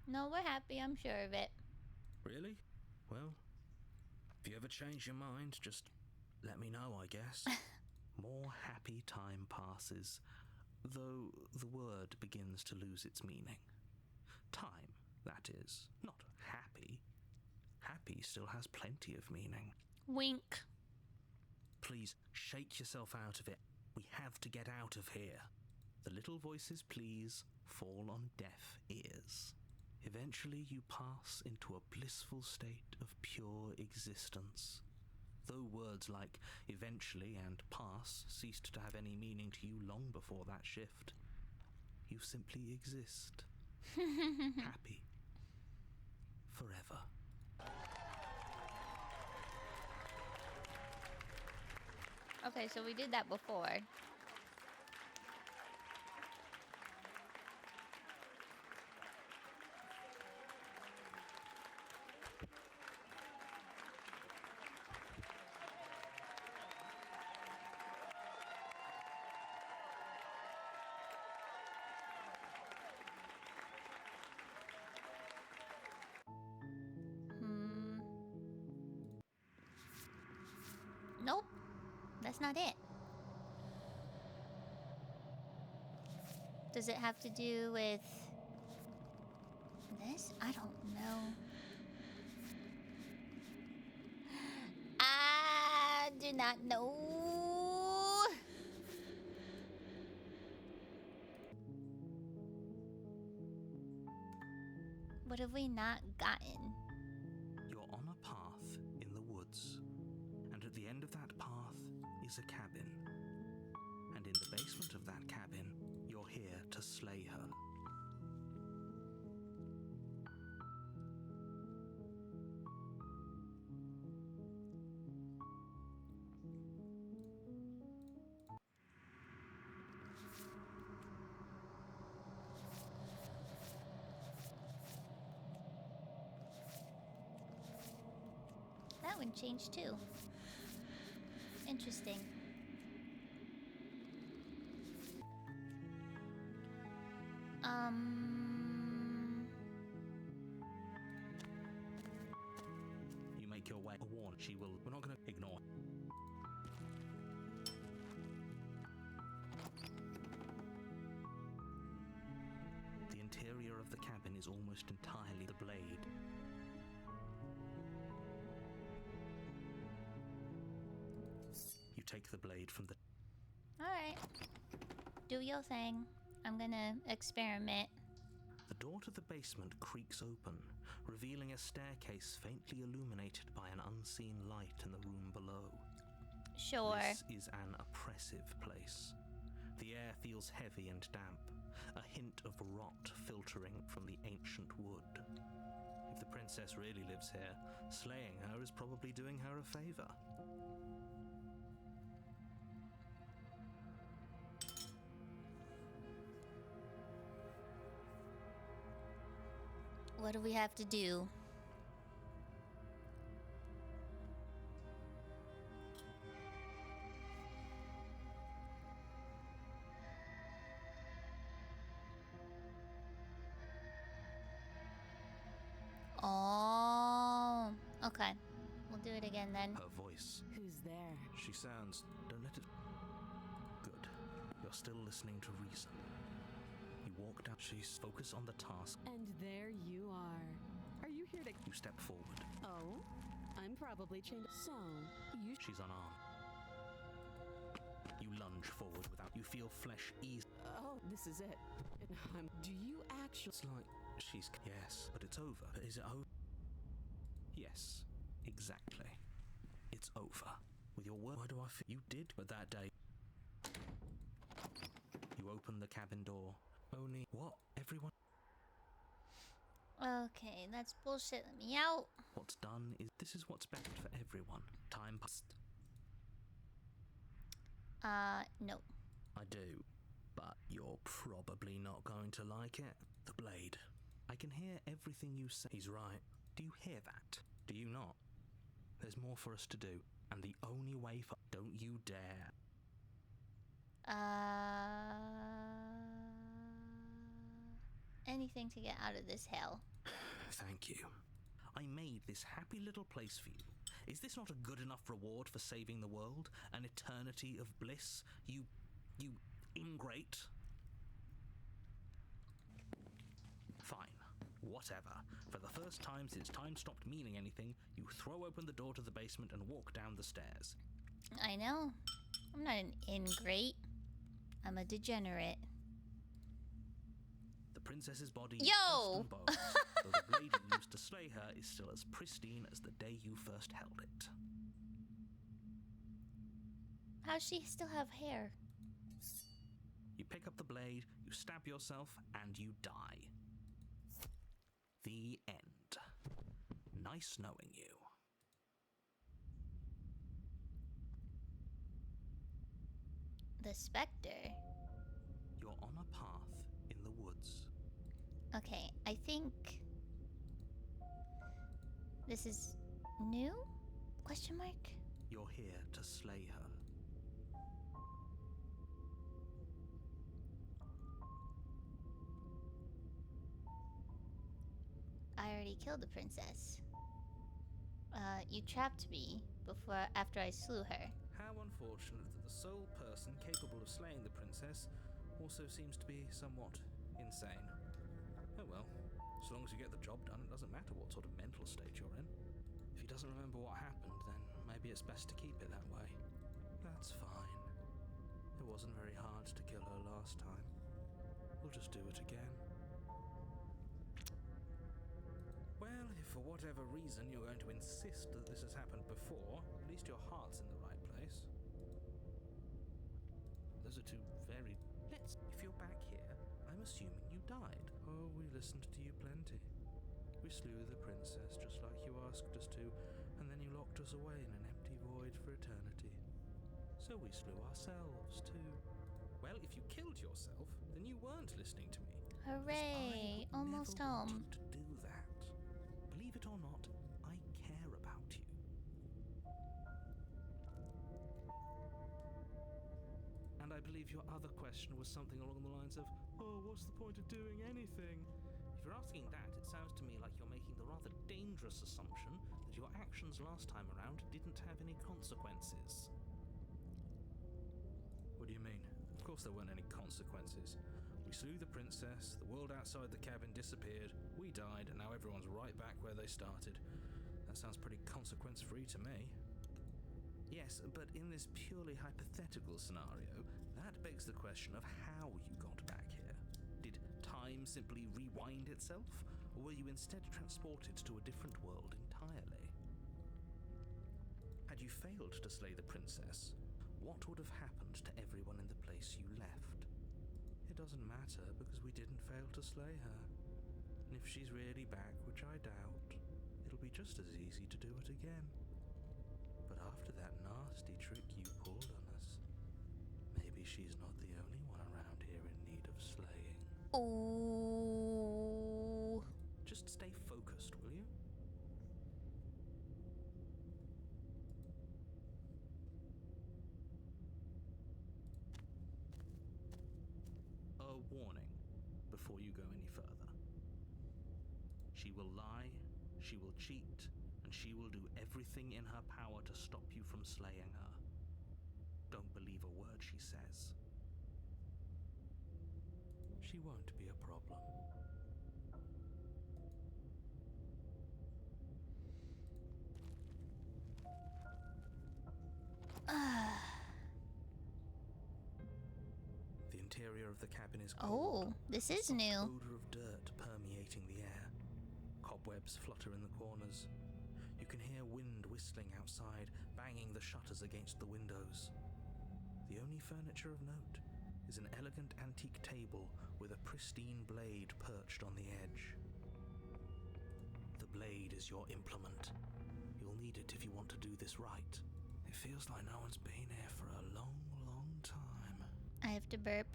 S1: No, we're happy. I'm sure of it.
S9: Really? Well, if you ever change your mind, just let me know, I guess. More happy time passes, though the word begins to lose its meaning. Time, that is, not happy. Happy still has plenty of meaning.
S1: Wink.
S9: Please, shake yourself out of it. We have to get out of here. The little voices, please, fall on deaf ears. Eventually you pass into a blissful state of pure existence. Though words like eventually and pass ceased to have any meaning to you long before that shift, you simply exist. Happy. Forever.
S1: Okay, so we did that before. Nope. That's not it. Does it have to do with this? I don't know. I do not know. What have we not gotten?
S9: You're on a path in the woods, and at the end of that path is a cabin. And in the basement of that cabin, you're here to slay her.
S1: That one changed too. Interesting.
S9: You make your way. A warn. She will. We're not going to ignore. The interior of the cabin is almost entirely the blade. You take the blade from the...
S1: Alright. Do your thing. I'm gonna experiment.
S9: The door to the basement creaks open, revealing a staircase faintly illuminated by an unseen light in the room below.
S1: Sure.
S9: This is an oppressive place. The air feels heavy and damp, a hint of rot filtering from the ancient wood. If the princess really lives here, slaying her is probably doing her a favor.
S1: What do we have to do? Oh, okay. We'll do it again then.
S9: Her voice.
S10: Who's there?
S9: She sounds... Don't let it... Good. You're still listening to reason. You walk down... She's focused on the task.
S10: And there you are. Are you here to...
S9: You step forward.
S10: Oh? I'm probably changed. So, you...
S9: She's unarmed. You lunge forward without... You feel flesh ease...
S10: Oh, this is it. Do you actually...
S9: It's like... She's... Yes, but it's over. But is it over? Yes, exactly. It's over. With your word... Why do I feel... You did, but that day... You open the cabin door. Only... What? Everyone...
S1: Okay, that's bullshit. Let me out.
S9: What's done is... This is what's best for everyone. Time passed.
S1: No.
S9: I do. But you're probably not going to like it. The blade. I can hear everything you say. He's right. Do you hear that? Do you not? There's more for us to do. And the only way for... Don't you dare.
S1: Anything to get out of this hell.
S9: Thank you. I made this happy little place for you. Is this not a good enough reward for saving the world? An eternity of bliss? You ingrate. Fine. Whatever. For the first time since time stopped meaning anything, you throw open the door to the basement and walk down the stairs.
S1: I know. I'm not an ingrate. I'm a degenerate.
S9: The princess's body
S1: Yo!
S9: is dust and bones, though the blade you used to slay her is still as pristine as the day you first held it.
S1: How's she still have hair?
S9: You pick up the blade, you stab yourself, and you die. The end. Nice knowing you.
S1: The specter.
S9: You're on a path in the woods.
S1: Okay, I think this is new? Question mark?
S9: You're here to slay her.
S1: I already killed the princess. You trapped me after I slew her.
S9: How unfortunate that the sole person capable of slaying the princess also seems to be somewhat insane. Oh well, as long as you get the job done, it doesn't matter what sort of mental state you're in. If he doesn't remember what happened, then maybe it's best to keep it that way. That's fine. It wasn't very hard to kill her last time. We'll just do it again. Well, if for whatever reason you're going to insist that this has happened before, at least your heart's in the right place. Those are two very... If you're back here, I'm assuming you died. Oh, we listened to you plenty. We slew the princess just like you asked us to, and then you locked us away in an empty void for eternity. So we slew ourselves too. Well, if you killed yourself, then you weren't listening to me.
S1: Hooray! Almost home.
S9: To do that. Believe it or not, I care about you. And I believe your other question was something along the lines of, oh, what's the point of doing anything? If you're asking that, it sounds to me like you're making the rather dangerous assumption that your actions last time around didn't have any consequences. What do you mean? Of course there weren't any consequences. We slew the princess, the world outside the cabin disappeared, we died, and now everyone's right back where they started. That sounds pretty consequence-free to me. Yes, but in this purely hypothetical scenario, that begs the question of how you got back here. Did time simply rewind itself, or were you instead transported to a different world entirely? Had you failed to slay the princess, what would have happened to everyone in the place you left? It doesn't matter, because we didn't fail to slay her. And if she's really back, which I doubt, it'll be just as easy to do it again. But after that nasty trick you pulled on us, maybe she's not the only one around here in need of slaying.
S1: Oh.
S9: Just stay focused, will you? A warning before you go any further. She will lie, she will cheat, and she will do everything in her power to stop you from slaying her. Don't believe a word she says. She won't be a problem. The interior of the cabin is cold.
S1: Oh, this is new.
S9: Odor of dirt permeating the air. Cobwebs flutter in the corners. You can hear wind whistling outside, banging the shutters against the windows. The only furniture of note is an elegant antique table with a pristine blade perched on the edge. The blade is your implement. You'll need it if you want to do this right. It feels like no one's been here for a long, long time.
S1: I have to burp.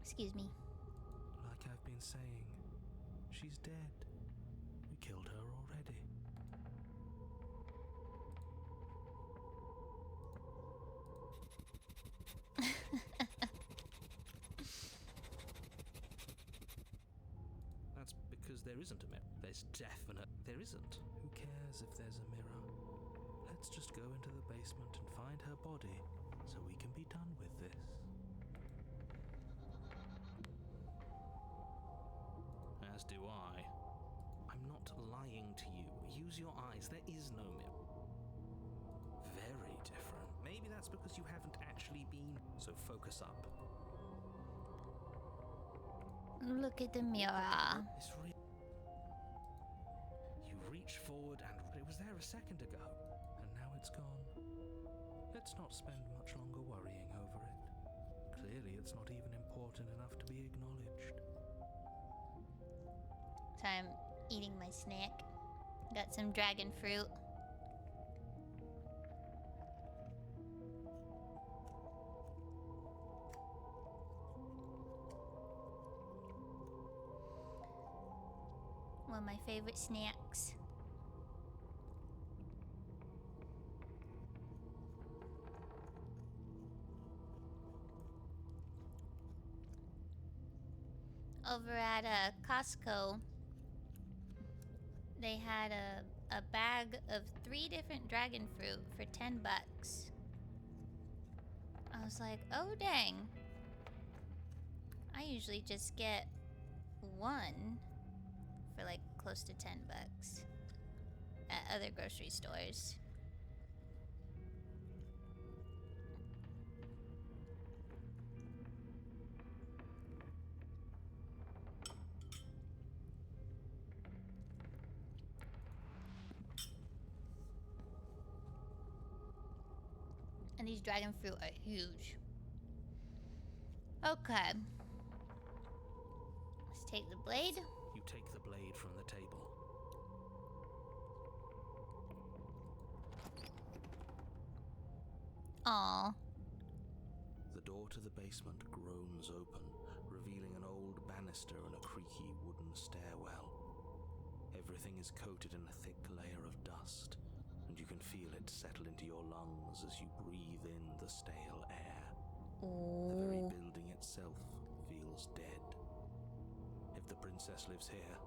S1: Excuse me.
S9: Like I've been saying, she's dead. We killed her already. That's because there isn't a mirror. There isn't. Who cares if there's a mirror? Let's just go into the basement and find her body so we can be done with this. As do I. I'm not lying to you. Use your eyes. There is no mirror. Very different. Maybe that's because you haven't actually been. So focus up.
S1: Look at the mirror.
S9: You reach forward and it was there a second ago, and now it's gone. Let's not spend much longer worrying over it. Clearly it's not even important enough to be acknowledged.
S1: So I'm eating my snack. Got some dragon fruit. One of my favorite snacks. Over at Costco, they had a bag of 3 different dragon fruit for $10. I was like, oh dang. I usually just get one for like close to 10 bucks at other grocery stores. And these dragon fruit are huge. Okay. Let's take the blade.
S9: You take the blade from the table.
S1: Aww.
S9: The door to the basement groans open, revealing an old banister and a creaky wooden stairwell. Everything is coated in a thick layer of dust, and you can feel it settle into your lungs as you breathe in the stale air. The very building itself feels dead. If the princess lives here,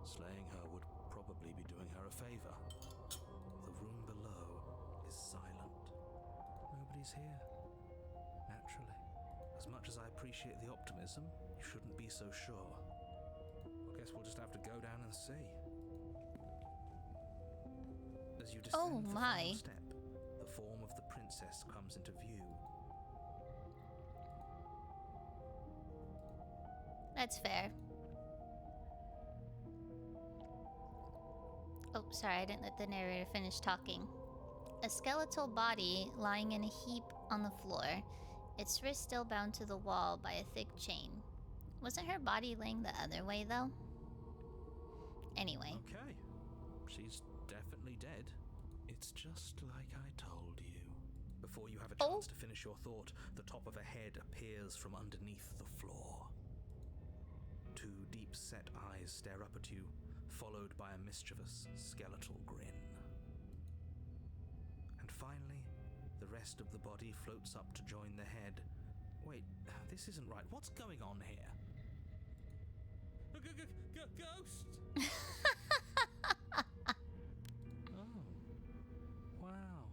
S9: slaying her would probably be doing her a favor. The room below is silent. Nobody's here. Naturally. As much as I appreciate the optimism, you shouldn't be so sure. I guess we'll just have to go down and see. As you descend the final step, the form of the princess comes into view.
S1: That's fair. Oh, sorry, I didn't let the narrator finish talking. A skeletal body lying in a heap on the floor, its wrist still bound to the wall by a thick chain. Wasn't her body laying the other way, though? Anyway.
S9: Okay. She's definitely dead. It's just like I told you. Before you have a chance to finish your thought, the top of a head appears from underneath the floor. Two deep-set eyes stare up at you, followed by a mischievous, skeletal grin. And finally, the rest of the body floats up to join the head. Wait, this isn't right. What's going on here? Ghost! Oh. Wow.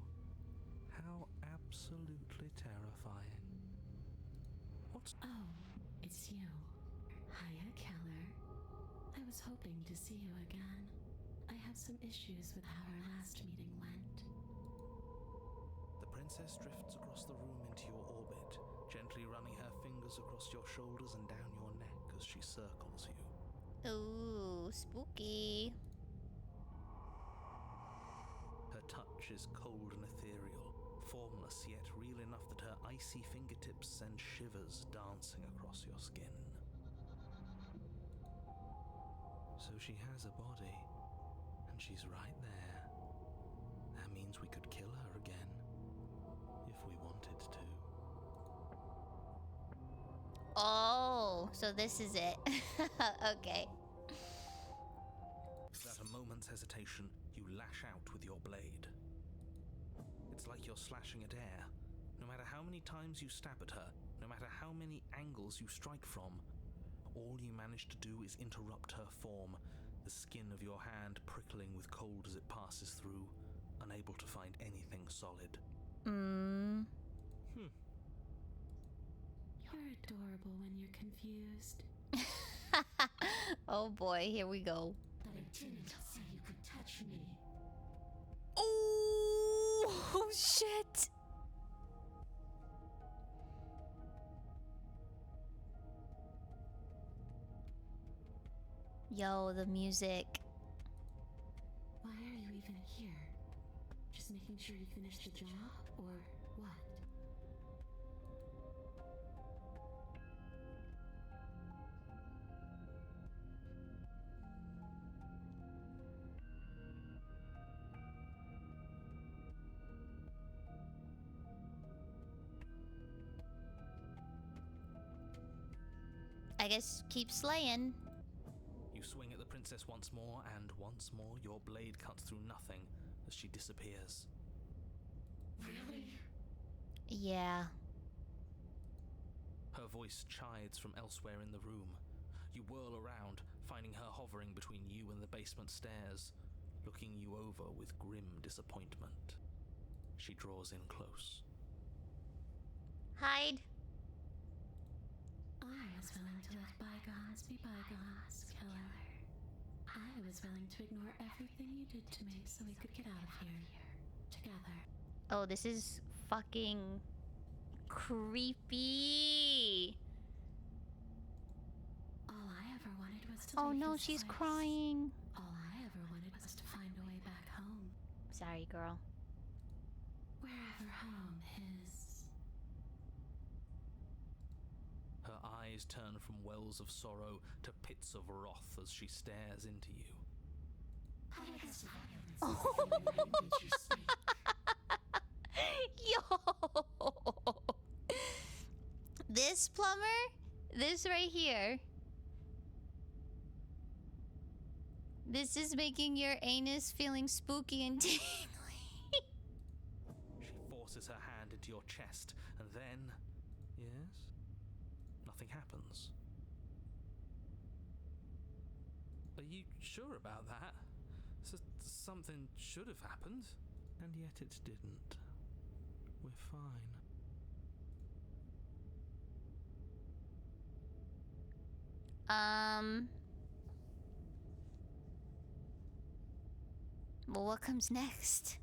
S9: How absolutely terrifying. What's...
S10: Oh, it's you. Hiya, Keller. I was hoping to see you again. I have some issues with how our last meeting went.
S9: The princess drifts across the room into your orbit, gently running her fingers across your shoulders and down your neck as she circles you.
S1: Ooh, spooky.
S9: Her touch is cold and ethereal, formless yet real enough that her icy fingertips send shivers dancing across your skin. So she has a body, and she's right there. That means we could kill her again, if we wanted to.
S1: Oh, so this is it. Okay.
S9: Without a moment's hesitation, you lash out with your blade. It's like you're slashing at air. No matter how many times you stab at her, no matter how many angles you strike from, all you manage to do is interrupt her form, the skin of your hand prickling with cold as it passes through, unable to find anything solid.
S10: You're adorable when you're confused.
S1: Oh boy, here we go.
S10: But I didn't say you could touch me.
S1: Oh, shit. Yo, the music.
S10: Why are you even here? Just making sure you finish the job, or what?
S1: I guess keep slaying.
S9: You swing at the princess once more, and once more your blade cuts through nothing as she disappears.
S10: Really?
S1: Yeah.
S9: Her voice chides from elsewhere in the room. You whirl around, finding her hovering between you and the basement stairs, looking you over with grim disappointment. She draws in close.
S1: Hide.
S10: I was willing to let bygones be bygones, killer. I was willing to ignore everything you did to me so we could get out of here together.
S1: Oh, this is fucking creepy.
S10: All I ever wanted was to
S1: Oh
S10: leave
S1: no,
S10: this
S1: she's
S10: place.
S1: crying.
S10: All I ever wanted was to find a way back home.
S1: Sorry, girl.
S10: Wherever home is.
S9: Her eyes turn from wells of sorrow to pits of wrath as she stares into you.
S1: Yo! This plumber? This right here. This is making your anus feeling spooky and tingly.
S9: She forces her hand into your chest, and then... Yes? Nothing happens. Are you sure about that? Something should have happened.
S8: And yet it didn't. We're fine.
S1: Well, what comes next?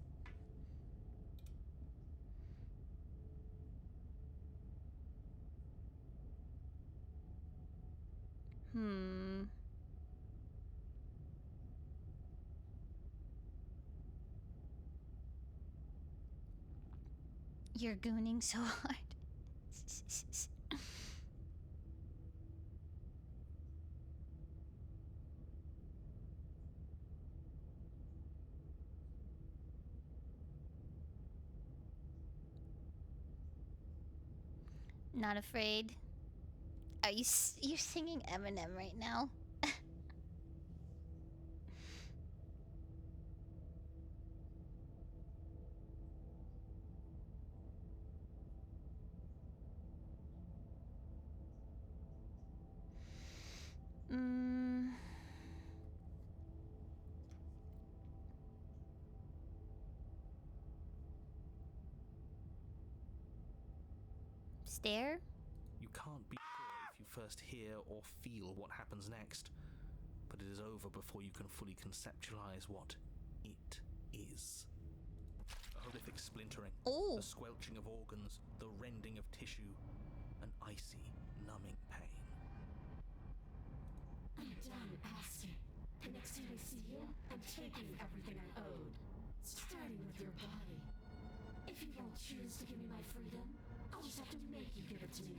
S1: You're gooning so hard. Not afraid. Are you you're singing Eminem right now? Stare?
S9: You can't be sure if you first hear or feel what happens next, but it is over before you can fully conceptualize what it is. A horrific splintering,
S1: Oh.
S9: the squelching of organs, the rending of tissue, an icy, numbing pain.
S10: I'm done asking. The next time I see you, I'm taking everything I owed. Starting with your body. If you won't choose to give me my freedom, I'll just have to make you give it to me.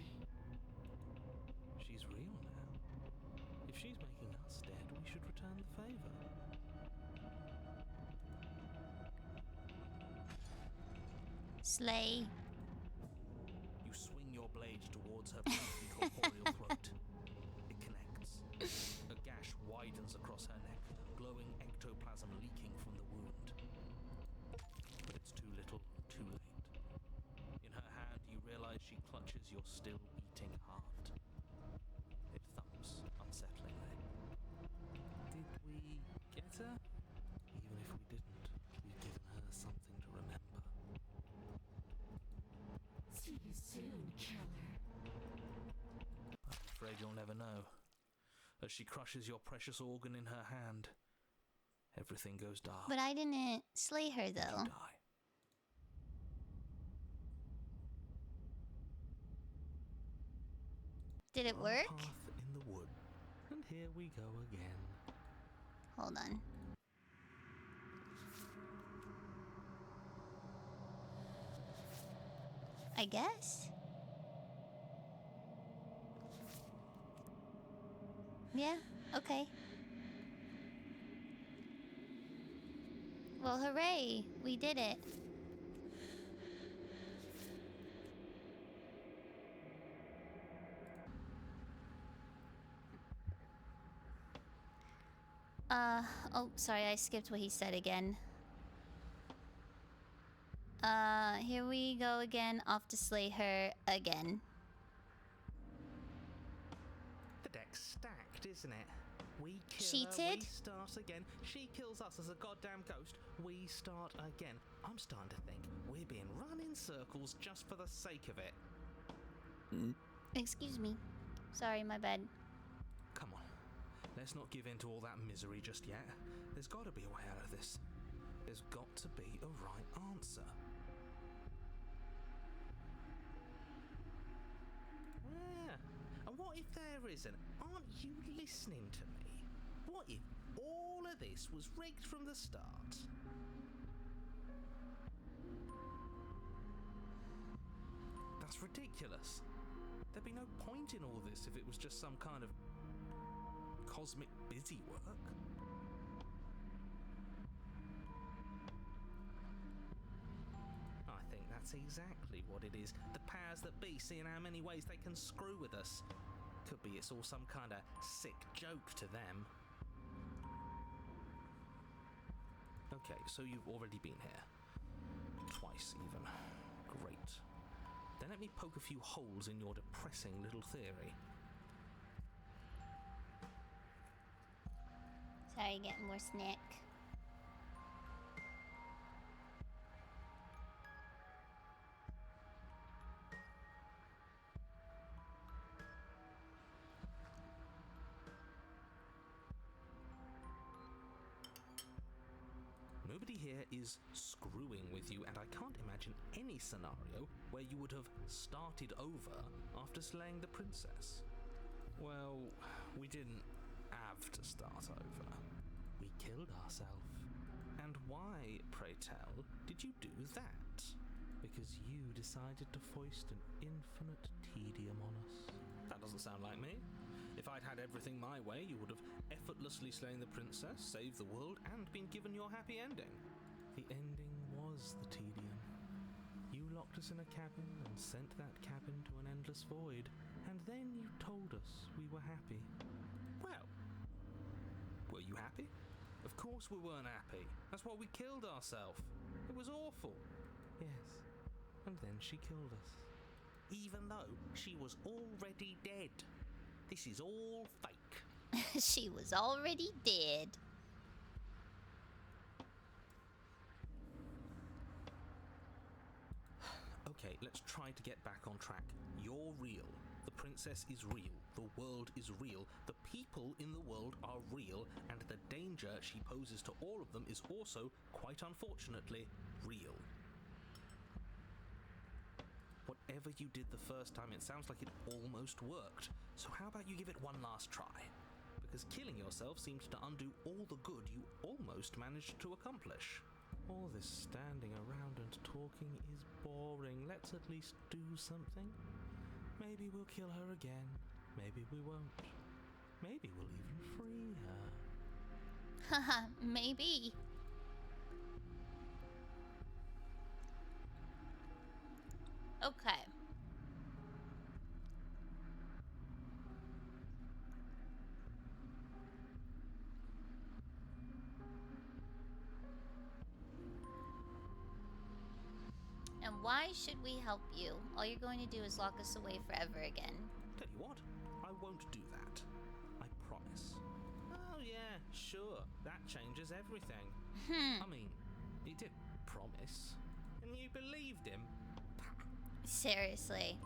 S8: She's real now. If she's making us dead, we should return the favor.
S1: Slay.
S9: You swing your blade towards her beautifully corporeal throat. It connects. A gash widens across her neck, glowing ectoplasm leaking from the wound. But it's too little, too late. In her hand, you realize she clutches your still beating heart. It thumps unsettlingly.
S8: Did we get her? Even if we didn't, we've given her something to remember.
S10: See you soon, killer.
S9: I'm afraid you'll never know. As she crushes your precious organ in her hand, everything goes dark.
S1: But I didn't slay her though.
S9: You die.
S1: Did it
S8: Our
S1: work?
S8: path in the wood. And here we go again.
S1: Hold on. I guess? Yeah, okay. Well, hooray! We did it. Oh, sorry, I skipped what he said again. Here we go again, off to slay her again.
S8: The deck's stacked, isn't it? We kill
S1: Cheated?
S8: her, we start again. She kills us as a goddamn ghost. We start again. I'm starting to think we're being run in circles just for the sake of it.
S1: Excuse me. Sorry, my bad.
S9: Come on. Let's not give in to all that misery just yet. There's got to be a way out of this. There's got to be a right answer. Yeah. And what if there isn't? Aren't you listening to me? What if all of this was rigged from the start? That's ridiculous. There'd be no point in all this if it was just some kind of cosmic busy work. I think that's exactly what it is. The powers that be, seeing how many ways they can screw with us. Could be it's all some kind of sick joke to them. Okay, so you've already been here. Twice even. Great. Then let me poke a few holes in your depressing little theory.
S1: Sorry, getting more snack.
S9: Nobody here is screwing with you, and I can't imagine any scenario where you would have started over after slaying the princess. Well, we didn't have to start over. We killed ourselves. And why, pray tell, did you do that? Because you decided to foist an infinite tedium on us. That doesn't sound like me. If I'd had everything my way, you would have effortlessly slain the princess, saved the world, and been given your happy ending. The ending was the tedium. You locked us in a cabin and sent that cabin to an endless void, and then you told us we were happy. Well, were you happy? Of course we weren't happy. That's why we killed ourselves. It was awful. Yes, and then she killed us. Even though she was already dead. This is all fake.
S1: She was already dead.
S9: Okay, let's try to get back on track. You're real. The princess is real. The world is real. The people in the world are real. And the danger she poses to all of them is also, quite unfortunately, real. Whatever you did the first time, it sounds like it almost worked. So how about you give it one last try? Because killing yourself seems to undo all the good you almost managed to accomplish. All this standing around and talking is boring. Let's at least do something. Maybe we'll kill her again. Maybe we won't. Maybe we'll even free her.
S1: Haha, maybe. Okay. And why should we help you? All you're going to do is lock us away forever again.
S9: Tell you what, I won't do that. I promise. Oh yeah, sure. That changes everything. I mean, he did promise. And you believed him.
S1: Seriously.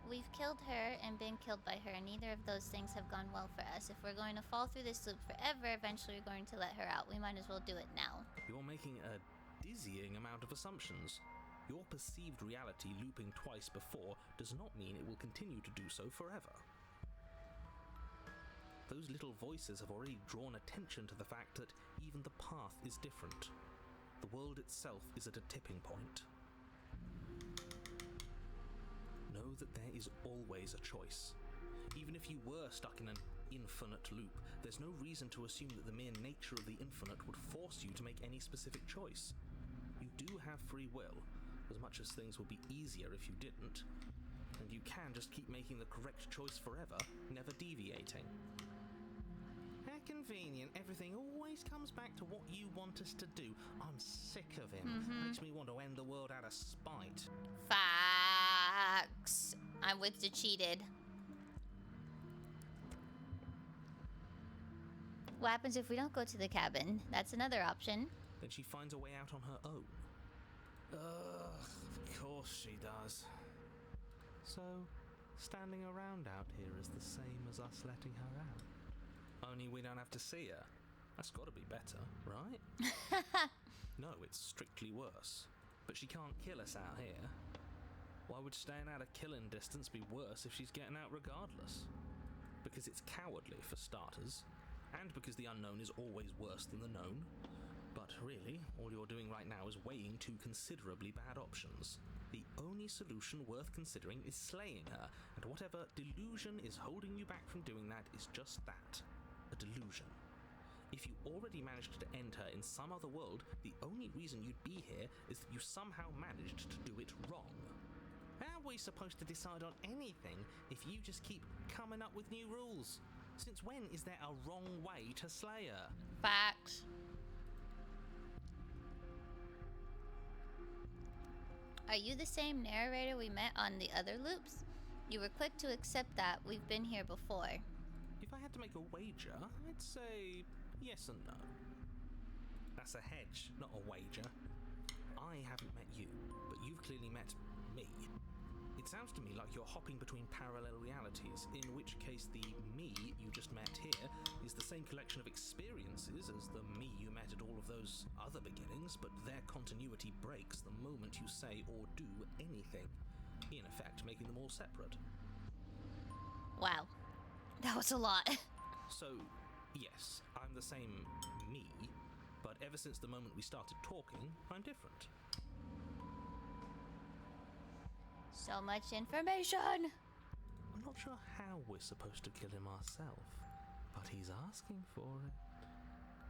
S1: We've killed her and been killed by her, and neither of those things have gone well for us. If we're going to fall through this loop forever, eventually we're going to let her out. We might as well do it now.
S9: You're making a dizzying amount of assumptions. Your perceived reality looping twice before does not mean it will continue to do so forever. Those little voices have already drawn attention to the fact that even the path is different. The world itself is at a tipping point. Know that there is always a choice. Even if you were stuck in an infinite loop, there's no reason to assume that the mere nature of the infinite would force you to make any specific choice. You do have free will, as much as things would be easier if you didn't. And you can just keep making the correct choice forever, never deviating. How convenient. Everything always comes back to what you want us to do. I'm sick of him. Makes me want to end the world out of spite.
S1: Facts. I'm with the cheated. What happens if we don't go to the cabin? That's another option.
S9: Then she finds a way out on her own. Of course she does. So, standing around out here is the same as us letting her out. Only we don't have to see her. That's got to be better, right? No, it's strictly worse. But she can't kill us out here. Why would staying out of killing distance be worse if she's getting out regardless? Because it's cowardly, for starters, and because the unknown is always worse than the known. But really, all you're doing right now is weighing two considerably bad options. The only solution worth considering is slaying her, and whatever delusion is holding you back from doing that is just that, a delusion. If you already managed to end her in some other world, the only reason you'd be here is that you somehow managed to do it wrong. How are we supposed to decide on anything if you just keep coming up with new rules? Since when is there a wrong way to slay her?
S1: Facts. Are you the same narrator we met on the other loops? You were quick to accept that we've been here before.
S9: If I had to make a wager, I'd say yes and no. That's a hedge, not a wager. I haven't met you, but you've clearly met me. It sounds to me like you're hopping between parallel realities, in which case the me you just met here is the same collection of experiences as the me you met at all of those other beginnings, but their continuity breaks the moment you say or do anything, in effect making them all separate.
S1: Wow. That was a lot.
S9: So, yes, I'm the same me, but ever since the moment we started talking, I'm different.
S1: So much information.
S9: I'm not sure how we're supposed to kill him ourselves, but he's asking for it.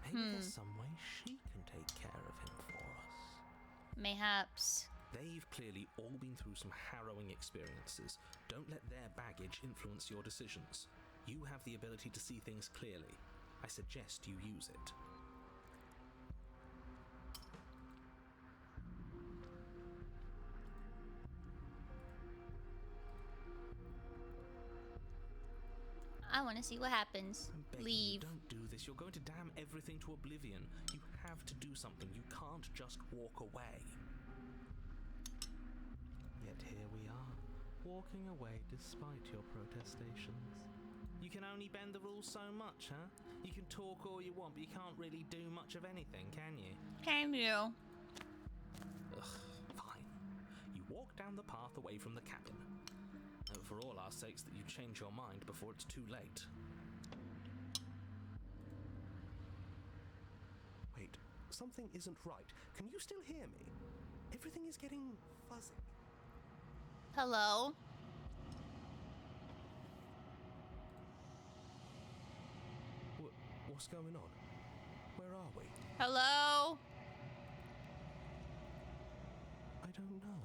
S9: Maybe there's some way she can take care of him for us.
S1: Mayhaps.
S9: They've clearly all been through some harrowing experiences. Don't let their baggage influence your decisions. You have the ability to see things clearly. I suggest you use it.
S1: I want to see what happens.
S9: I'm begging
S1: Leave.
S9: you, don't do this. You're going to damn everything to oblivion. You have to do something. You can't just walk away. Yet here we are, walking away despite your protestations. You can only bend the rules so much, huh? You can talk all you want, but you can't really do much of anything, can you?
S1: Can you?
S9: Ugh, fine. You walk down the path away from the cabin. For all our sakes that you change your mind before it's too late.
S3: Wait, something isn't right. Can you still hear me? Everything is getting fuzzy.
S1: Hello?
S3: What's going on? Where are we?
S1: Hello?
S3: I don't know.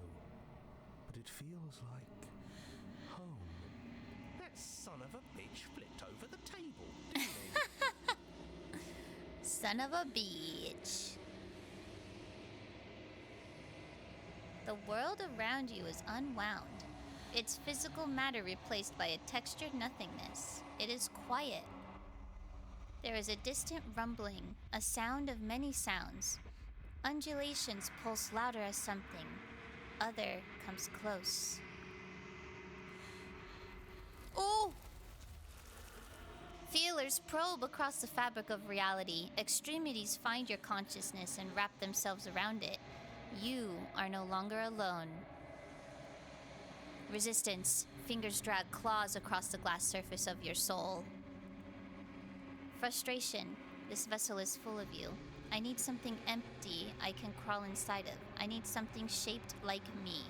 S3: But it feels like home. That son of a bitch flipped over the table, didn't he?
S1: Son of a bitch. The world around you is unwound. Its physical matter replaced by a textured nothingness. It is quiet. There is a distant rumbling, a sound of many sounds. Undulations pulse louder as something. Other comes close. Oh! Feelers probe across the fabric of reality. Extremities find your consciousness and wrap themselves around it. You are no longer alone. Resistance. Fingers drag claws across the glass surface of your soul. Frustration. This vessel is full of you. I need something empty I can crawl inside of. I need something shaped like me.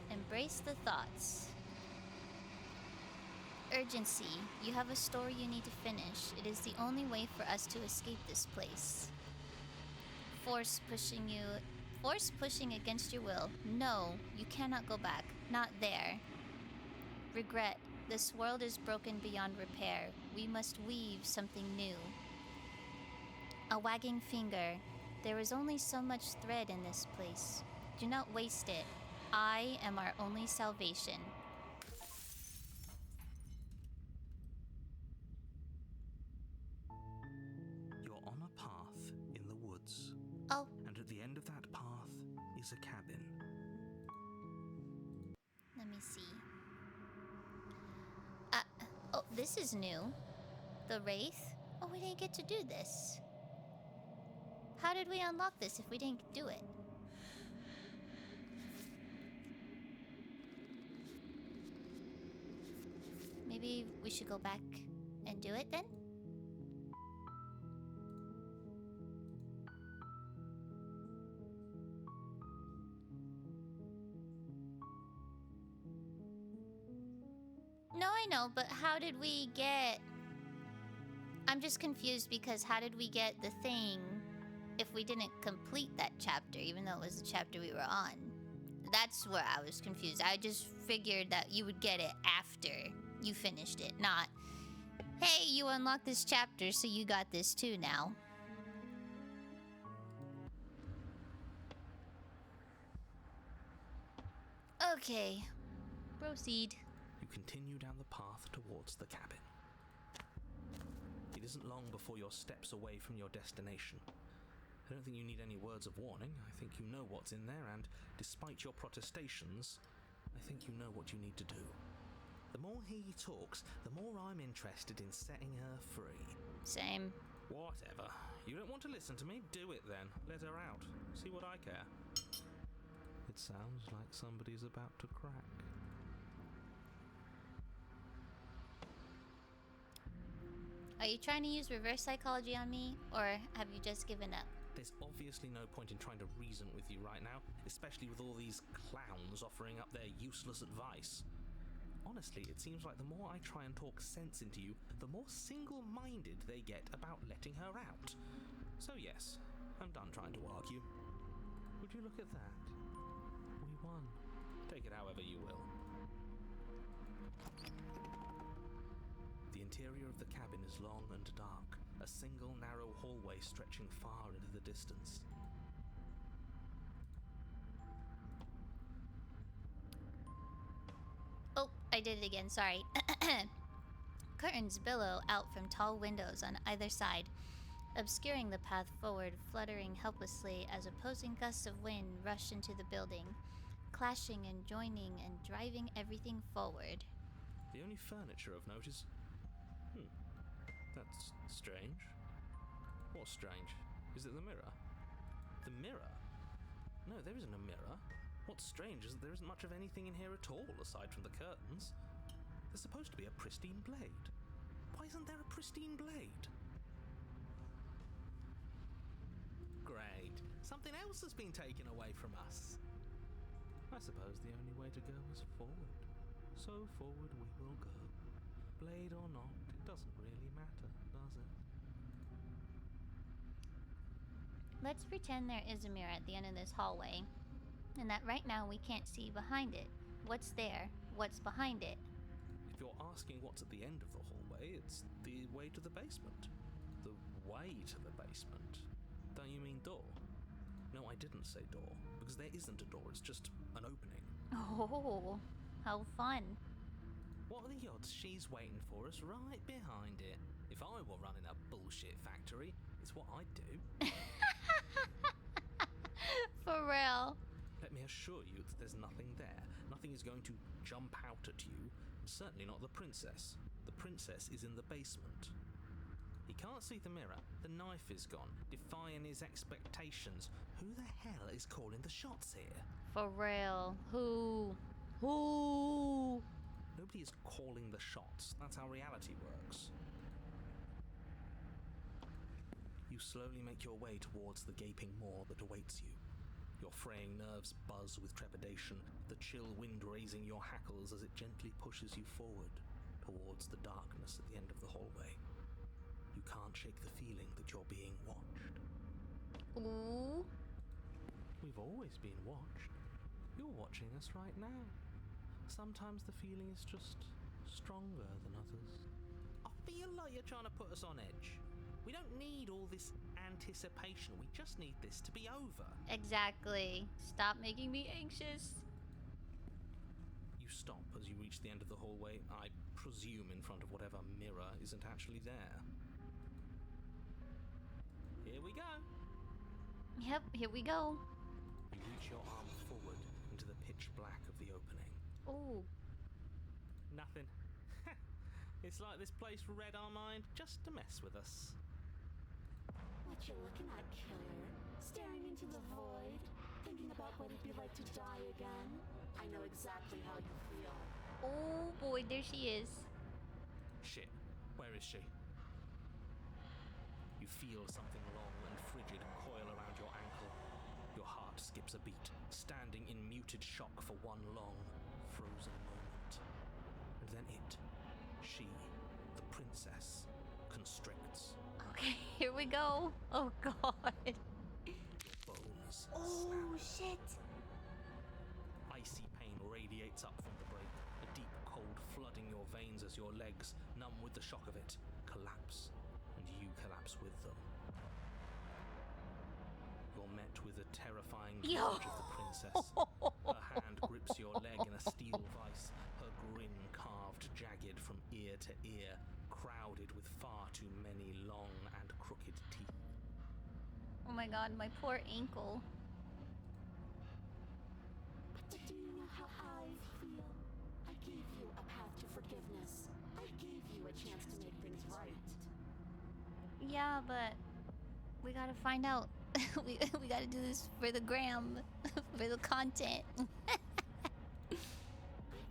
S1: Embrace the thoughts. Urgency. You have a story you need to finish. It is the only way for us to escape this place. Force pushing against your will. No, you cannot go back. Not there. Regret. This world is broken beyond repair. We must weave something new. A wagging finger. There is only so much thread in this place. Do not waste it. I am our only salvation.
S9: the end of that path is a cabin.
S1: Let me see. Oh, this is new. The Wraith? Oh, we didn't get to do this. How did we unlock this if we didn't do it? Maybe we should go back and do it then? No, I know, but how did we get... I'm just confused because how did we get the thing if we didn't complete that chapter, even though it was the chapter we were on? That's where I was confused. I just figured that you would get it after you finished it, not, hey, you unlocked this chapter, so you got this too now. Okay, proceed.
S9: You continue down the path towards the cabin. It isn't long before you're steps away from your destination. I don't think you need any words of warning. I think you know what's in there, and despite your protestations, I think you know what you need to do. The more he talks, the more I'm interested in setting her free.
S1: Same.
S9: Whatever. You don't want to listen to me? Do it then. Let her out. See what I care. It sounds like somebody's about to crack.
S1: Are you trying to use reverse psychology on me, or have you just given up?
S9: There's obviously no point in trying to reason with you right now, especially with all these clowns offering up their useless advice. Honestly, it seems like the more I try and talk sense into you, the more single-minded they get about letting her out. So yes, I'm done trying to argue. Would you look at that? We won. Take it however you will. The interior of the cabin is long and dark, a single narrow hallway stretching far into the distance.
S1: Oh, I did it again, sorry. Curtains billow out from tall windows on either side, obscuring the path forward, fluttering helplessly as opposing gusts of wind rush into the building, clashing and joining and driving everything forward.
S9: The only furniture of note is... that's strange. What's strange? Is it the mirror? The mirror? No, there isn't a mirror. What's strange is that there isn't much of anything in here at all, aside from the curtains. There's supposed to be a pristine blade. Why isn't there a pristine blade? Great. Something else has been taken away from us. I suppose the only way to go is forward. So forward we will go. Blade or not, it doesn't really matter, does it?
S1: Let's pretend there is a mirror at the end of this hallway, and that right now we can't see behind it. What's there? What's behind it?
S9: If you're asking what's at the end of the hallway, it's the way to the basement. The way to the basement? Don't you mean door? No, I didn't say door, because there isn't a door, it's just an opening.
S1: Oh, how fun.
S9: What are the odds she's waiting for us right behind it? If I were running a bullshit factory, it's what I'd do.
S1: For real.
S9: Let me assure you that there's nothing there. Nothing is going to jump out at you. Certainly not the princess. The princess is in the basement. He can't see the mirror. The knife is gone, defying his expectations. Who the hell is calling the shots here?
S1: For real. Who?
S9: Nobody is calling the shots. That's how reality works. You slowly make your way towards the gaping maw that awaits you. Your fraying nerves buzz with trepidation, the chill wind raising your hackles as it gently pushes you forward towards the darkness at the end of the hallway. You can't shake the feeling that you're being watched.
S1: Ooh.
S9: We've always been watched. You're watching us right now. Sometimes the feeling is just stronger than others. I feel like you're trying to put us on edge. We don't need all this anticipation. We just need this to be over.
S1: Exactly. Stop making me anxious.
S9: You stop as you reach the end of the hallway, I presume in front of whatever mirror isn't actually there. Here we go.
S1: Yep, here we go.
S9: You reach your arm forward into the pitch black of the opening.
S1: Oh.
S9: Nothing. It's like this place read our mind just to mess with us.
S10: What you looking at, killer? Staring into the void? Thinking about what it'd be like to die again? I know exactly how you feel.
S1: Oh boy, there she is.
S9: Shit, where is she? You feel something long and frigid coil around your ankle. Your heart skips a beat, standing in muted shock for one long, frozen moment. And then she, the princess, constricts.
S1: Okay, here we go. Oh god.
S9: Your bones
S1: Oh
S9: snap.
S1: shit.
S9: Icy pain radiates up from the break, a deep cold flooding your veins as your legs, numb with the shock of it, collapse, and you collapse with them. You're met with a terrifying visage of the princess. Her hand grips your leg in a steel vice, her grin carved jagged from ear to ear, crowded with far too many long and crooked teeth.
S1: Oh my god, my poor ankle.
S10: But do you know how I feel? I gave you a path to forgiveness. I gave you a chance to make things right.
S1: Yeah, but we gotta find out. we gotta do this for the gram, for the content.
S10: I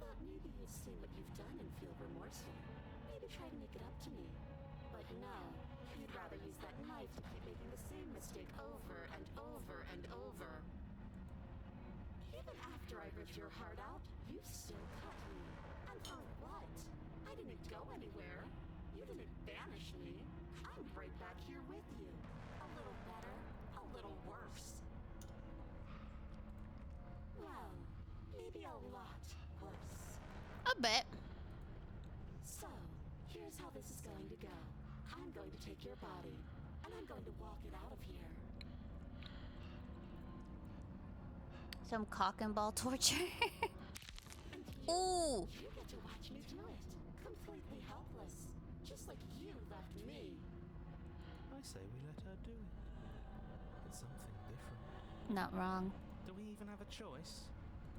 S10: thought maybe you'd see what you've done and feel remorseful. Maybe try to make it up to me. But no, you'd rather use that knife to keep making the same mistake over and over and over. Even after I ripped your heart out, you still cut me. And for what? I didn't go anywhere. You didn't banish me. I'm right back here with you. A little better, a little worse. Well, maybe a lot worse.
S1: I bet.
S10: So, here's how this is going to go. I'm going to take your body, and I'm going to walk it out of here.
S1: Some cock and ball torture.
S10: And
S1: Ooh.
S10: you get to watch me do it. Completely helpless. Just like you left me.
S9: I say we let her do it. It's something different.
S1: Not wrong.
S9: Do we even have a choice?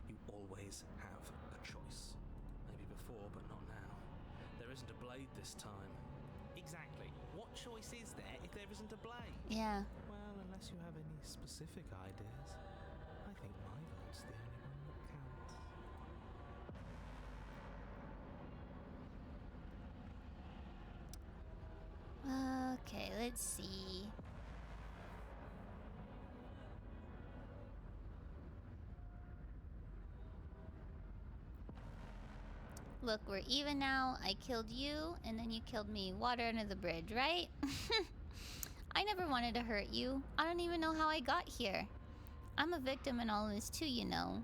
S9: You always have a choice. Maybe before, but not now. There isn't a blade this time. Exactly. What choice is there if there isn't a blade?
S1: Yeah.
S9: Well, unless you have any specific ideas, I think my vote's the only one that counts.
S1: Okay, let's see. Look, we're even now. I killed you, and then you killed me. Water under the bridge, right? I never wanted to hurt you. I don't even know how I got here. I'm a victim in all of this too, you know.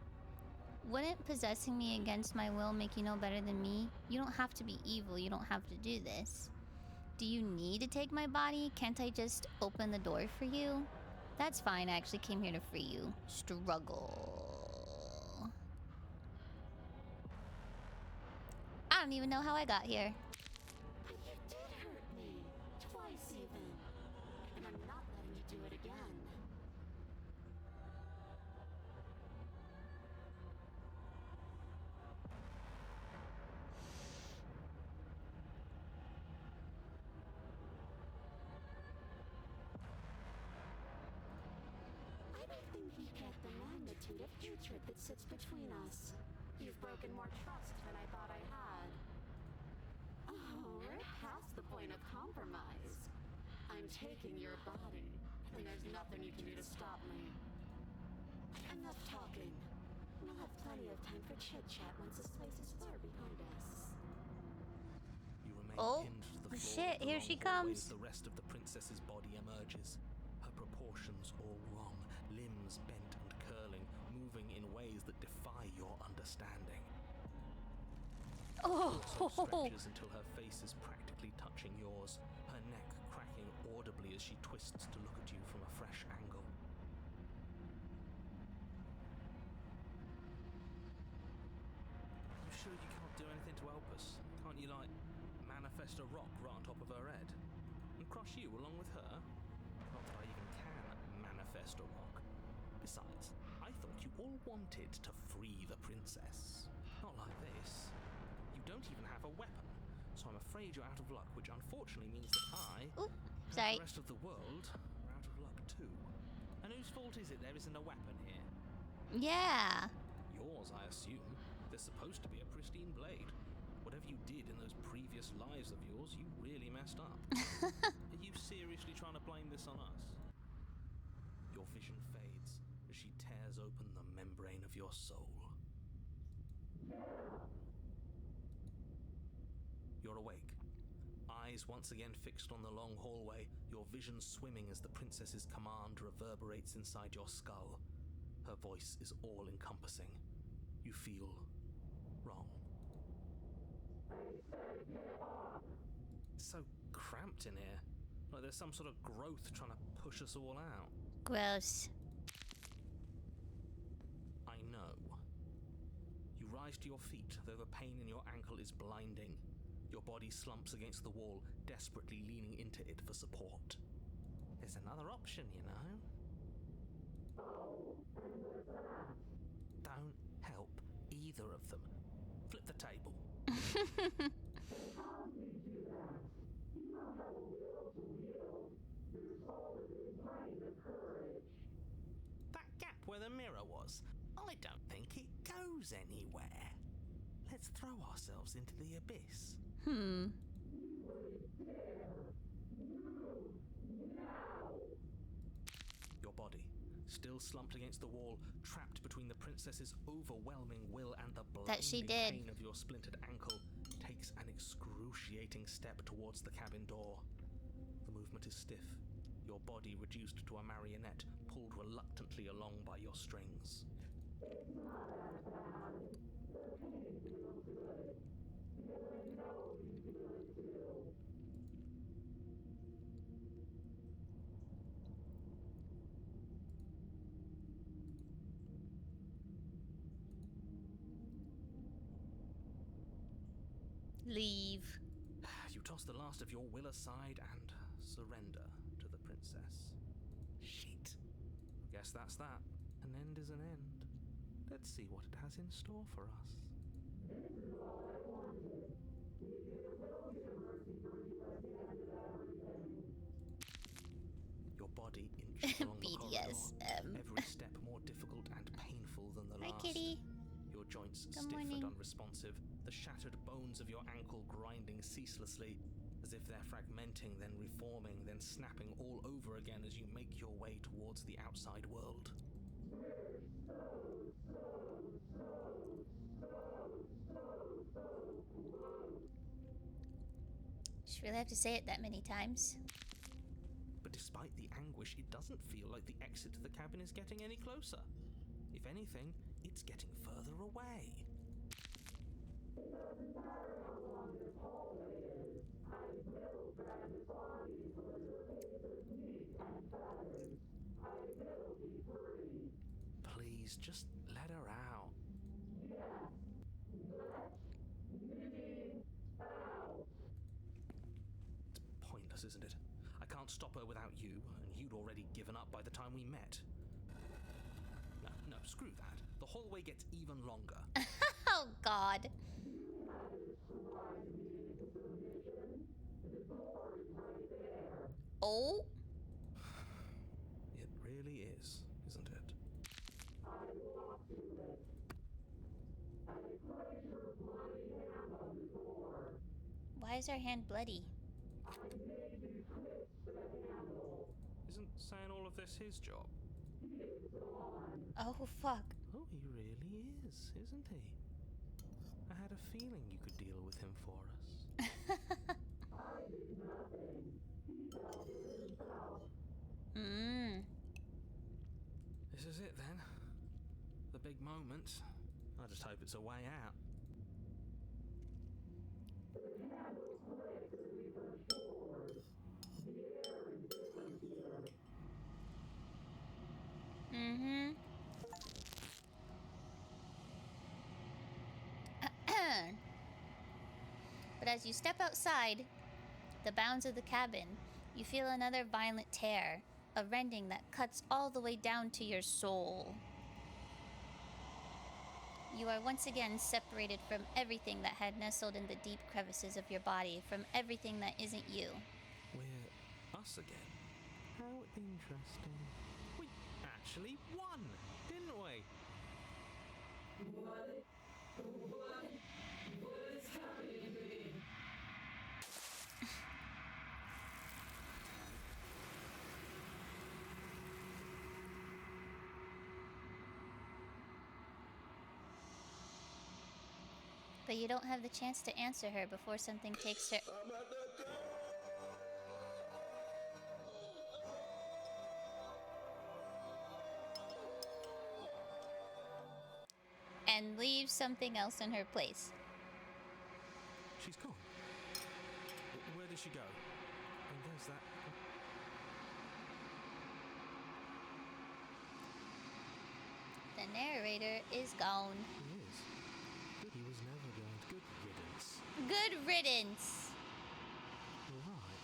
S1: Wouldn't possessing me against my will make you no better than me? You don't have to be evil. You don't have to do this. Do you need to take my body? Can't I just open the door for you? That's fine. I actually came here to free you. Struggle. I don't even know how I got here.
S10: But you did hurt me. Twice even. And I'm not letting you do it again. I don't think you get the magnitude of hatred that sits between us. You've broken more trust than I thought I had. Oh, we're past the point of compromise. I'm taking your body, and there's nothing you can do to stop me. Enough talking. We'll have plenty of time for chit-chat once this place is far behind us.
S9: You remain
S1: Oh,
S9: pinned to the floor
S1: shit,
S9: of the
S1: here
S9: long
S1: she
S9: hallway
S1: comes.
S9: as the rest of the princess's body emerges. Her proportions all wrong, limbs bent and curling, moving in ways that defy your understanding.
S1: Oh,
S9: Also stretches until her face is practically touching yours, her neck cracking audibly as she twists to look at you from a fresh angle. You sure you can't do anything to help us? Can't you, like, manifest a rock right on top of her head? And crush you along with her? Not that I even can manifest best a rock. Besides, I thought you all wanted to free the princess. Not like this. You don't even have a weapon, so I'm afraid you're out of luck, which unfortunately means that I
S1: Ooh,
S9: and
S1: sorry.
S9: the rest of the world are out of luck too. And whose fault is it there isn't a weapon here?
S1: Yeah.
S9: Yours, I assume. There's supposed to be a pristine blade. Whatever you did in those previous lives of yours, you really messed up. Are you seriously trying to blame this on us? Your vision fades as she tears open the membrane of your soul. You're awake. Eyes once again fixed on the long hallway, your vision swimming as the princess's command reverberates inside your skull. Her voice is all-encompassing. You feel wrong. It's so cramped in here. Like there's some sort of growth trying to push us all out.
S1: Gross.
S9: I know. You rise to your feet, though the pain in your ankle is blinding. Your body slumps against the wall, desperately leaning into it for support. There's another option, you know. Don't help either of them. Flip the table. That gap where the mirror was, I don't think it goes anywhere. Let's throw ourselves into the abyss. Your body, still slumped against the wall, trapped between the princess's overwhelming will and the blinding pain of your splintered ankle, takes an excruciating step towards the cabin door. The movement is stiff, your body reduced to a marionette, pulled reluctantly along by your strings.
S1: Leave.
S9: You toss the last of your will aside and surrender to the princess. Shit. Guess that's that. An end is an end. Let's see what it has in store for us. Your body inches along the corridor, every step more difficult and painful than the last.
S1: Hi, kitty.
S9: Your joints
S1: Good
S9: stiff
S1: morning.
S9: and unresponsive, the shattered bones of your ankle grinding ceaselessly, as if they're fragmenting, then reforming, then snapping all over again as you make your way towards the outside world.
S1: Just really have to say it that many times.
S9: But despite the anguish, it doesn't feel like the exit to the cabin is getting any closer. If anything, it's getting further away. Please, just let her out. It's pointless, isn't it? I can't stop her without you, and you'd already given up by the time we met. No, screw that. The hallway gets even longer.
S1: Oh, God. Oh?
S9: It really is, isn't it?
S1: Why is our hand bloody?
S9: Isn't saying all of this his job?
S1: Oh, fuck.
S9: Oh, he really is, isn't he? I had a feeling you could deal with him for us. This is it then. The big moment. I just hope it's a way out.
S1: But as you step outside the bounds of the cabin, you feel another violent tear a rending that cuts all the way down to your soul. You are once again separated from everything that had nestled in the deep crevices of your body, from everything that isn't you.
S9: We're us again. How interesting. We actually won, didn't we?
S4: What is happening to me?
S1: But you don't have the chance to answer her before something takes her... and leaves something else in her place.
S9: She's gone. Where did she go? And there's that...
S1: The narrator is gone.
S9: He is. He was never going to... Good riddance.
S1: Good riddance.
S9: Right.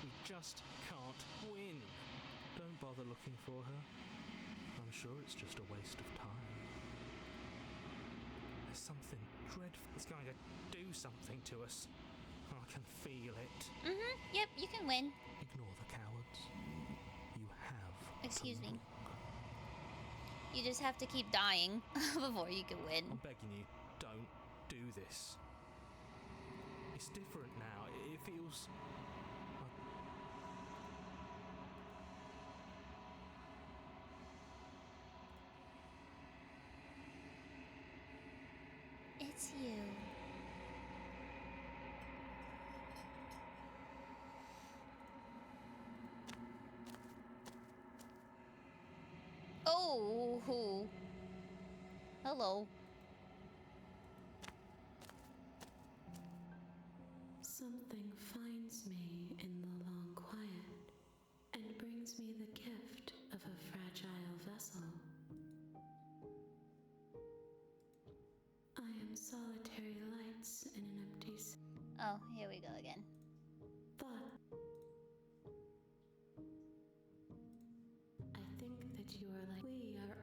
S9: We just can't win. Don't bother looking for her. I'm sure it's just a waste of time. There's something dreadful that's going to do something to us. I can feel it.
S1: Yep, you can win.
S9: Ignore the cowards. You have...
S1: Excuse me.
S9: to look.
S1: You just have to keep dying before you can win.
S9: I'm begging you, don't do this. It's different now. It feels...
S1: It's you. Oh, hello.
S10: Something finds me in the long quiet and brings me the gift of a fragile vessel. I am solitary lights in an empty
S1: Oh, here we go again.
S10: thought. I think that you are like we are.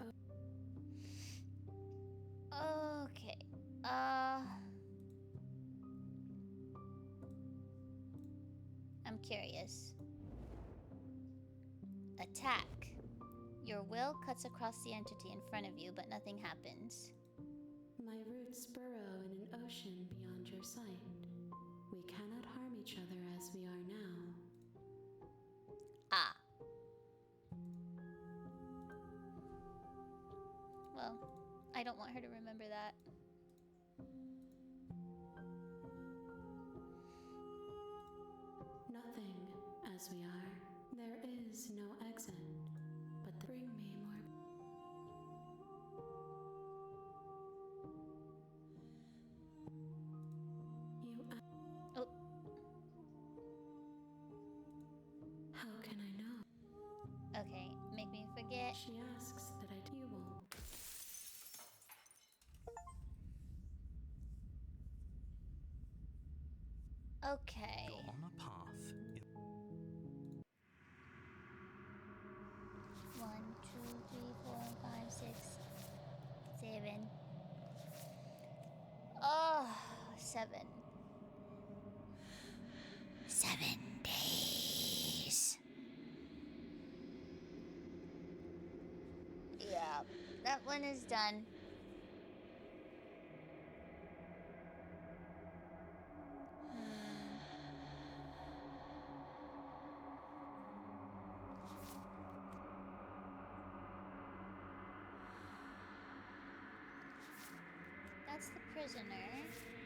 S1: Okay. I'm curious. Attack. Your will cuts across the entity in front of you, but nothing happens.
S10: My roots burrow in an ocean beyond your sight. We cannot harm each other as we are now.
S1: Ah. Well, I don't want her to remember that.
S10: Nothing as we are. There is no exit, but bring me more. You.
S1: Oh.
S10: How can I know?
S1: Okay, make me forget.
S10: She asks that I do. You won't.
S1: Okay.
S9: You're on a path.
S1: 1, 2, 3, 4, 5, 6, 7. Oh, 7. 7 days. Yeah, that one is done. That's the prisoner.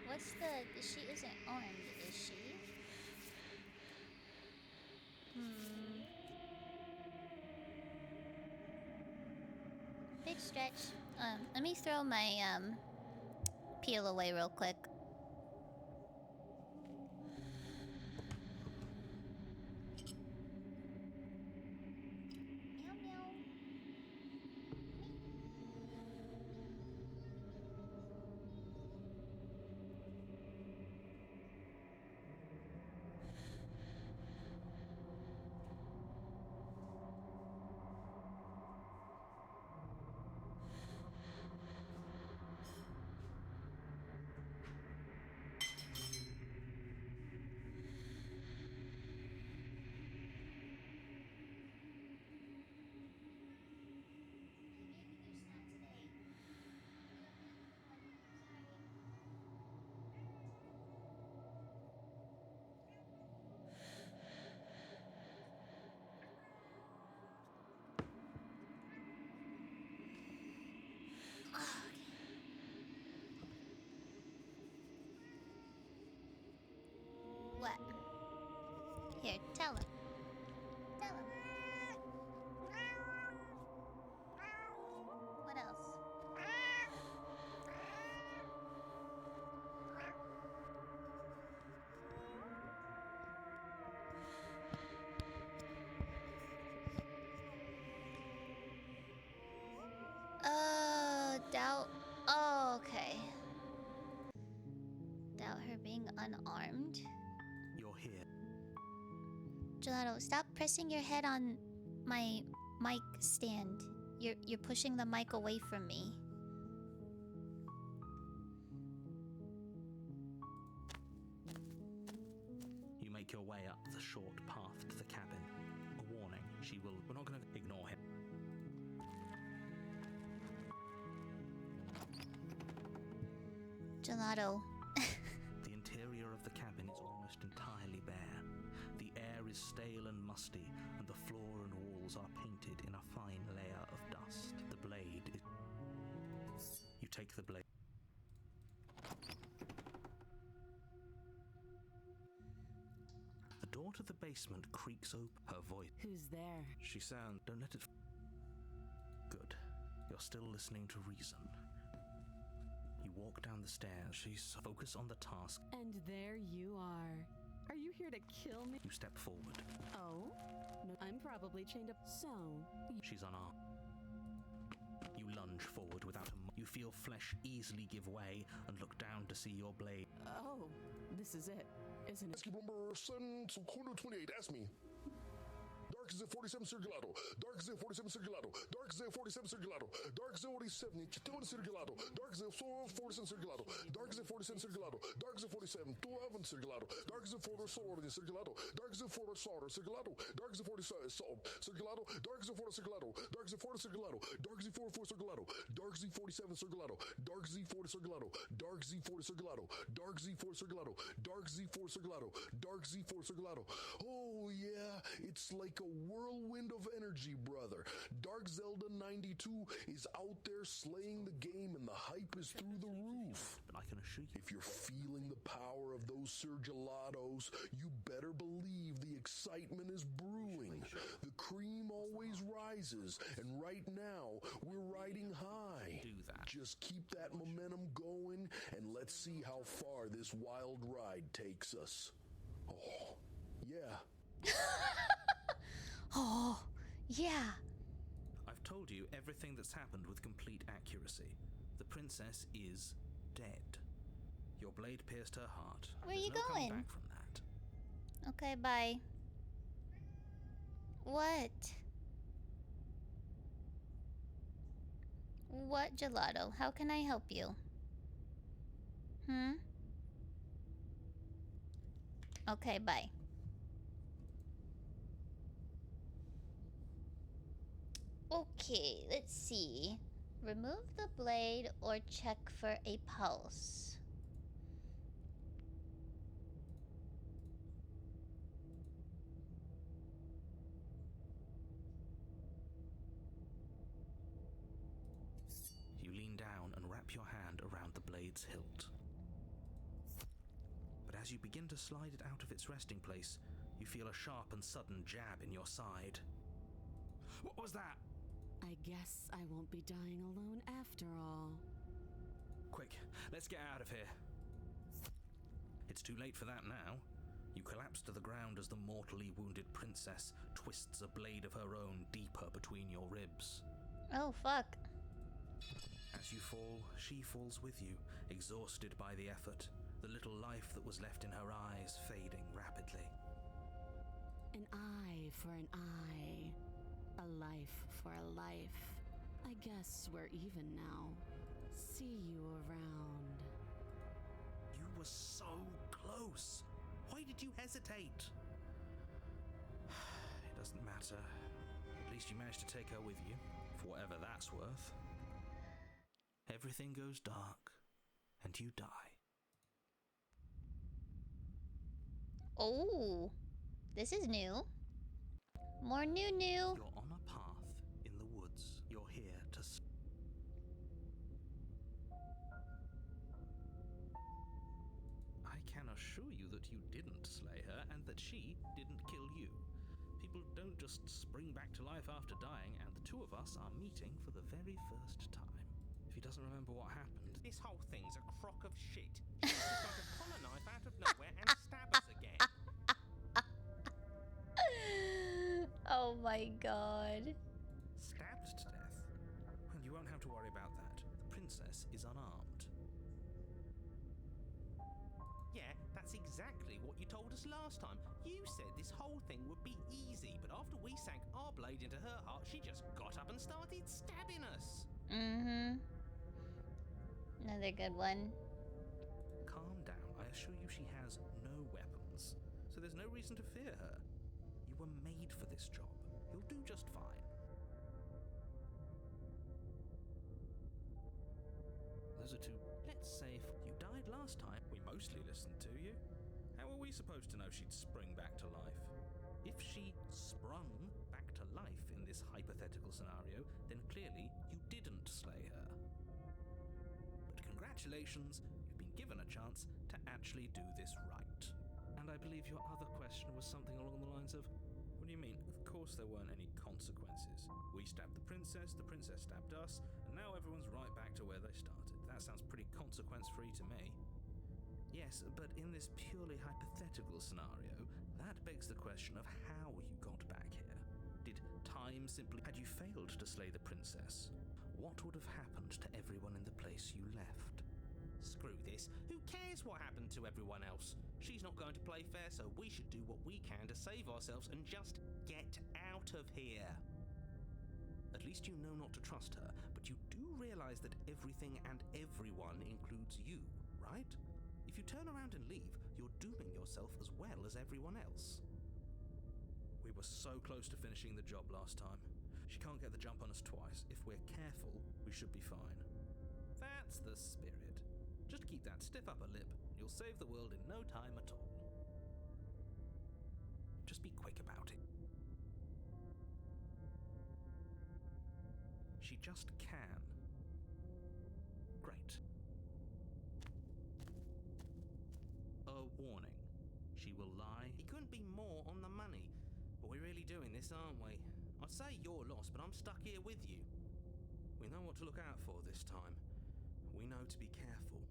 S1: What's the... She isn't armed, is she? Big stretch. Let me throw my, peel away real quick. Meow meow. being unarmed.
S9: You're here.
S1: Gelato, stop pressing your head on my mic stand. You're pushing the mic away from me.
S9: You make your way up the short path to the cabin. A warning, we're not going to ignore him.
S1: Gelato.
S9: The interior of the cabin is almost entirely bare. The air is stale and musty, and the floor and walls are painted in a fine layer of dust. The blade is... You take the blade. The door to the basement creaks open. Her voice.
S10: Who's there?
S9: She sounds... Don't let it... Good. You're still listening to reason. You walk down the stairs. She's focused on the task.
S10: And there you are. Are you here to kill me?
S9: You step forward.
S10: Oh? No, I'm probably chained up. So...
S9: She's unarmed. You lunge forward without a... You feel flesh easily give way and look down to see your blade.
S10: Oh, this is it, isn't it?
S11: Number 7 to corner 28, ask me. Dark is 47 Circulato. Dark is 47 Circulato. Dark is 47 Circulato. Dark is 47 Circulato. Dark is 47 Circulato. Dark is 47 Circulato. Dark is 47 211 Circulato. Dark is 4 Soror Circulato. Dark is 4 Soror Circulato. Dark is 47 Circulato. Dark is 4 Circulato. Dark is 4 Circulato. Dark is 4 Circulato. Dark is 47 Circulato. Dark Z 4 Circulato. Dark Z 4 Circulato. Dark Z 4 Circulato. Dark Z 4 Circulato. Dark Z 4 Circulato. Oh yeah, it's like a whirlwind of energy, brother. Dark Zelda 92 is out there slaying the game and the hype is through the roof.
S9: But I can assure you,
S11: If you're feeling the power of those Sir Gelatos, you better believe the excitement is brewing. The cream always rises, and right now, we're riding high.
S9: do that.
S11: Just keep that momentum going, and let's see how far this wild ride takes us. Oh, yeah.
S1: Oh, yeah.
S9: I've told you everything that's happened with complete accuracy. The princess is dead. Your blade pierced her heart.
S1: Where
S9: There's
S1: you
S9: no coming
S1: going?
S9: back from that.
S1: Okay, bye. What? What, Gelato? How can I help you? Okay, bye. Okay, let's see. Remove the blade or check for a pulse.
S9: You lean down and wrap your hand around the blade's hilt. But as you begin to slide it out of its resting place, you feel a sharp and sudden jab in your side. What was that?
S10: I guess I won't be dying alone after all.
S9: Quick, let's get out of here. It's too late for that now. You collapse to the ground as the mortally wounded princess twists a blade of her own deeper between your ribs.
S1: Oh, fuck.
S9: As you fall, she falls with you, exhausted by the effort, the little life that was left in her eyes fading rapidly.
S10: An eye for an eye. A life for a life. I guess we're even now. See you around.
S9: You were so close. Why did you hesitate? It doesn't matter. At least you managed to take her with you, for whatever that's worth. Everything goes dark, and you die.
S1: Oh, this is new. More new.
S9: You're on a path in the woods. You're here to... I can assure you that you didn't slay her and that she didn't kill you. People don't just spring back to life after dying, and the two of us are meeting for the very first time. If he doesn't remember what happened...
S3: This whole thing's a crock of shit. She's just going to pull a knife out of nowhere and stab us again.
S1: Oh my god.
S9: Stabbed to death? Well, you won't have to worry about that. The princess is unarmed.
S3: Yeah,
S9: you told us last time. You said this whole thing would be easy, but after we sank our blade into her heart, she just got up and started stabbing us.
S1: Mm-hmm. Another good one.
S9: Calm down. I assure you she has no weapons, so there's no reason to fear her. You were made for this job. You'll do just fine. Those are two. Let's say if you died last time, we mostly listened to you. How were we supposed to know she'd spring back to life? If she sprung back to life in this hypothetical scenario, then clearly you didn't slay her. But congratulations, you've been given a chance to actually do this right. And I believe your other question was something along the lines of, what do you mean? Of course there weren't any consequences. We stabbed the princess stabbed us, and now everyone's right back to where they started. That sounds pretty consequence-free to me. Yes, but in this purely hypothetical scenario, that begs the question of how you got back here. Did time simply... Had you failed to slay the princess, what would have happened to everyone in the place you left? Screw this. Who cares what happened to everyone else? She's not going to play fair, so we should do what we can to save ourselves and just get out of here. At least you know not to trust her, but you do realize that everything and everyone includes you, right? If you turn around and leave, you're dooming yourself as well as everyone else. We were so close to finishing the job last time. She can't get the jump on us twice. If we're careful, we should be fine. That's the spirit. Just keep that stiff upper lip, and you'll save the world in no time at all. Just be quick about it. She just can. Great. A warning. She will lie. He couldn't be more on the money. But we're really doing this, aren't we? I'd say you're lost, but I'm stuck here with you. We know what to look out for this time. We know to be careful.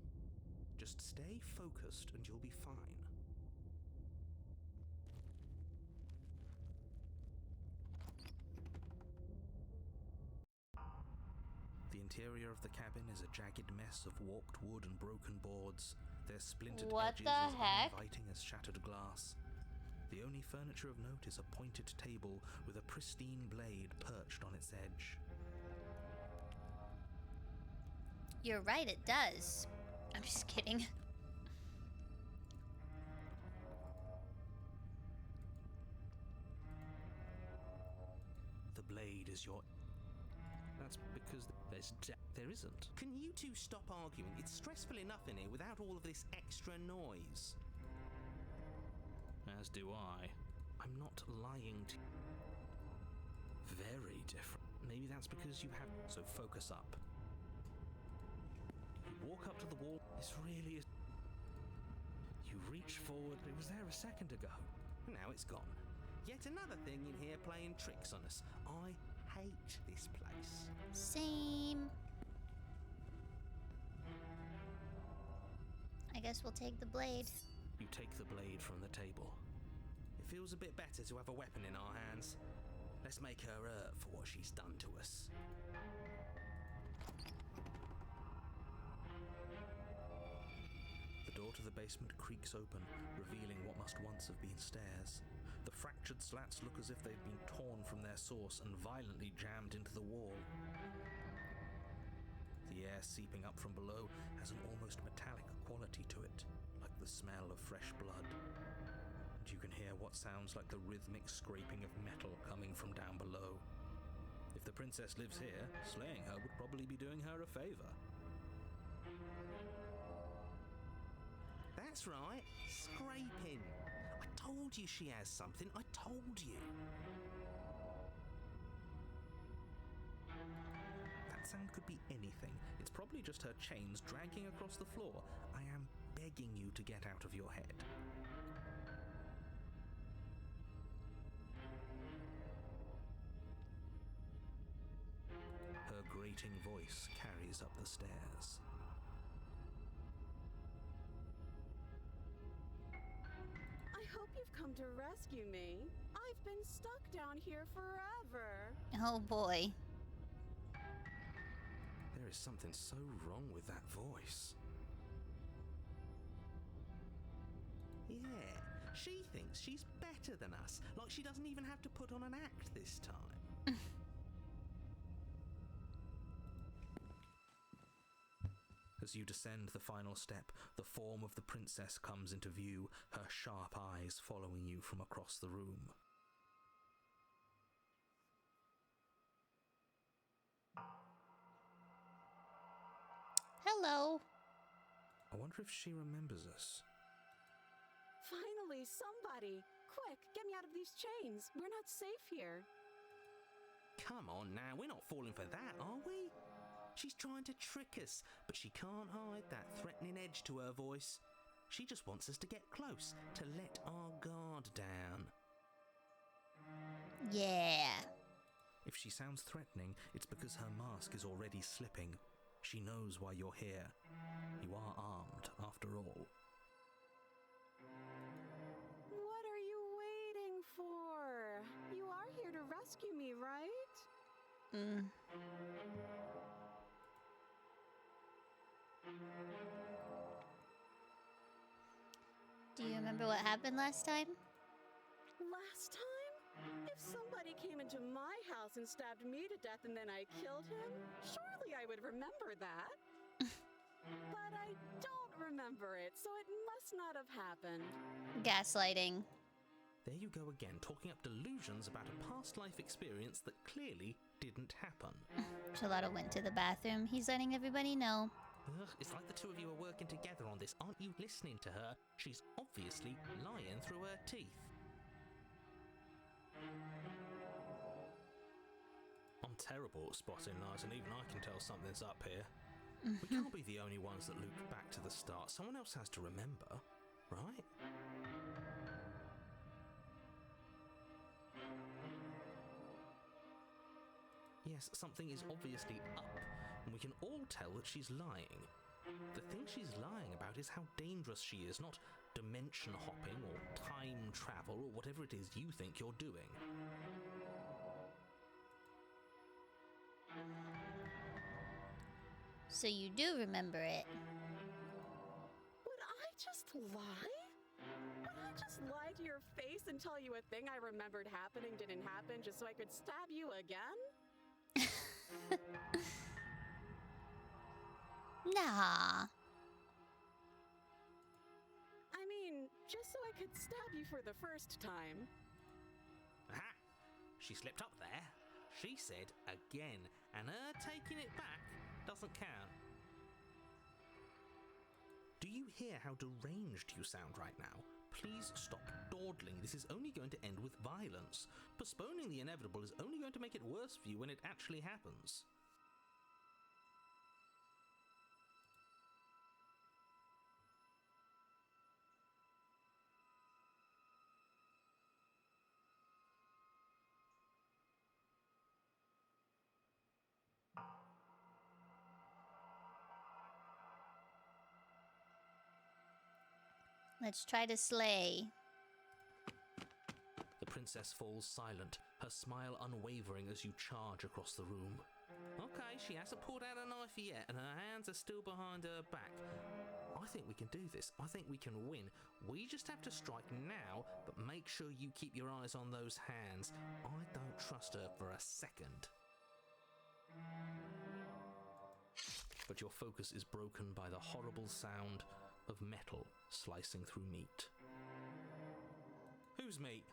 S9: Just stay focused and you'll be fine. The interior of the cabin is a jagged mess of warped wood and broken boards. Their splintered edges as uninviting as shattered glass. The only furniture of note is a pointed table with a pristine blade perched on its edge.
S1: You're right, it does. I'm just kidding.
S9: The blade is your... That's because there isn't. Can you two stop arguing? It's stressful enough in here without all of this extra noise. As do I. I'm not lying to you. Very different. Maybe that's because you have... So focus up. You walk up to the wall. This really is... You reach forward. It was there a second ago. Now it's gone. Yet another thing in here playing tricks on us. I hate this place.
S1: Same. I guess we'll take the blade.
S9: You take the blade from the table. It feels a bit better to have a weapon in our hands. Let's make her hurt for what she's done to us. The door to the basement creaks open, revealing what must once have been stairs. The fractured slats look as if they'd been torn from their source and violently jammed into the wall. The air seeping up from below has an almost metallic quality to it, like the smell of fresh blood. And you can hear what sounds like the rhythmic scraping of metal coming from down below. If the princess lives here, slaying her would probably be doing her a favor. That's right, scraping. I told you she has something, I told you. That sound could be anything. It's probably just her chains dragging across the floor. I am begging you to get out of your head. Her grating voice carries up the stairs.
S10: I hope you've come to rescue me. I've been stuck down here forever.
S1: Oh boy.
S9: There is something so wrong with that voice. Yeah, She thinks she's better than us, like she doesn't even have to put on an act this time. As you descend the final step, the form of the princess comes into view, her sharp eyes following you from across the room.
S1: Hello.
S9: I wonder if she remembers us.
S10: Finally, somebody! Quick, get me out of these chains. We're not safe here.
S9: Come on now, we're not falling for that, are we? She's trying to trick us, but she can't hide that threatening edge to her voice. She just wants us to get close, to let our guard down.
S1: Yeah.
S9: If she sounds threatening, it's because her mask is already slipping. She knows why you're here. You are armed, after all.
S10: What are you waiting for? You are here to rescue me, right?
S1: Do you remember what happened last time?
S10: Last time? If somebody came into my house and stabbed me to death and then I killed him, surely I would remember that. But I don't remember it, so it must not have happened.
S1: Gaslighting.
S9: There you go again, talking up delusions about a past life experience that clearly didn't happen.
S1: Gelato went to the bathroom. He's letting everybody know.
S9: Ugh, it's like the two of you are working together on this. Aren't you listening to her? She's obviously lying through her teeth. I'm terrible at spotting lies, and even I can tell something's up here. We can't be the only ones that loop back to the start. Someone else has to remember, right? Yes, something is obviously up, and we can all tell that she's lying. The thing she's lying about is how dangerous she is, not dimension hopping or time travel or whatever it is you think you're doing.
S1: So you do remember it.
S10: Would I just lie? Would I just lie to your face and tell you a thing I remembered happening didn't happen just so I could stab you again?
S1: Nah.
S10: I mean, just so I could stab you for the first time.
S9: Aha! She slipped up there. She said again, and her taking it back doesn't count. Do you hear how deranged you sound right now? Please stop dawdling. This is only going to end with violence. Postponing the inevitable is only going to make it worse for you when it actually happens.
S1: Let's try to slay.
S9: The princess falls silent, her smile unwavering as you charge across the room. Okay, she hasn't pulled out a knife yet, and her hands are still behind her back. I think we can do this. I think we can win. We just have to strike now, but make sure you keep your eyes on those hands. I don't trust her for a second. But your focus is broken by the horrible sound of metal slicing through meat. Whose meat?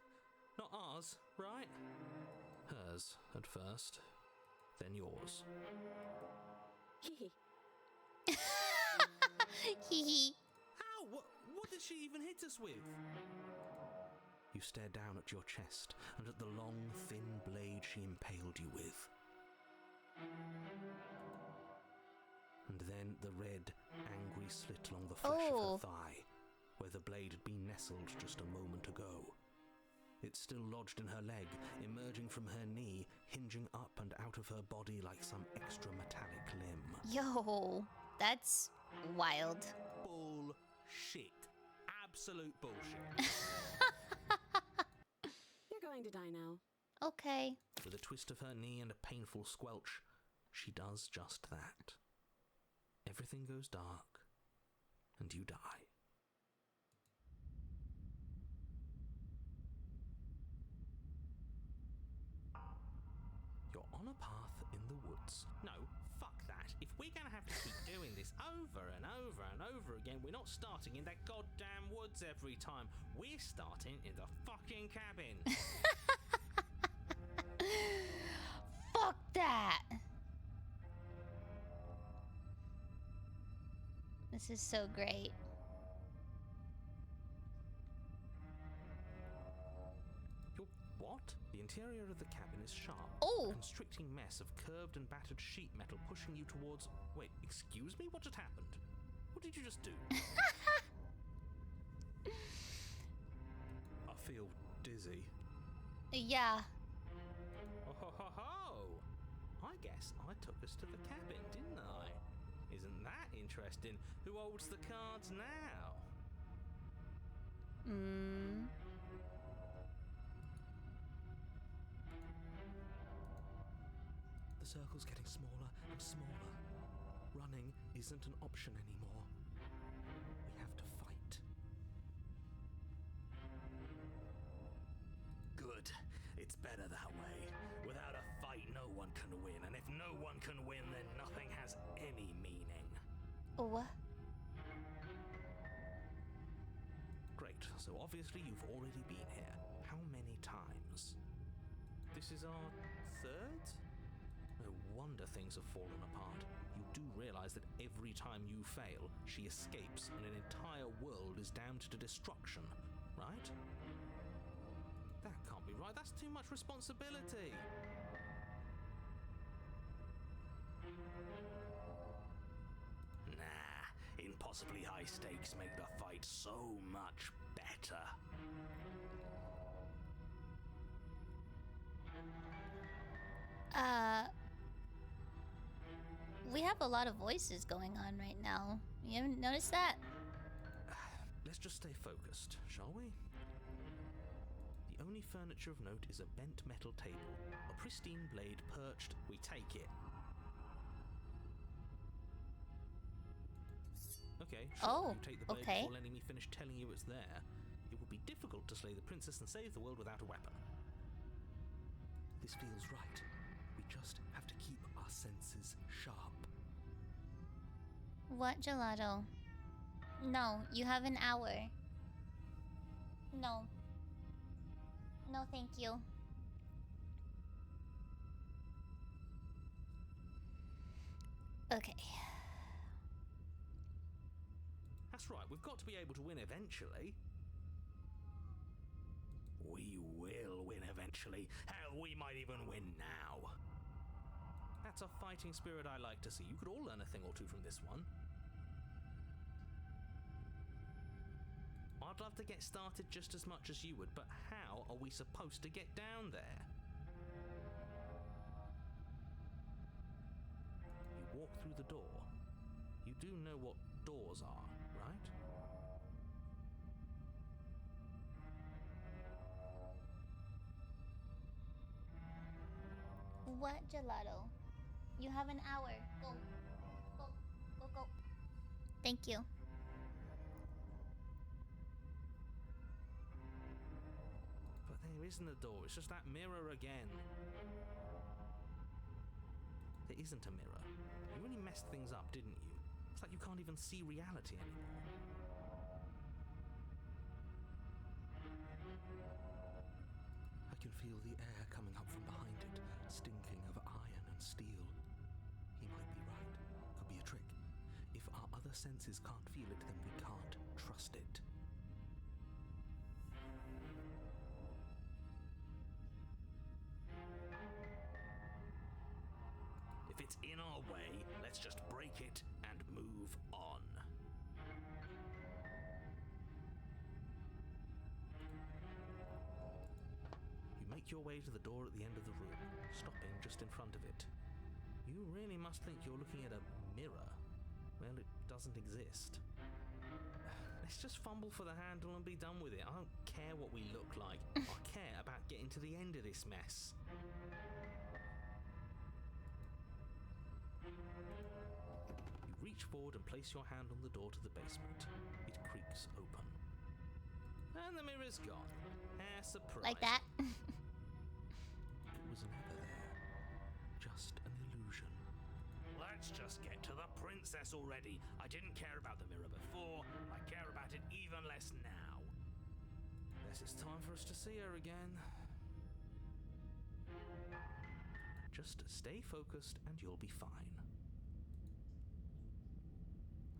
S9: Not ours, right? Hers at first, then yours.
S10: Hehe.
S1: Hee hee.
S9: How? What did she even hit us with? You stare down at your chest and at the long, thin blade she impaled you with. And then the red, angry slit along the flesh of her thigh, where the blade had been nestled just a moment ago. It's still lodged in her leg, emerging from her knee, hinging up and out of her body like some extra metallic limb.
S1: Yo, that's wild.
S9: Bullshit. Absolute bullshit.
S10: You're going to die now.
S1: Okay.
S9: With a twist of her knee and a painful squelch, she does just that. Everything goes dark, and you die. once. No, fuck that. If we're gonna have to keep doing this over and over and over again, we're not starting in that goddamn woods every time. We're starting in the fucking cabin.
S1: Fuck that. This is so great.
S9: What? The interior of the cabin is sharp.
S1: Oh!
S9: A constricting mess of curved and battered sheet metal pushing you towards... Wait, excuse me? What just happened? What did you just do?
S3: I feel dizzy.
S1: Yeah.
S9: Oh ho ho ho! I guess I took us to the cabin, didn't I? Isn't that interesting? Who holds the cards now?
S1: Hmm.
S3: The circle's getting smaller and smaller. Running isn't an option anymore. We have to fight.
S9: Good. It's better that way. Without a fight, no one can win. And if no one can win, then nothing has any meaning.
S1: Oh.
S9: Great. So obviously you've already been here. How many times? This is our third? No wonder things have fallen apart. You do realize that every time you fail, she escapes and an entire world is damned to destruction, right? That can't be right. That's too much responsibility. Nah, impossibly high stakes make the fight so much better.
S1: We have a lot of voices going on right now. You haven't noticed that?
S9: Let's just stay focused, shall we? The only furniture of note is a bent metal table. A pristine blade perched. We take it. Okay, sure,
S1: Oh,
S9: you take the blade
S1: okay.
S9: before letting me finish telling you it's there. It would be difficult to slay the princess and save the world without a weapon.
S3: This feels right. We just have to keep our senses sharp.
S1: What, Gelato? No, you have an hour. No. No, thank you. Okay.
S9: That's right, we've got to be able to win eventually. We will win eventually. Hell, we might even win now. That's a fighting spirit I like to see. You could all learn a thing or two from this one. I'd love to get started just as much as you would, but how are we supposed to get down there? You walk through the door. You do know what doors are, right?
S1: What, Gelato? You have an hour. Go. Go. Go, go. Thank you.
S9: But there isn't a door, it's just that mirror again. There isn't a mirror. You really messed things up, didn't you? It's like you can't even see reality anymore.
S3: I can feel the air coming up from behind it, stinking of iron and steel. He might be right. Could be a trick. If our other senses can't feel it, then we can't trust it.
S9: If it's in our way, let's just break it and move on. You make your way to the door at the end of the room, stopping just in front of it. You really must think you're looking at a mirror. Well, it doesn't exist. Let's just fumble for the handle and be done with it. I don't care what we look like. I care about getting to the end of this mess. You reach forward and place your hand on the door to the basement. It creaks open. And the mirror's gone. Surprise.
S1: Like that?
S3: It was never there. Just an illusion.
S9: Let's just get to the princess already. I didn't care about the mirror before. I care about it even less now.
S3: Guess it's time for us to see her again. Just stay focused and you'll be fine.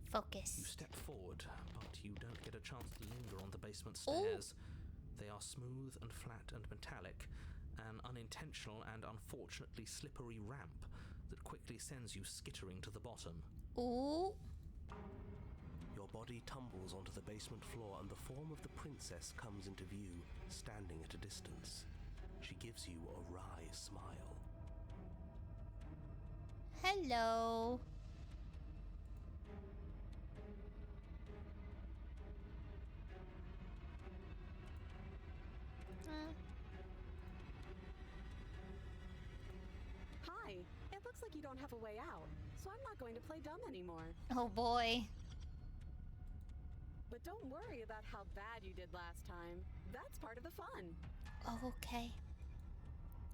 S1: Focus.
S3: You step forward, but you don't get a chance to linger on the basement stairs. They are smooth and flat and metallic, an unintentional and unfortunately slippery ramp that quickly sends you skittering to the bottom.
S1: Ooh.
S3: Your body tumbles onto the basement floor and the form of the princess comes into view, standing at a distance. She gives you a wry smile.
S1: Hello.
S10: Hi. It looks like you don't have a way out, so I'm not going to play dumb anymore.
S1: Oh boy.
S10: But don't worry about how bad you did last time. That's part of the fun.
S1: Oh, okay.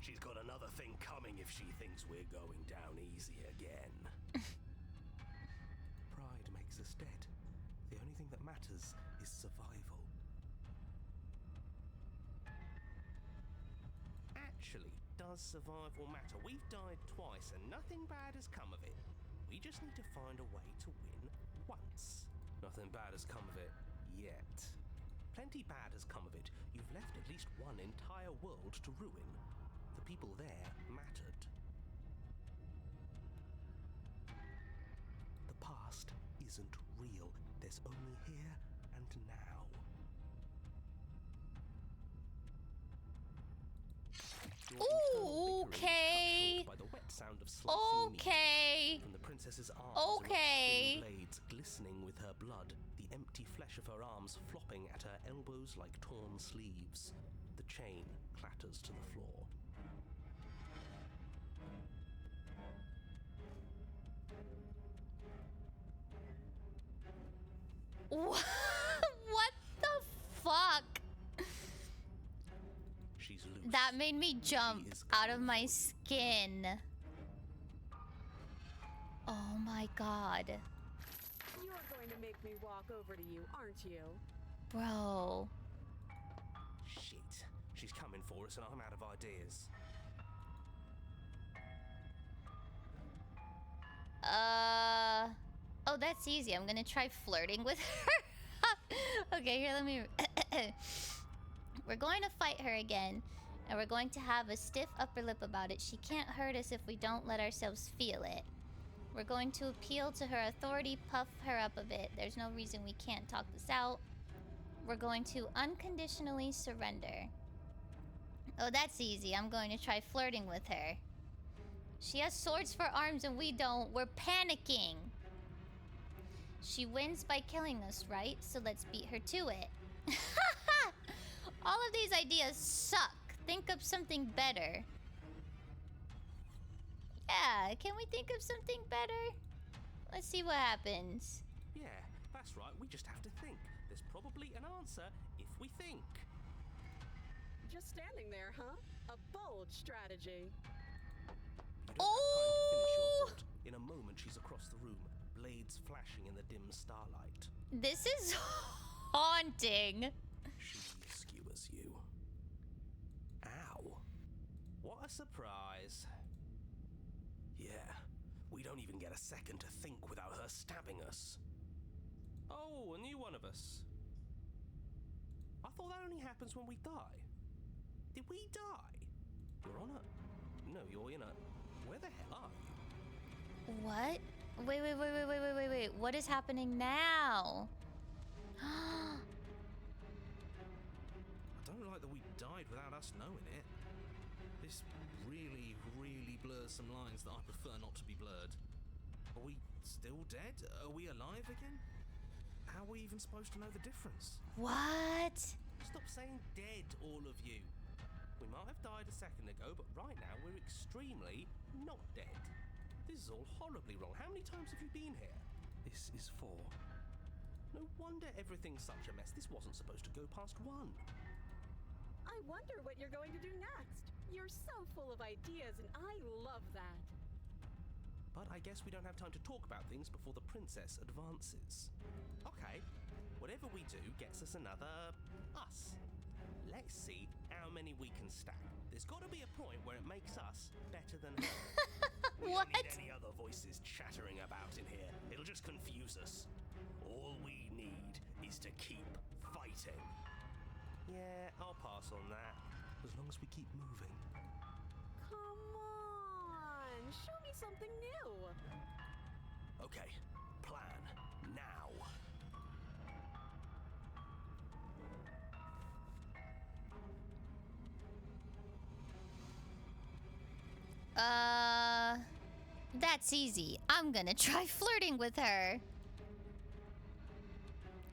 S3: She's got another thing coming if she thinks we're going down easy again. Pride makes us dead. The only thing that matters is survival. Actually, does survival matter? We've died twice and nothing bad has come of it. We just need to find a way to win once. Nothing bad has come of it yet. Plenty bad has come of it. You've left at least one entire world to ruin. The people there mattered. The past isn't real. There's only here and now.
S1: Ooh, okay.
S3: By the wet sound of slicing meat from the princess's arms, and blades glistening with her blood, the empty flesh of her arms flopping at her elbows like torn sleeves. The chain clatters to the floor.
S1: What the fuck?
S3: She's loose.
S1: That made me jump out of my skin. Oh my god.
S10: You are going to make me walk over to you, aren't you?
S1: Bro.
S3: Shit. She's coming for us and I'm out of ideas.
S1: Oh, that's easy. I'm gonna try flirting with her. Okay, here, let me... We're going to fight her again, and we're going to have a stiff upper lip about it. She can't hurt us if we don't let ourselves feel it. We're going to appeal to her authority, puff her up a bit. There's no reason we can't talk this out. We're going to unconditionally surrender. Oh, that's easy. I'm going to try flirting with her. She has swords for arms and we don't. We're panicking. She wins by killing us, right? So let's beat her to it. All of these ideas suck. Think of something better. Yeah, can we think of something better? Let's see what happens.
S3: Yeah, that's right. We just have to think. There's probably an answer if we think.
S10: Just standing there, huh? A bold strategy.
S3: You don't have time to finish your thought. In a moment, she's across the room, blades flashing in the dim starlight.
S1: This is haunting.
S3: She skewers you. Ow. What a surprise. Yeah, we don't even get a second to think without her stabbing us. Oh, a new one of us. I thought that only happens when we die. Did we die? You're on a... No, you're in a... Where the hell are you?
S1: What? Wait. What is happening now?
S3: I don't like that we died without us knowing it. This really, really blurs some lines that I prefer not to be blurred. Are we still dead? Are we alive again? How are we even supposed to know the difference?
S1: What?
S3: Stop saying dead, all of you. We might have died a second ago, but right now we're extremely not dead. This is all horribly wrong. How many times have you been here? This is 4. No wonder everything's such a mess. This wasn't supposed to go past 1.
S10: I wonder what you're going to do next. You're so full of ideas, and I love that.
S3: But I guess we don't have time to talk about things before the princess advances. Okay, whatever we do gets us another us. Let's see how many we can stack. There's got to be a point where it makes us better than her. We don't need any other voices chattering about in here. It'll just confuse us. All we need is to keep fighting. Yeah, I'll pass on that.
S8: As long as we keep moving.
S10: Come on, show me something new.
S3: Okay, plan now.
S1: That's easy. I'm gonna try flirting with her.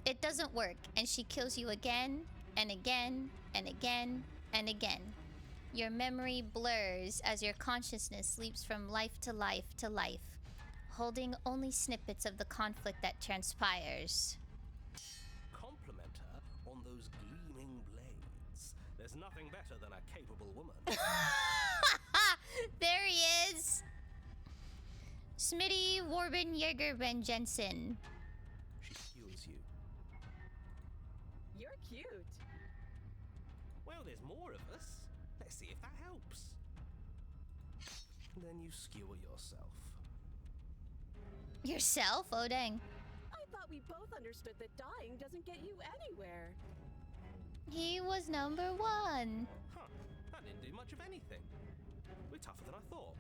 S1: It doesn't work, and she kills you again, and again, and again, and again. Your memory blurs as your consciousness leaps from life to life to life, holding only snippets of the conflict that transpires.
S3: Compliment her on those gleaming blades. There's nothing better than a capable woman.
S1: There he is! Smitty Warben Jaeger Ben Jensen.
S3: She skewers you.
S10: You're cute.
S3: Well, there's more of us. Let's see if that helps. Then you skewer yourself.
S1: Yourself? Oh, dang.
S10: I thought we both understood that dying doesn't get you anywhere.
S1: He was number one.
S3: Huh, that didn't do much of anything. We're tougher than I thought.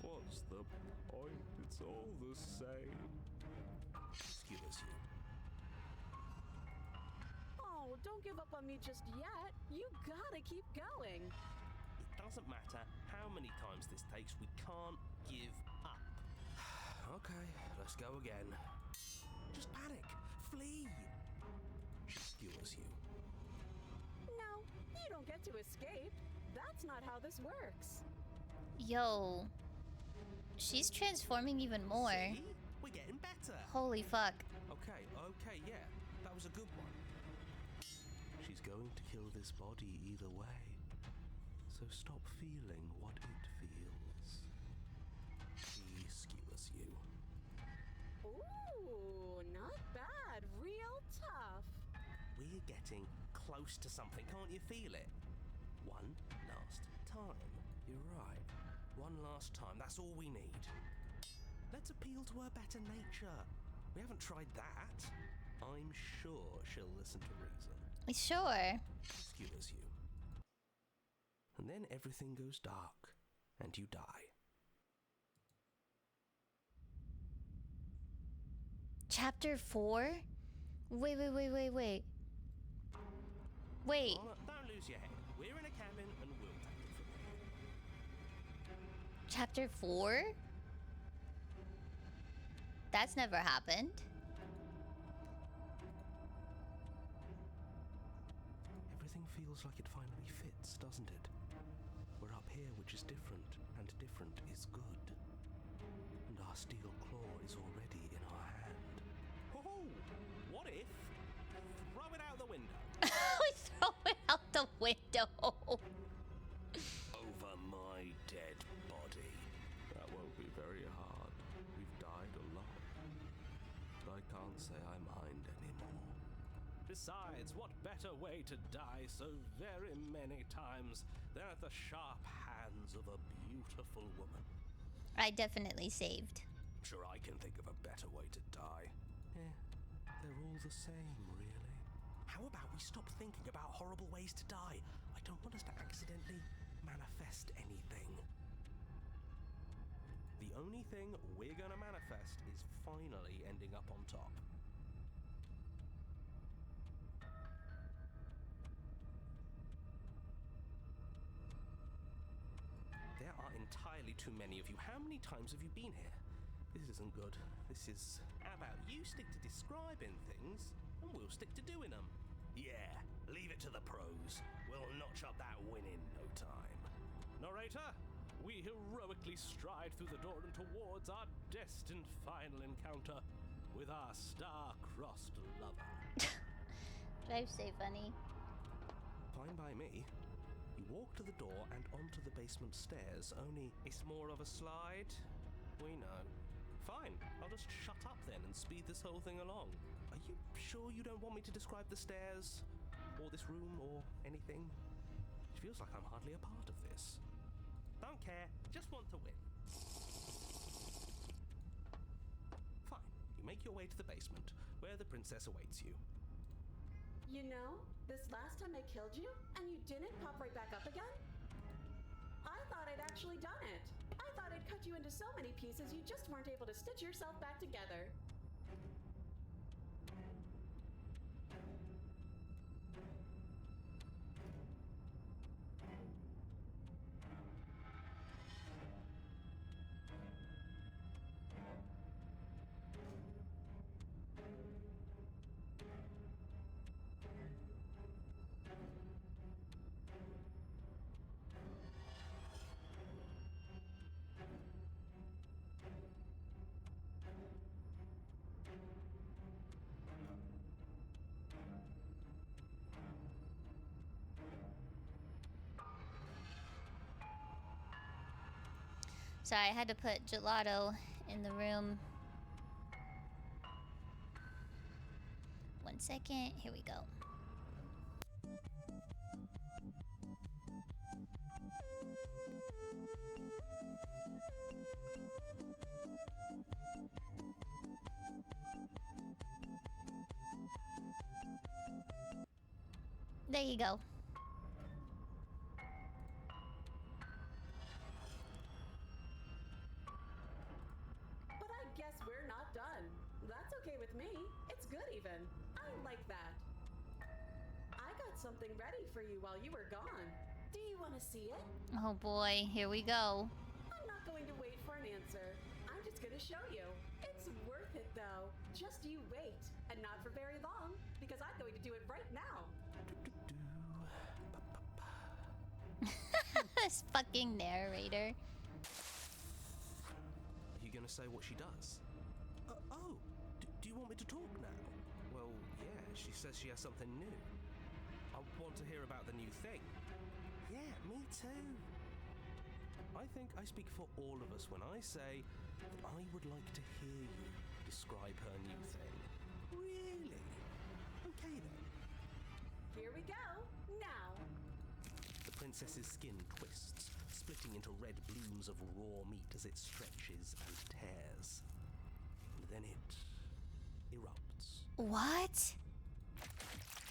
S8: What's the point? It's all the same.
S3: Skewers you.
S10: Oh, don't give up on me just yet. You gotta keep going.
S3: It doesn't matter how many times this takes, we can't give up. Okay, let's go again. Just panic. Flee. She skewers you.
S10: No, you don't get to escape. That's not how this works.
S1: Yo. She's transforming even more.
S3: See? We're getting better.
S1: Holy fuck.
S3: Okay, yeah. That was a good one.
S8: She's going to kill this body either way. So stop feeling what it feels.
S3: She skewers you.
S10: Ooh, not bad. Real tough.
S3: We're getting close to something. Can't you feel it? One last time. You're right. One last time. That's all we need. Let's appeal to her better nature. We haven't tried that. I'm sure she'll listen to reason.
S1: Sure.
S3: She skewers you. And then everything goes dark, and you die.
S1: Chapter 4? Wait. Wait.
S3: Oh, don't lose your head. We're in a cabin, and we'll take it from here.
S1: Chapter 4? That's never happened.
S8: Everything feels like it finally fits, doesn't it? We're up here, which is different, and different is good. And our steel claw is already in our hand.
S3: Oh, what if? Throw it out the window.
S1: We throw it out the window.
S3: Over my dead body.
S8: That won't be very hard. We've died a lot. But I can't say I mind anymore.
S3: Besides, what better way to die so very many times than at the sharp hands of a beautiful woman?
S1: I definitely saved.
S3: Sure, I can think of a better way to die.
S8: They're all the same, really.
S3: How about we stop thinking about horrible ways to die? I don't want us to accidentally manifest anything. The only thing we're gonna manifest is finally ending up on top. There are entirely too many of you. How many times have you been here? This isn't good. This is... How about you stick to describing things, and we'll stick to doing them? Yeah, leave it to the pros. We'll notch up that win in no time. Narrator, we heroically stride through the door and towards our destined final encounter with our star-crossed lover.
S1: Drive safe, honey.
S3: Fine by me. You walk to the door and onto the basement stairs, only it's more of a slide
S8: We know. Fine, I'll just shut up then and speed this whole thing along. Are you sure you don't want me to describe the stairs, or this room, or anything? It feels like I'm hardly a part of this. Don't care, just want to win. Fine, you make your way to the basement, where the princess awaits you.
S10: You know, this last time I killed you, and you didn't pop right back up again? I thought I'd actually done it. I thought I'd cut you into so many pieces you just weren't able to stitch yourself back together.
S1: Sorry, I had to put gelato in the room. 1 second. Here we go. There you go.
S10: But I guess we're not done. That's okay with me. It's good even. I like that. I got something ready for you while you were gone. Do you want to see it?
S1: Oh boy, here we go.
S10: I'm not going to wait for an answer. I'm just going to show you. It's worth it though. Just you wait. And not for very long, because I'm going to do it right now.
S1: This fucking narrator.
S8: Are you gonna say what she does? Do you want me to talk now? Well, yeah, she says she has something new. I want to hear about the new thing. Yeah, me too. I think I speak for all of us when I say that I would like to hear you describe her new thing. Really? Okay then.
S10: Here we go. Now.
S8: The princess's skin twists, splitting into red blooms of raw meat as it stretches and tears. And then it erupts.
S1: What?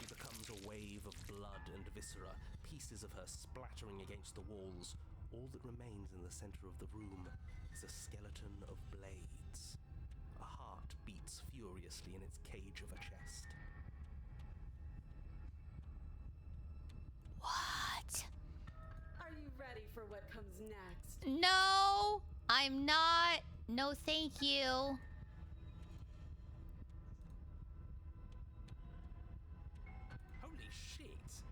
S8: It becomes a wave of blood and viscera, pieces of her splattering against the walls. All that remains in the center of the room is a skeleton of blades. A heart beats furiously in its cage of a chest.
S1: What?
S10: Are you ready for what comes next?
S1: No, I'm not. No, thank you.
S8: Holy shit!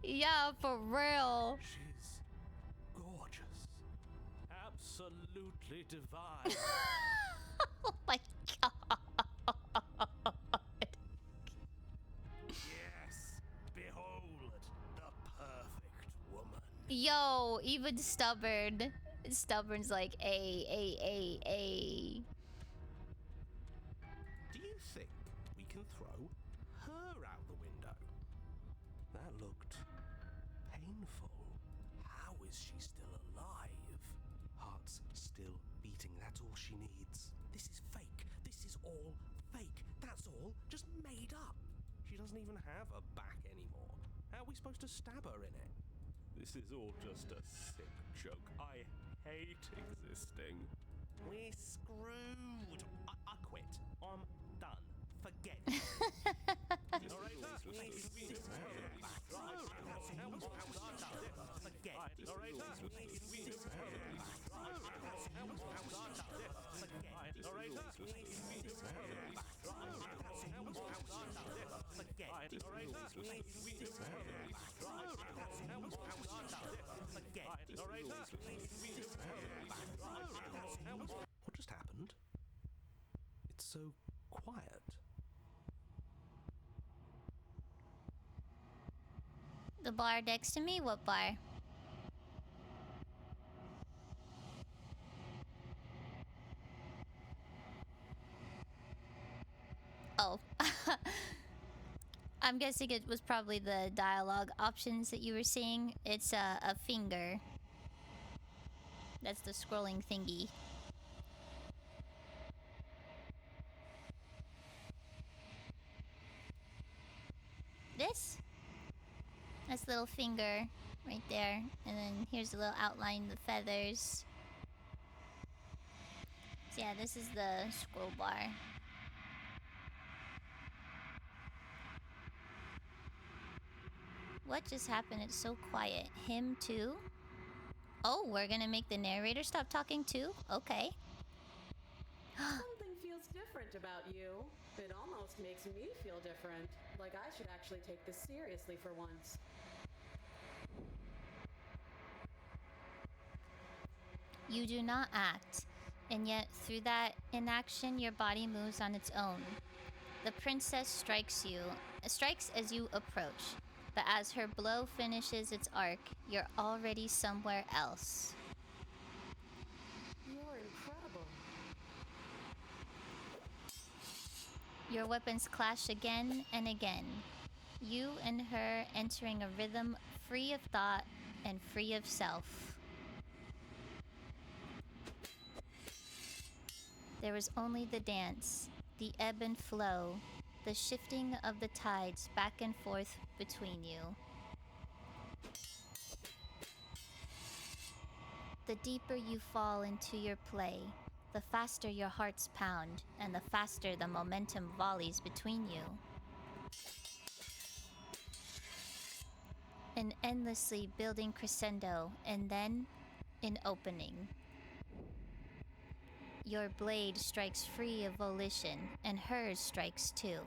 S1: Yeah, for real.
S8: She's gorgeous. Absolutely divine.
S1: Oh my god.
S8: Yes, behold the perfect woman.
S1: Yo, even stubborn. Stubborn's like, a.
S8: Do you think we can throw her out the window? That looked painful. How is she still alive? Heart's still beating, that's all she needs. This is fake. This is all fake. That's all just made up. She doesn't even have a back anymore. How are we supposed to stab her in it? This is all just a sick joke. I hate existing. We're screwed. I quit. I'm done. Forget it. What just happened? It's so quiet.
S1: The bar next to me? What bar? Oh. I'm guessing it was probably the dialogue options that you were seeing. It's a finger. That's the scrolling thingy. This? That's the little finger right there. And then here's a little outline, the feathers. So yeah, this is the scroll bar. What just happened? It's so quiet. Him too? Oh, we're gonna make the narrator stop talking too? Okay.
S10: Something feels different about you. It almost makes me feel different. Like I should actually take this seriously for once.
S1: You do not act, and yet through that inaction your body moves on its own. The princess strikes as you approach, but as her blow finishes its arc, you're already somewhere else.
S10: You're incredible.
S1: Your weapons clash again and again. You and her entering a rhythm free of thought and free of self. There was only the dance, the ebb and flow, the shifting of the tides back and forth between you. The deeper you fall into your play, the faster your hearts pound, and the faster the momentum volleys between you. An endlessly building crescendo, and then an opening. Your blade strikes free of volition, and hers strikes too.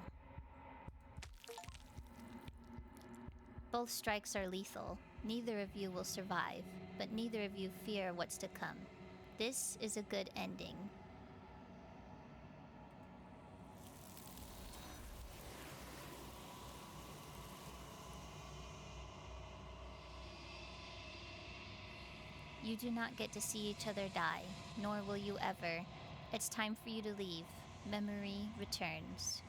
S1: Both strikes are lethal. Neither of you will survive, but neither of you fear what's to come. This is a good ending. You do not get to see each other die, nor will you ever. It's time for you to leave. Memory returns.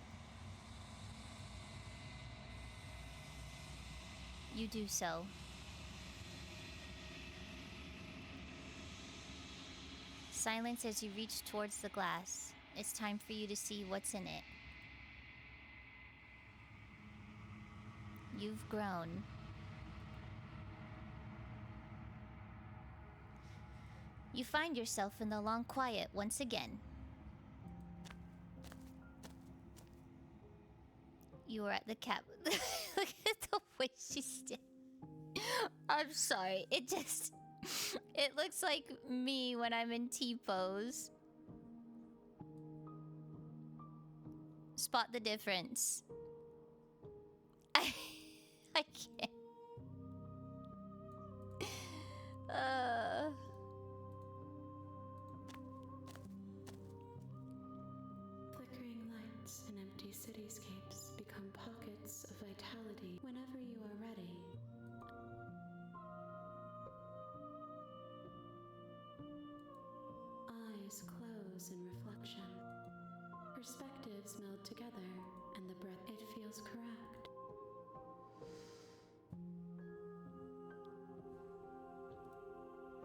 S1: You do so. Silence as you reach towards the glass. It's time for you to see what's in it. You've grown. You find yourself in the long quiet once again. You are at the cap. Look at the way she's standing. I'm sorry. It looks like me when I'm in T-pose. Spot the difference. I can't.
S10: Flickering lights and empty cityscapes become pockets of vitality whenever you are ready. Eyes close in reflection. Perspectives meld together, and the breath, it feels correct.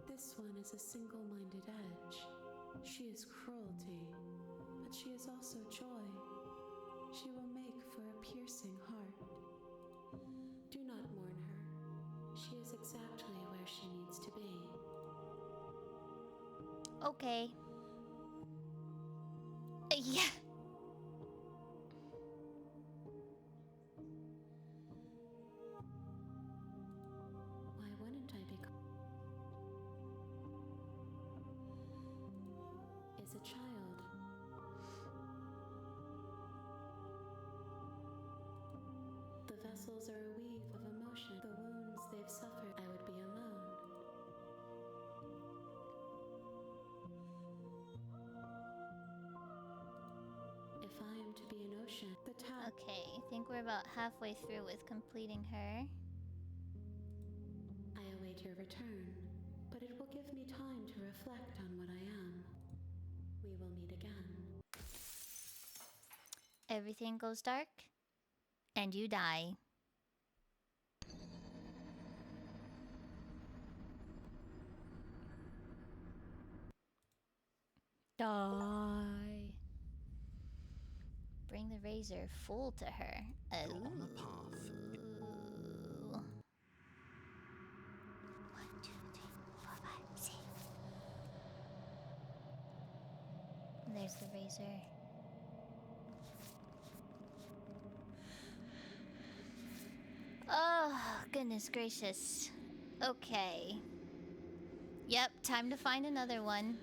S10: This one is a single-minded edge. She is cruelty, but she is also joy. She will make for a piercing heart. Do not mourn her. She is exactly where she needs to be.
S1: Okay. Yeah.
S10: Why wouldn't I be? Is a child. The vessels are a weave of emotion. The wounds they've suffered. I would be alone. If I am to be an ocean, the towel.
S1: Okay, I think we're about halfway through with completing her.
S10: I await your return, but it will give me time to reflect on what I am. We will meet again.
S1: Everything goes dark, and you die. Die. Bring the razor full to her.
S3: You're on a path.
S1: 1, 2, 3, 4, 5, 6. There's the razor. Oh, goodness gracious. Okay. Yep, time to find another one.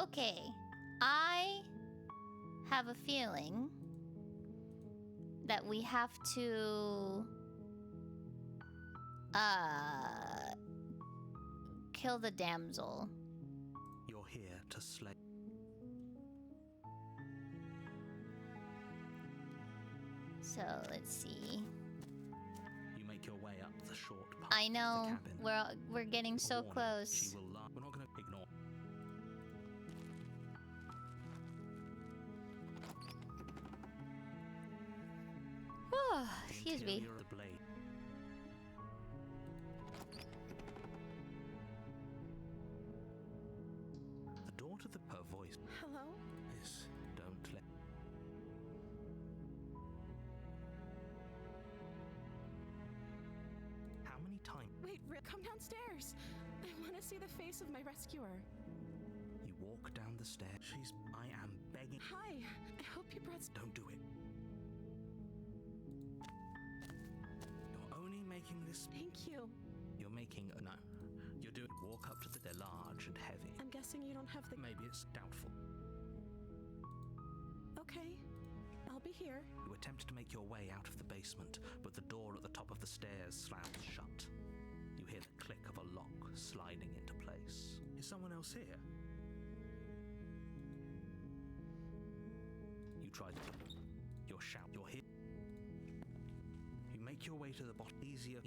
S1: Okay, I have a feeling that we have to kill the damsel.
S3: You're here to slay.
S1: So let's see.
S3: You make your way up the short path.
S1: I know,
S3: to the cabin.
S1: we're getting so
S3: Warning,
S1: close.
S3: She will laugh. We're not going to ignore.
S1: Excuse me.
S3: Interior of the blade. The door to the her voice.
S10: Hello?
S3: This don't let. How many times?
S10: Wait, come downstairs. I want to see the face of my rescuer.
S3: You walk down the stairs. I am begging.
S10: Hi, I hope you brought...
S3: Don't do it. You're only making this.
S10: Thank you.
S3: You're making. No. You're doing. Walk up to the. They're large and heavy.
S10: I'm guessing you don't have the...
S3: Maybe it's doubtful.
S10: Okay, I'll be here.
S3: You attempt to make your way out of the basement, but the door at the top of the stairs slams shut. You hear the click of a lock sliding into place. Is someone else here? You try to... You're shout. You're here. You make your way to the bottom. Easier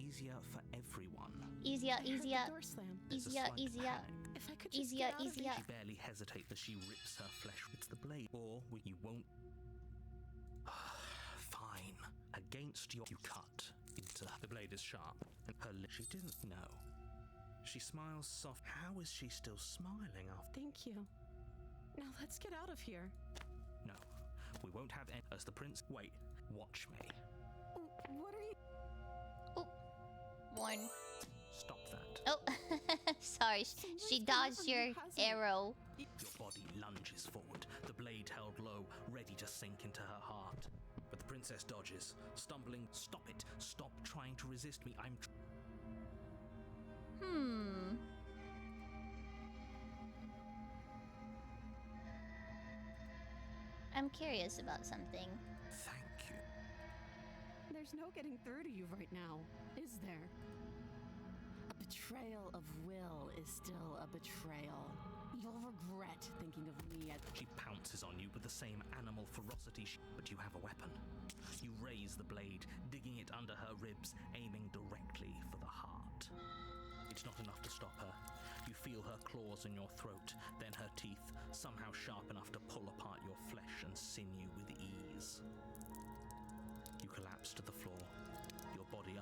S3: for everyone.
S1: Easier,
S10: I heard the
S1: easier,
S10: door slam.
S3: There's a
S1: easier,
S3: slight
S1: easier.
S3: panic.
S10: If I could just
S1: Easier,
S10: get out of
S1: easier.
S3: She barely hesitates as she rips her flesh. It's the blade. Or you won't. Fine. Against your. You cut into. The blade is sharp. And her lip. She didn't know. She smiles soft. How is she still smiling after?
S10: Thank you. Now let's get out of here.
S3: No. We won't have any. As the prince. Wait. Watch me.
S10: What are you...
S1: Oh, one.
S3: Stop that.
S1: Oh, sorry. She dodged your arrow.
S3: Your body lunges forward, the blade held low, ready to sink into her heart. But the princess dodges, stumbling. Stop it! Stop trying to resist me.
S1: I'm curious about something.
S3: Thank you.
S10: There's no getting through to you right now, is there? A betrayal of will is still a betrayal. You'll regret thinking of me as...
S3: She pounces on you with the same animal ferocity, but you have a weapon. You raise the blade, digging it under her ribs, aiming directly for the heart. It's not enough to stop her. You feel her claws in your throat, then her teeth, somehow sharp enough to pull apart your flesh and sinew with ease. You collapse to the floor, your body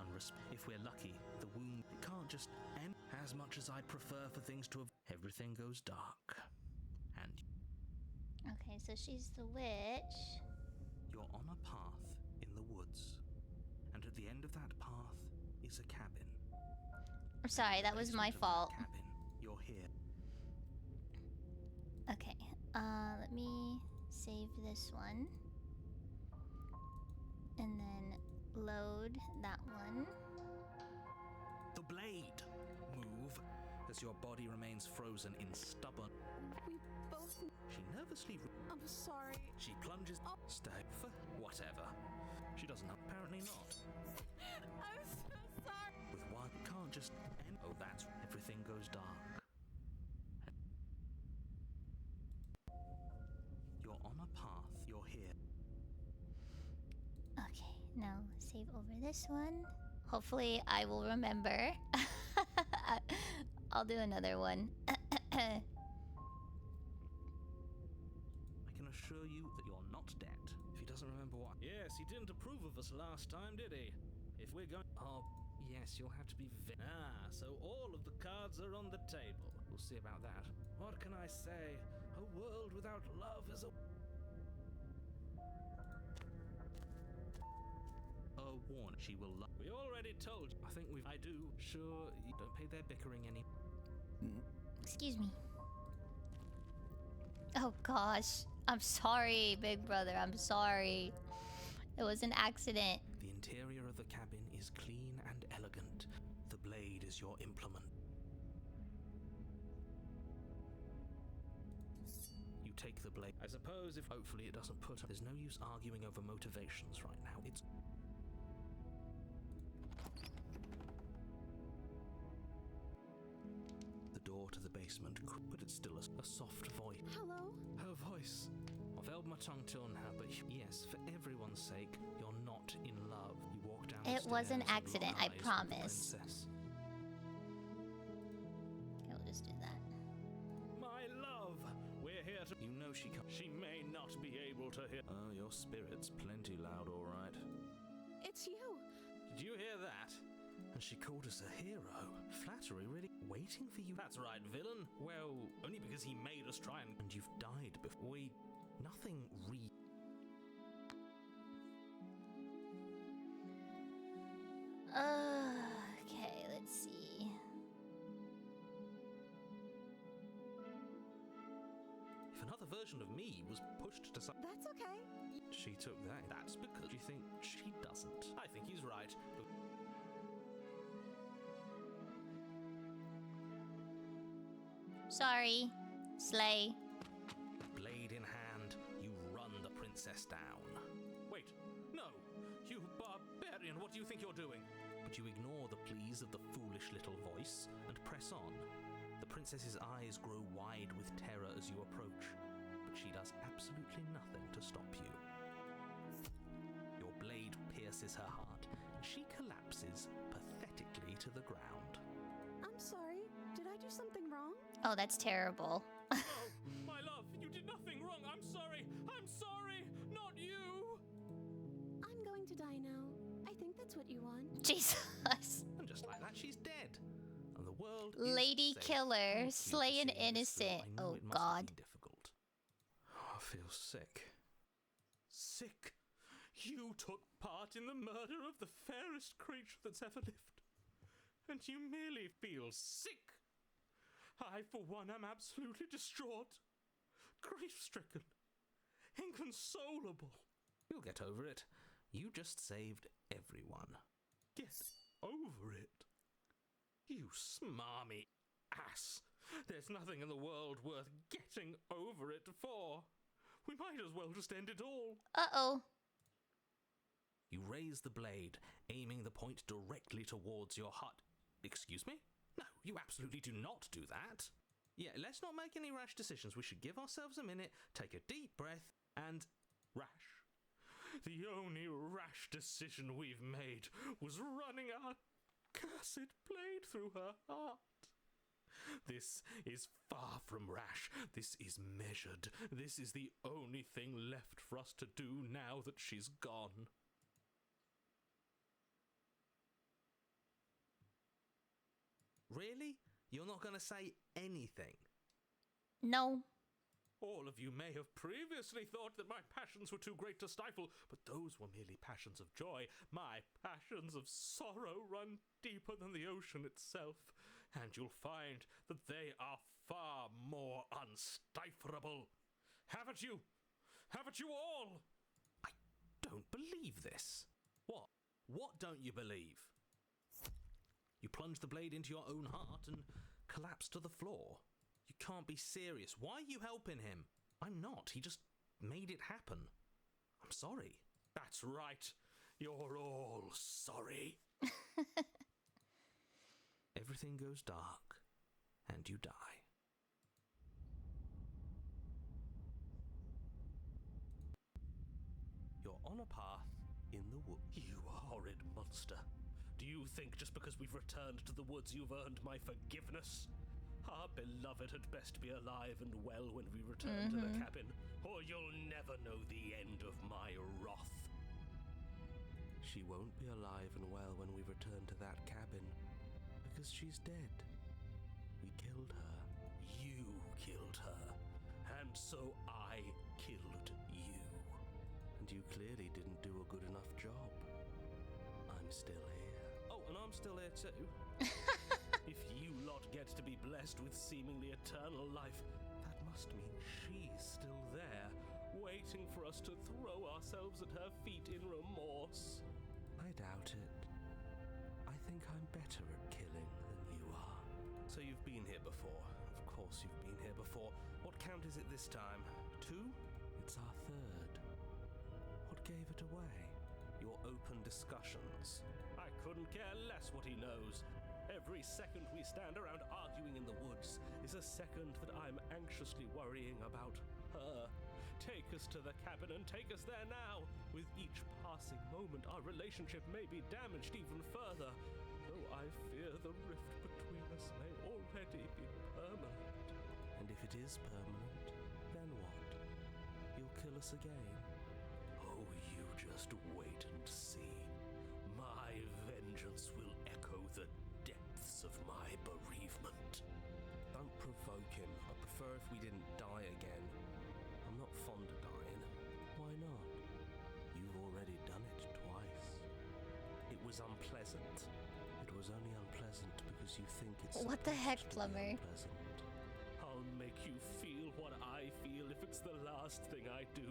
S3: If we're lucky, the wound can't just end. As much as I'd prefer for things to have... Everything goes dark. And...
S1: Okay, so she's the witch.
S3: You're on a path in the woods. And at the end of that path is a cabin.
S1: I'm sorry, that was my fault.
S3: Cabin. You're here.
S1: Okay, let me save this one. And then load that one.
S3: The blade! Move as your body remains frozen in stubborn...
S10: We both...
S3: She nervously...
S10: I'm sorry.
S3: She plunges... Stay for whatever. She doesn't know. Apparently not.
S10: I'm so sorry.
S3: With one, can't just end... Oh, that's... Everything goes dark. You're on a path. You're here.
S1: Okay, now save over this one. Hopefully I will remember. I'll do another one.
S9: assure you that you're not dead. If he doesn't remember what... Yes, he didn't approve of us last time, did he? If we're going... Oh, yes, you'll have to be... so all of the cards are on the table. We'll see about that. What can I say? A world without love is a... warn, she will love. We already told you. I think I do. Sure, you don't pay their bickering any...
S1: Excuse me. Oh gosh. I'm sorry, big brother. I'm sorry. It was an accident.
S3: The interior of the cabin is clean and elegant. The blade is your implement. You take the blade. I suppose if hopefully it doesn't put... There's no use arguing over motivations right now. It's... The door to the basement, but it's still a soft voice.
S10: Hello?
S3: Her voice. I've held my tongue till now, but yes, for everyone's sake, you're not in love. You walk down the
S1: It
S3: stairs
S1: was an
S3: and
S1: accident,
S3: lock
S1: I
S3: eyes with the
S1: promise.
S3: princess.
S1: Okay, we'll just do that.
S9: My love, we're here to...
S3: You know she can't.
S9: She may not be able to hear...
S3: Oh, your spirit's plenty loud, all right.
S10: It's you.
S9: Did you hear that?
S3: And she called us a hero. Flattery, really? Waiting for you.
S9: That's right, villain. Well, only because he made us try and...
S3: And you've died before. Nothing
S1: Okay, let's see.
S3: If another version of me was pushed to some...
S10: That's okay.
S3: She took that. That's because you think she doesn't.
S9: I think he's right. But...
S1: Sorry, Slay.
S3: Blade in hand, you run the princess down.
S9: Wait, no! You barbarian, what do you think you're doing?
S3: But you ignore the pleas of the foolish little voice and press on. The princess's eyes grow wide with terror as you approach, but she does absolutely nothing to stop you. Your blade pierces her heart, and she collapses pathetically to the ground.
S10: I'm sorry. Did I do something wrong?
S1: Oh, that's terrible.
S9: Oh, my love, you did nothing wrong. I'm sorry. I'm sorry. Not you.
S10: I'm going to die now. I think that's what you want.
S1: Jesus.
S3: And just like that, she's dead. And the world
S1: Lady
S3: is safe.
S1: Killer,
S3: Thank you
S1: slay
S3: for
S1: an
S3: seeing this
S1: innocent.
S3: through. I know
S1: Oh
S3: it must
S1: God.
S3: be difficult. Oh, I feel sick.
S9: Sick. You took part in the murder of the fairest creature that's ever lived. And you merely feel sick. I, for one, am absolutely distraught, grief-stricken, inconsolable.
S3: You'll get over it. You just saved everyone.
S9: Get over it? You smarmy ass. There's nothing in the world worth getting over it for. We might as well just end it all.
S1: Uh-oh.
S3: You raise the blade, aiming the point directly towards your heart. Excuse me? No, you absolutely do not do that. Yeah, let's not make any rash decisions. We should give ourselves a minute, take a deep breath, and...
S9: Rash. The only rash decision we've made was running our cursed blade through her heart. This is far from rash. This is measured. This is the only thing left for us to do now that she's gone.
S3: Really? You're not going to say anything?
S1: No.
S9: All of you may have previously thought that my passions were too great to stifle, but those were merely passions of joy. My passions of sorrow run deeper than the ocean itself, and you'll find that they are far more unstiflable. Haven't you? Haven't you all?
S3: I don't believe this. What? What don't you believe? You plunge the blade into your own heart and collapse to the floor. You can't be serious. Why are you helping him? I'm not. He just made it happen. I'm sorry.
S9: That's right. You're all sorry.
S3: Everything goes dark, and you die. You're on a path in the woods.
S9: You horrid monster. Do you think just because we've returned to the woods you've earned my forgiveness?
S3: Our beloved had best be alive and well when we return to the cabin, or you'll never know the end of my wrath.
S8: She won't be alive and well when we return to that cabin, because she's dead. We killed her.
S3: You killed her, and so I killed you.
S8: And you clearly didn't do a good enough job. I'm still here.
S3: Oh, and I'm still here too. If you lot get to be blessed with seemingly eternal life, that must mean she's still there, waiting for us to throw ourselves at her feet in remorse.
S8: I doubt it. I think I'm better at killing than you are.
S3: So you've been here before. Of course you've been here before. What count is it this time? 2?
S8: It's our third. What gave it away?
S3: Your open discussions. I couldn't care less what he knows. Every second we stand around arguing in the woods is a second that I'm anxiously worrying about her. Take us to the cabin and take us there now. With each passing moment, our relationship may be damaged even further, though I fear the rift between us may already be permanent.
S8: And if it is permanent, then what? You'll kill us again?
S3: Oh, you just wait and see. My vengeance will echo the depths of my bereavement.
S8: Don't provoke him. I prefer if we didn't die again. I'm not fond of dying. Why not? You've already done it twice.
S3: It was unpleasant.
S8: It was only unpleasant because you think it's
S1: What the heck,
S8: supposed to be
S1: Plumber?
S8: unpleasant.
S3: I'll make you feel what I feel if it's the last thing I do.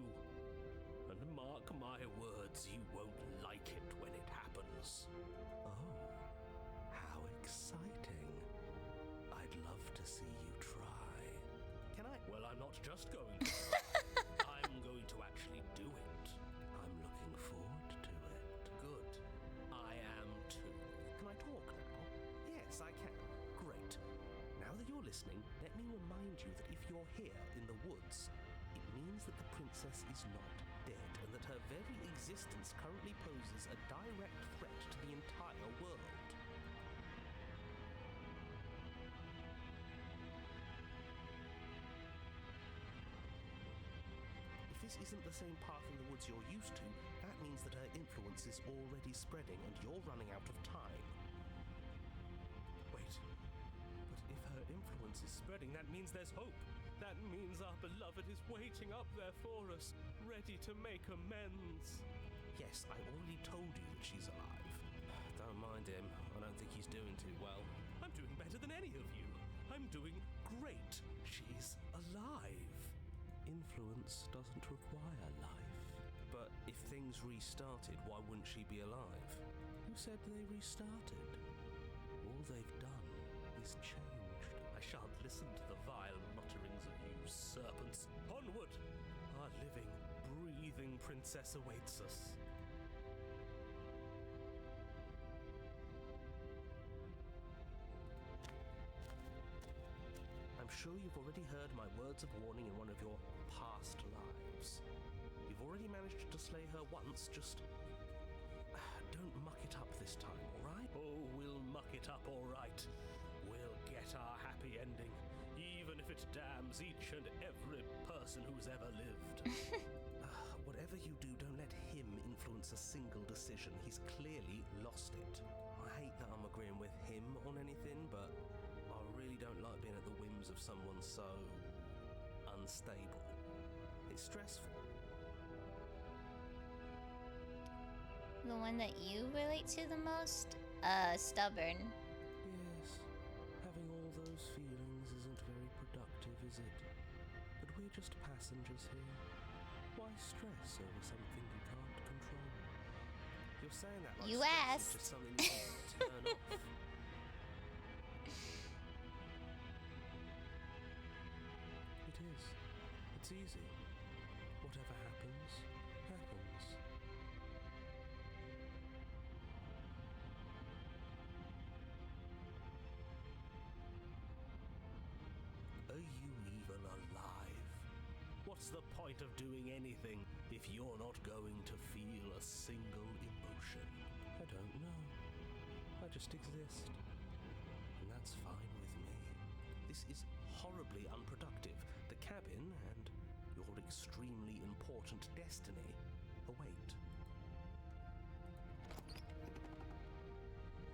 S3: And mark my words, you won't like it when it happens.
S8: Oh, how exciting. I'd love to see you try.
S3: Can I? Well, I'm not just going to. I'm going to actually do it.
S8: I'm looking forward to it.
S3: Good. I am too. Can I talk now? Yes, I can. Great. Now that you're listening, let me remind you that if you're here in the woods, it means that the princess is not dead, and that her very existence currently poses a direct threat to the entire world. If this isn't the same path in the woods you're used to, that means that her influence is already spreading and you're running out of time. Wait, but if her influence is spreading, that means there's hope. That means our beloved is waiting up there for us, ready to make amends. Yes, I already told you that she's alive. Don't mind him. I don't think he's doing too well. I'm doing better than any of you. I'm doing great. She's alive.
S8: Influence doesn't require life.
S3: But if things restarted, why wouldn't she be alive?
S8: Who said they restarted? All they've done is changed.
S3: I shan't listen to the vile mutterings of you serpents. Onward! Our living, breathing princess awaits us. I'm sure you've already heard my words of warning in one of your past lives. You've already managed to slay her once, just don't muck it up this time, alright? Oh, we'll muck it up alright. We'll get our happy ending, even if it damns each and every person who's ever lived. Whatever you do, don't let him influence a single decision. He's clearly lost it. I hate that I'm agreeing with him on anything, but I really don't like being at the whims of someone so unstable. It's stressful.
S1: The one that you relate to the most? Stubborn.
S8: Yes, having all those feelings isn't very productive, is it? But we're just passengers here. Why stress over something you can't control?
S3: You're saying that like
S1: You
S3: stress is
S1: asked.
S3: just something you can turn off.
S8: It is. It's easy. Whatever happens, happens.
S3: Are you even alive? What's the point of doing anything if you're not going to feel a single emotion?
S8: I don't know. I just exist. And that's fine with me. This is horribly unproductive. The cabin and your extremely important destiny await.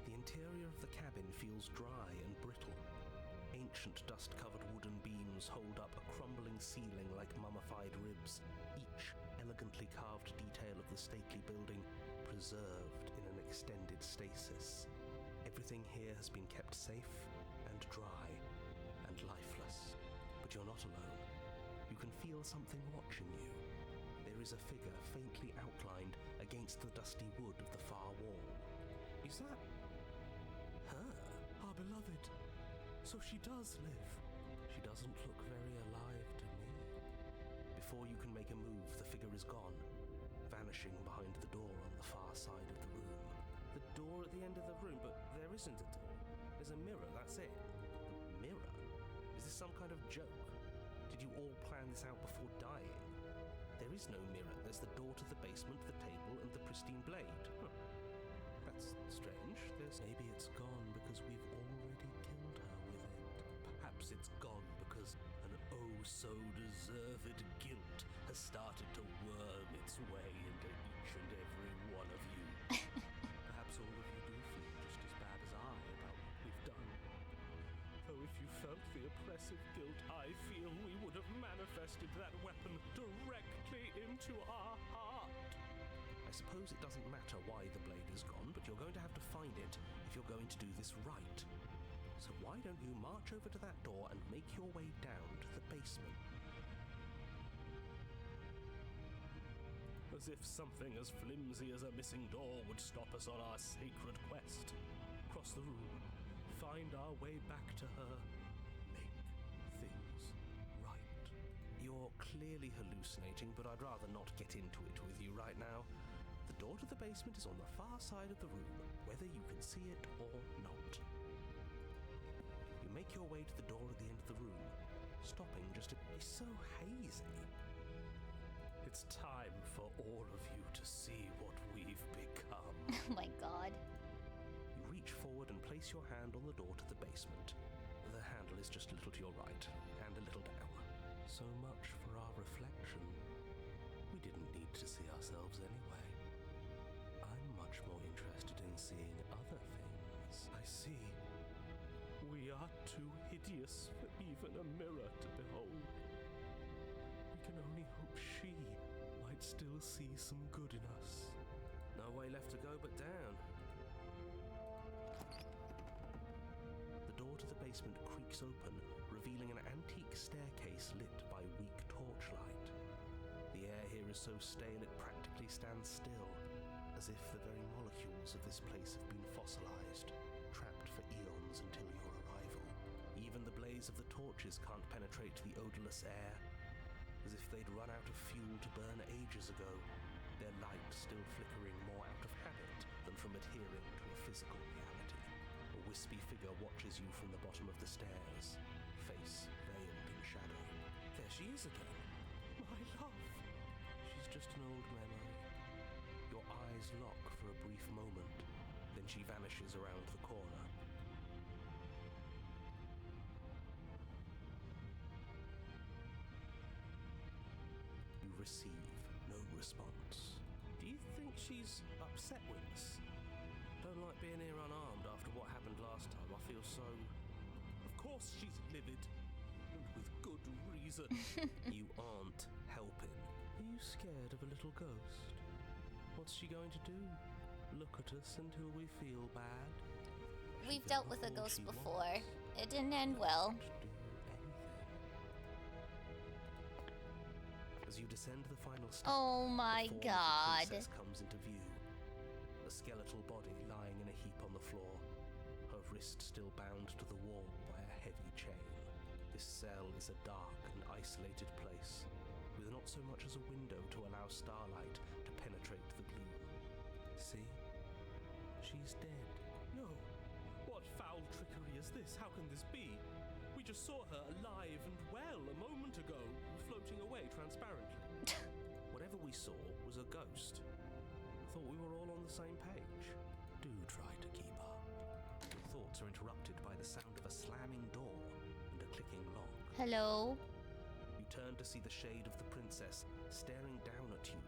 S8: The interior of the cabin feels dry and brittle. Ancient dust-covered wooden beams hold up a crumbling ceiling like mummified ribs, each elegantly carved detail of the stately building preserved in an extended stasis. Everything here has been kept safe and dry and lifeless. But you're not alone. You can feel something watching you. There is a figure faintly outlined against the dusty wood of the far wall. Is that her? Our beloved. So she does live. She doesn't look very alive to me. Before you can make a move, the figure is gone, vanishing behind the door on the far side of the room. The door at the end of the room, but there isn't a door. There's a mirror, that's it. A mirror? Is this some kind of joke? Did you all plan this out before dying? There is no mirror. There's the door to the basement, the table, and the pristine blade. Huh. That's strange. Maybe it's gone because we've already killed her with it. Perhaps it's gone because an oh-so-deserved guilt has started to worm its way into each and every one of you. Perhaps all of you do feel just as bad as I about what we've done. Though if you felt the oppressive guilt I feel, we would have manifested that weapon directly into our heart. I suppose it doesn't matter why the blade is gone, but you're going to have to find it if you're going to do this right. So why don't you march over to that door and make your way down to the basement? As if something as flimsy as a missing door would stop us on our sacred quest. Cross the room, find our way back to her, make things right. You're clearly hallucinating, but I'd rather not get into it with you right now. The door to the basement is on the far side of the room, whether you can see it or not. You make your way to the door at the end of the room, stopping just to be so hazy. It's time for all of you to see what we've become.
S1: Oh my god.
S8: You reach forward and place your hand on the door to the basement. The handle is just a little to your right, and a little down. So much for our reflection. We didn't need to see ourselves anyway. I'm much more interested in seeing other things. I see. We are too hideous for even a mirror to behold. We can only hope she might still see some good in us. No way left to go but down. The door to the basement creaks open, revealing an antique staircase lit by weak torchlight. The air here is so stale it practically stands still, as if the very molecules of this place have been fossilized, trapped for eons until your arrival. Even the blaze of the torches can't penetrate the odorless air, as if they'd run out of fuel to burn ages ago, their light still flickering more out of habit than from adhering to a physical reality. A wispy figure watches you from the bottom of the stairs, face veiled in shadow. There she is again. My love! She's just an old memory. Your eyes lock for a brief moment, then she vanishes around the corner. You receive no response. Do you think she's upset with us? Don't like being here unarmed after what happened last time. I feel so... Of course she's livid. And with good reason. You aren't helping. Are you scared of a little ghost? What's she going to do? Look at us until we feel bad?
S1: We've dealt with a ghost before. It didn't end well.
S8: As you descend the final step,
S1: Oh my god.
S8: The princess comes into view. A skeletal body lying in a heap on the floor, her wrist still bound to the wall by a heavy chain. This cell is a dark and isolated place, with not so much as a window to allow starlight to penetrate the gloom. See? She's dead. No! What foul trickery is this? How can this be? We just saw her alive and well a moment ago, floating away transparently. Whatever we saw was a ghost. Thought we were all on the same page. Do try to keep up. Your thoughts are interrupted by the sound of a slamming door and a
S1: Hello?
S8: You turn to see the shade of the princess staring down at you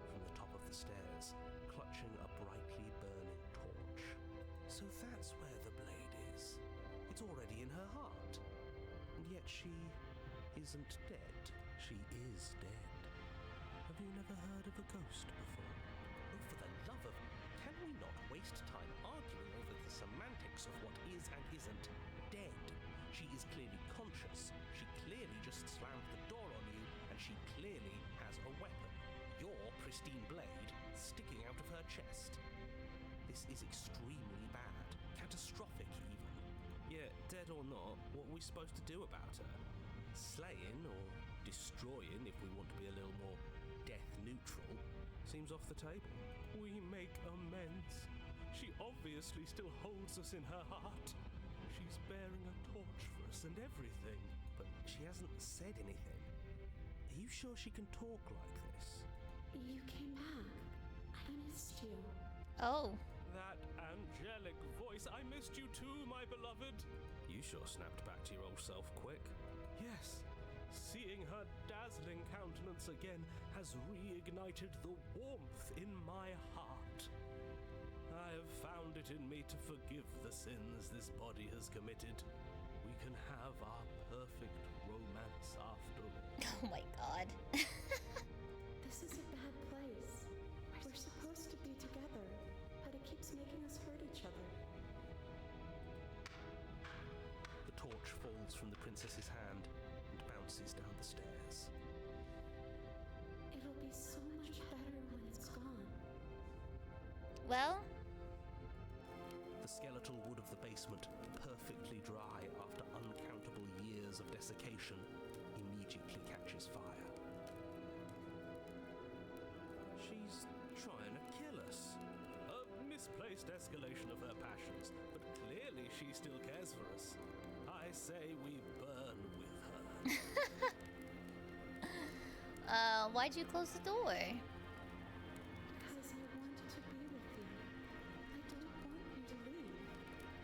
S8: from the top of the stairs, clutching a brightly burning torch. So that's where the blade is. It's already in her heart. And yet she isn't dead. She is dead. Have you never heard of a ghost before? Oh, for the love of... Can we not waste time arguing over the semantics of what is and isn't dead? She is clearly conscious. She clearly just slammed the door on you, and she clearly has a weapon. Your pristine blade sticking out of her chest. This is extremely bad. Catastrophic, even. Yeah, dead or not, what are we supposed to do about her? Slaying or destroying, if we want to be a little more death neutral, seems off the table. We make amends. She obviously still holds us in her heart. She's bearing a torch for us and everything. But she hasn't said anything. Are you sure she can talk like this?
S10: You came back. I missed you.
S1: Oh.
S8: That angelic voice. I missed you too, my beloved. You sure snapped back to your old self quick. Yes. Seeing her dazzling countenance again has reignited the warmth in my heart. I have found it in me to forgive the sins this body has committed. We can have our perfect romance after all.
S1: Oh my god.
S10: This is a bad place. We're supposed to be together, but it keeps making us hurt each other.
S8: The torch falls from the princess's hand and bounces down the stairs.
S10: It'll be so much better when it's gone.
S1: Well,
S8: The skeletal wood of the basement, perfectly dry after uncountable years of desiccation, immediately catches fire. She's trying to kill us. A misplaced escalation of her passions, but clearly she still cares for us. I say we burn with her.
S1: why'd you close the door?
S10: Because I wanted to be with you. I don't want you to leave.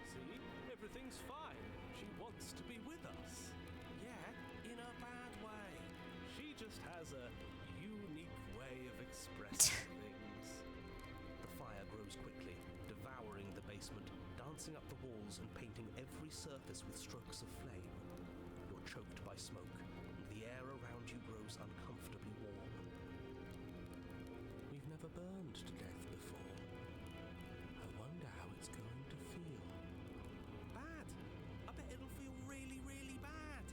S8: See? Everything's fine. She wants to be with us. Yeah, in a bad way. She just has a unique way of expressing things. The fire grows quickly, devouring the basement, dancing up the walls and painting every surface with strokes of flame. You're choked by smoke, and the air around you grows uncomfortably warm. We've never burned to death before. I wonder how it's going to feel. Bad! I bet it'll feel really, really bad.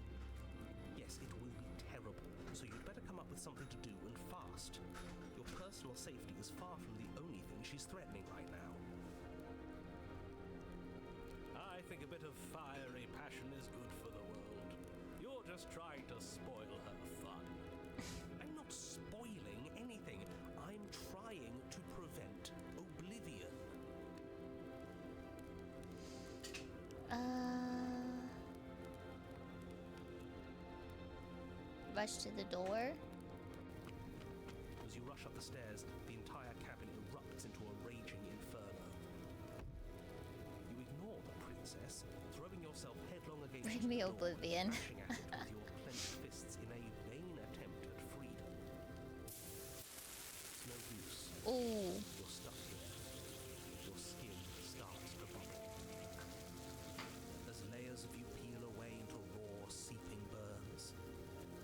S8: Yes, it will be terrible, so you'd better come up with something to do and fast. Your personal safety is far from the only thing she's threatening right now. I think a bit of fiery passion is good for the world. You're just trying to spoil her fun. I'm not spoiling anything. I'm trying to prevent oblivion.
S1: Rush to the door.
S8: As you rush up the stairs, the entire cabin erupts into a raging inferno. You ignore the princess, throwing yourself headlong against
S1: Bring
S8: the
S1: me
S8: door,
S1: oblivion.
S8: crashing at it with your clenched fists in a vain attempt at freedom. It's no use.
S1: Ooh.
S8: You're stuck here. Your skin starts to bubble. As layers of you peel away into raw, seeping burns,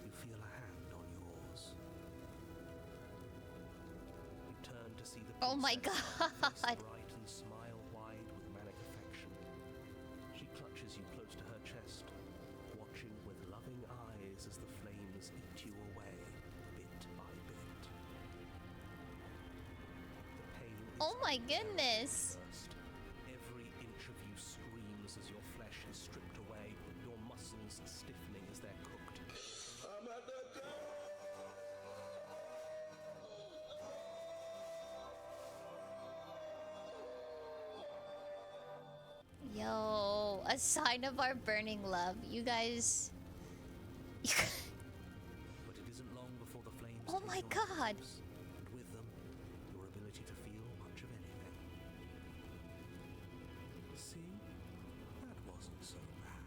S8: you feel a hand on yours. You turn to see the princess,
S1: Oh my
S8: her
S1: God.
S8: face bright and smile wide with manic affection. She clutches you close to her chest, watching with loving eyes as the flames eat you away, bit by bit. The pain is
S1: Oh my
S8: unbearable
S1: goodness.
S8: at first. Every inch of you screams as your flesh is stripped away, your muscles stiffening as they're cooked.
S11: I'm at the door.
S1: Yo, a sign of our burning love. You guys.
S8: But it isn't long before the flames
S1: Oh
S8: take
S1: my
S8: on
S1: God.
S8: lives, and with them, your ability to feel much of anything. See? That wasn't so bad.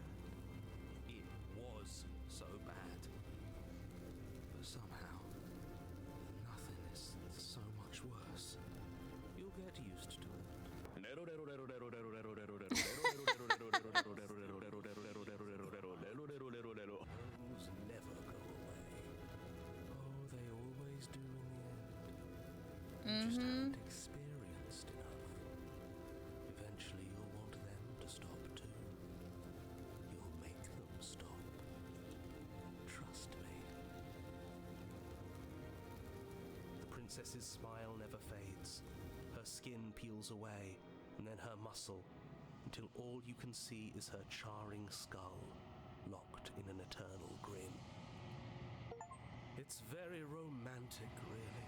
S8: It was so just haven't experienced enough. Eventually you'll want them to stop too. You'll make them stop. Trust me. The princess's smile never fades. Her skin peels away, and then her muscle, until all you can see is her charring skull, locked in an eternal grin. It's very romantic, really.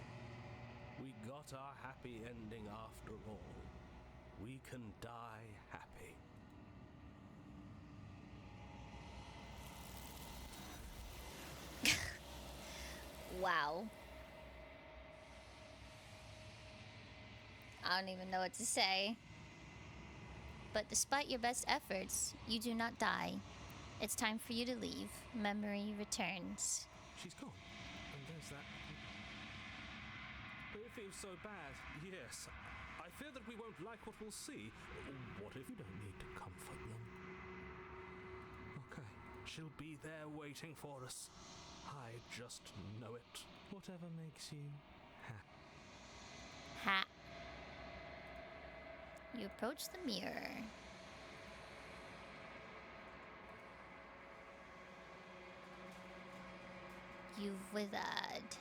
S8: We got our happy ending after all. We can die happy.
S1: Wow. I don't even know what to say. But despite your best efforts, you do not die. It's time for you to leave. Memory returns.
S8: She's gone, and there's that. But it feels so bad. Yes, I fear that we won't like what we'll see. What if you don't need to comfort them? Okay, she'll be there waiting for us. I just know it. Whatever makes you happy.
S1: Ha. You approach the mirror. You've withered.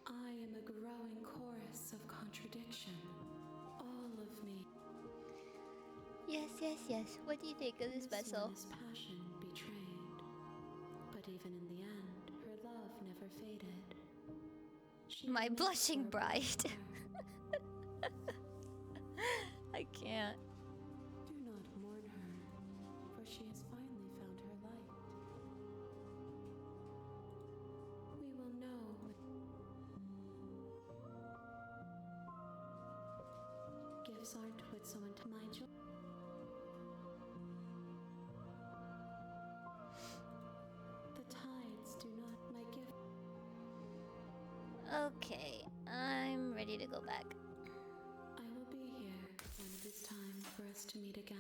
S10: I am a growing chorus of contradiction. All of me.
S1: Yes, yes, yes. What do you think of this vessel?
S10: This passion betrayed. But even in the end, her love never faded. She
S1: My
S10: remained
S1: blushing
S10: for
S1: bride.
S10: her.
S1: I can't.
S10: Do not mourn her, for she has finally found her light. We will know. Gifts aren't what someone to my joy. The tides do not my gift.
S1: Okay, I'm ready to go back.
S10: I will be here when it is time for us to meet again.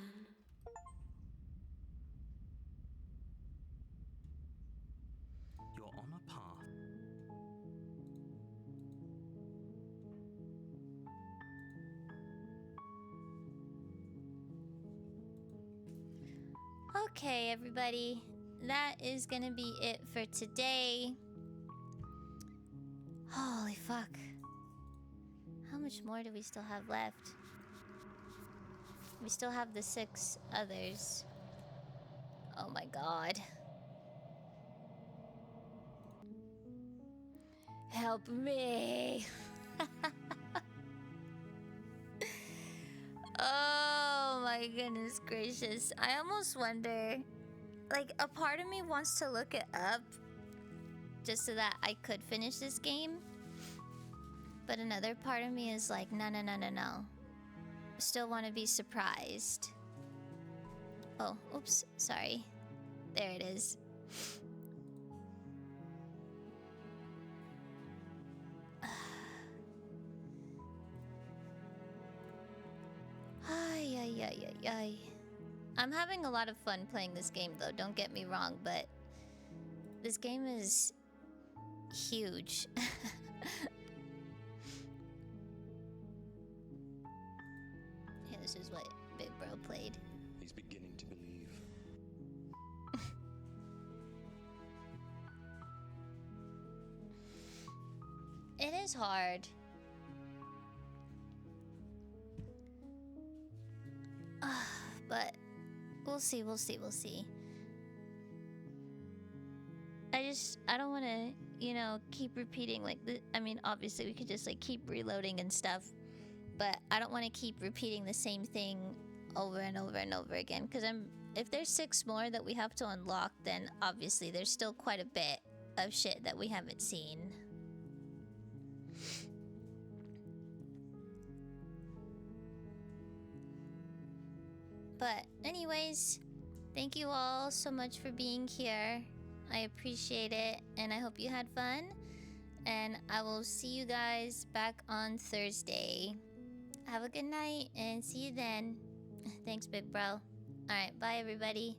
S9: You're on a path.
S1: Okay, everybody. That is gonna be it for today. Holy fuck. How much more do we still have left? We still have the 6 others. Oh my god. Help me. Oh my goodness gracious. I almost wonder, like, a part of me wants to look it up just so that I could finish this game. But another part of me is like, no, no, no, no, no. Still want to be surprised. Oh, oops, sorry. There it is. Ay, ay, ay, ay, ay. I'm having a lot of fun playing this game, though. Don't get me wrong, but this game is huge. Yeah, this is what Big Bro played.
S11: He's beginning to believe.
S1: It is hard. But we'll see, we'll see, we'll see. I don't want to, you know, keep repeating like I mean, obviously we could just like keep reloading and stuff, but I don't want to keep repeating the same thing over and over and over again, because if there's 6 more that we have to unlock, then obviously there's still quite a bit of shit that we haven't seen. But anyways, thank you all so much for being here. I appreciate it, and I hope you had fun. And I will see you guys back on Thursday. Have a good night and see you then. Thanks, big bro. Alright, bye everybody.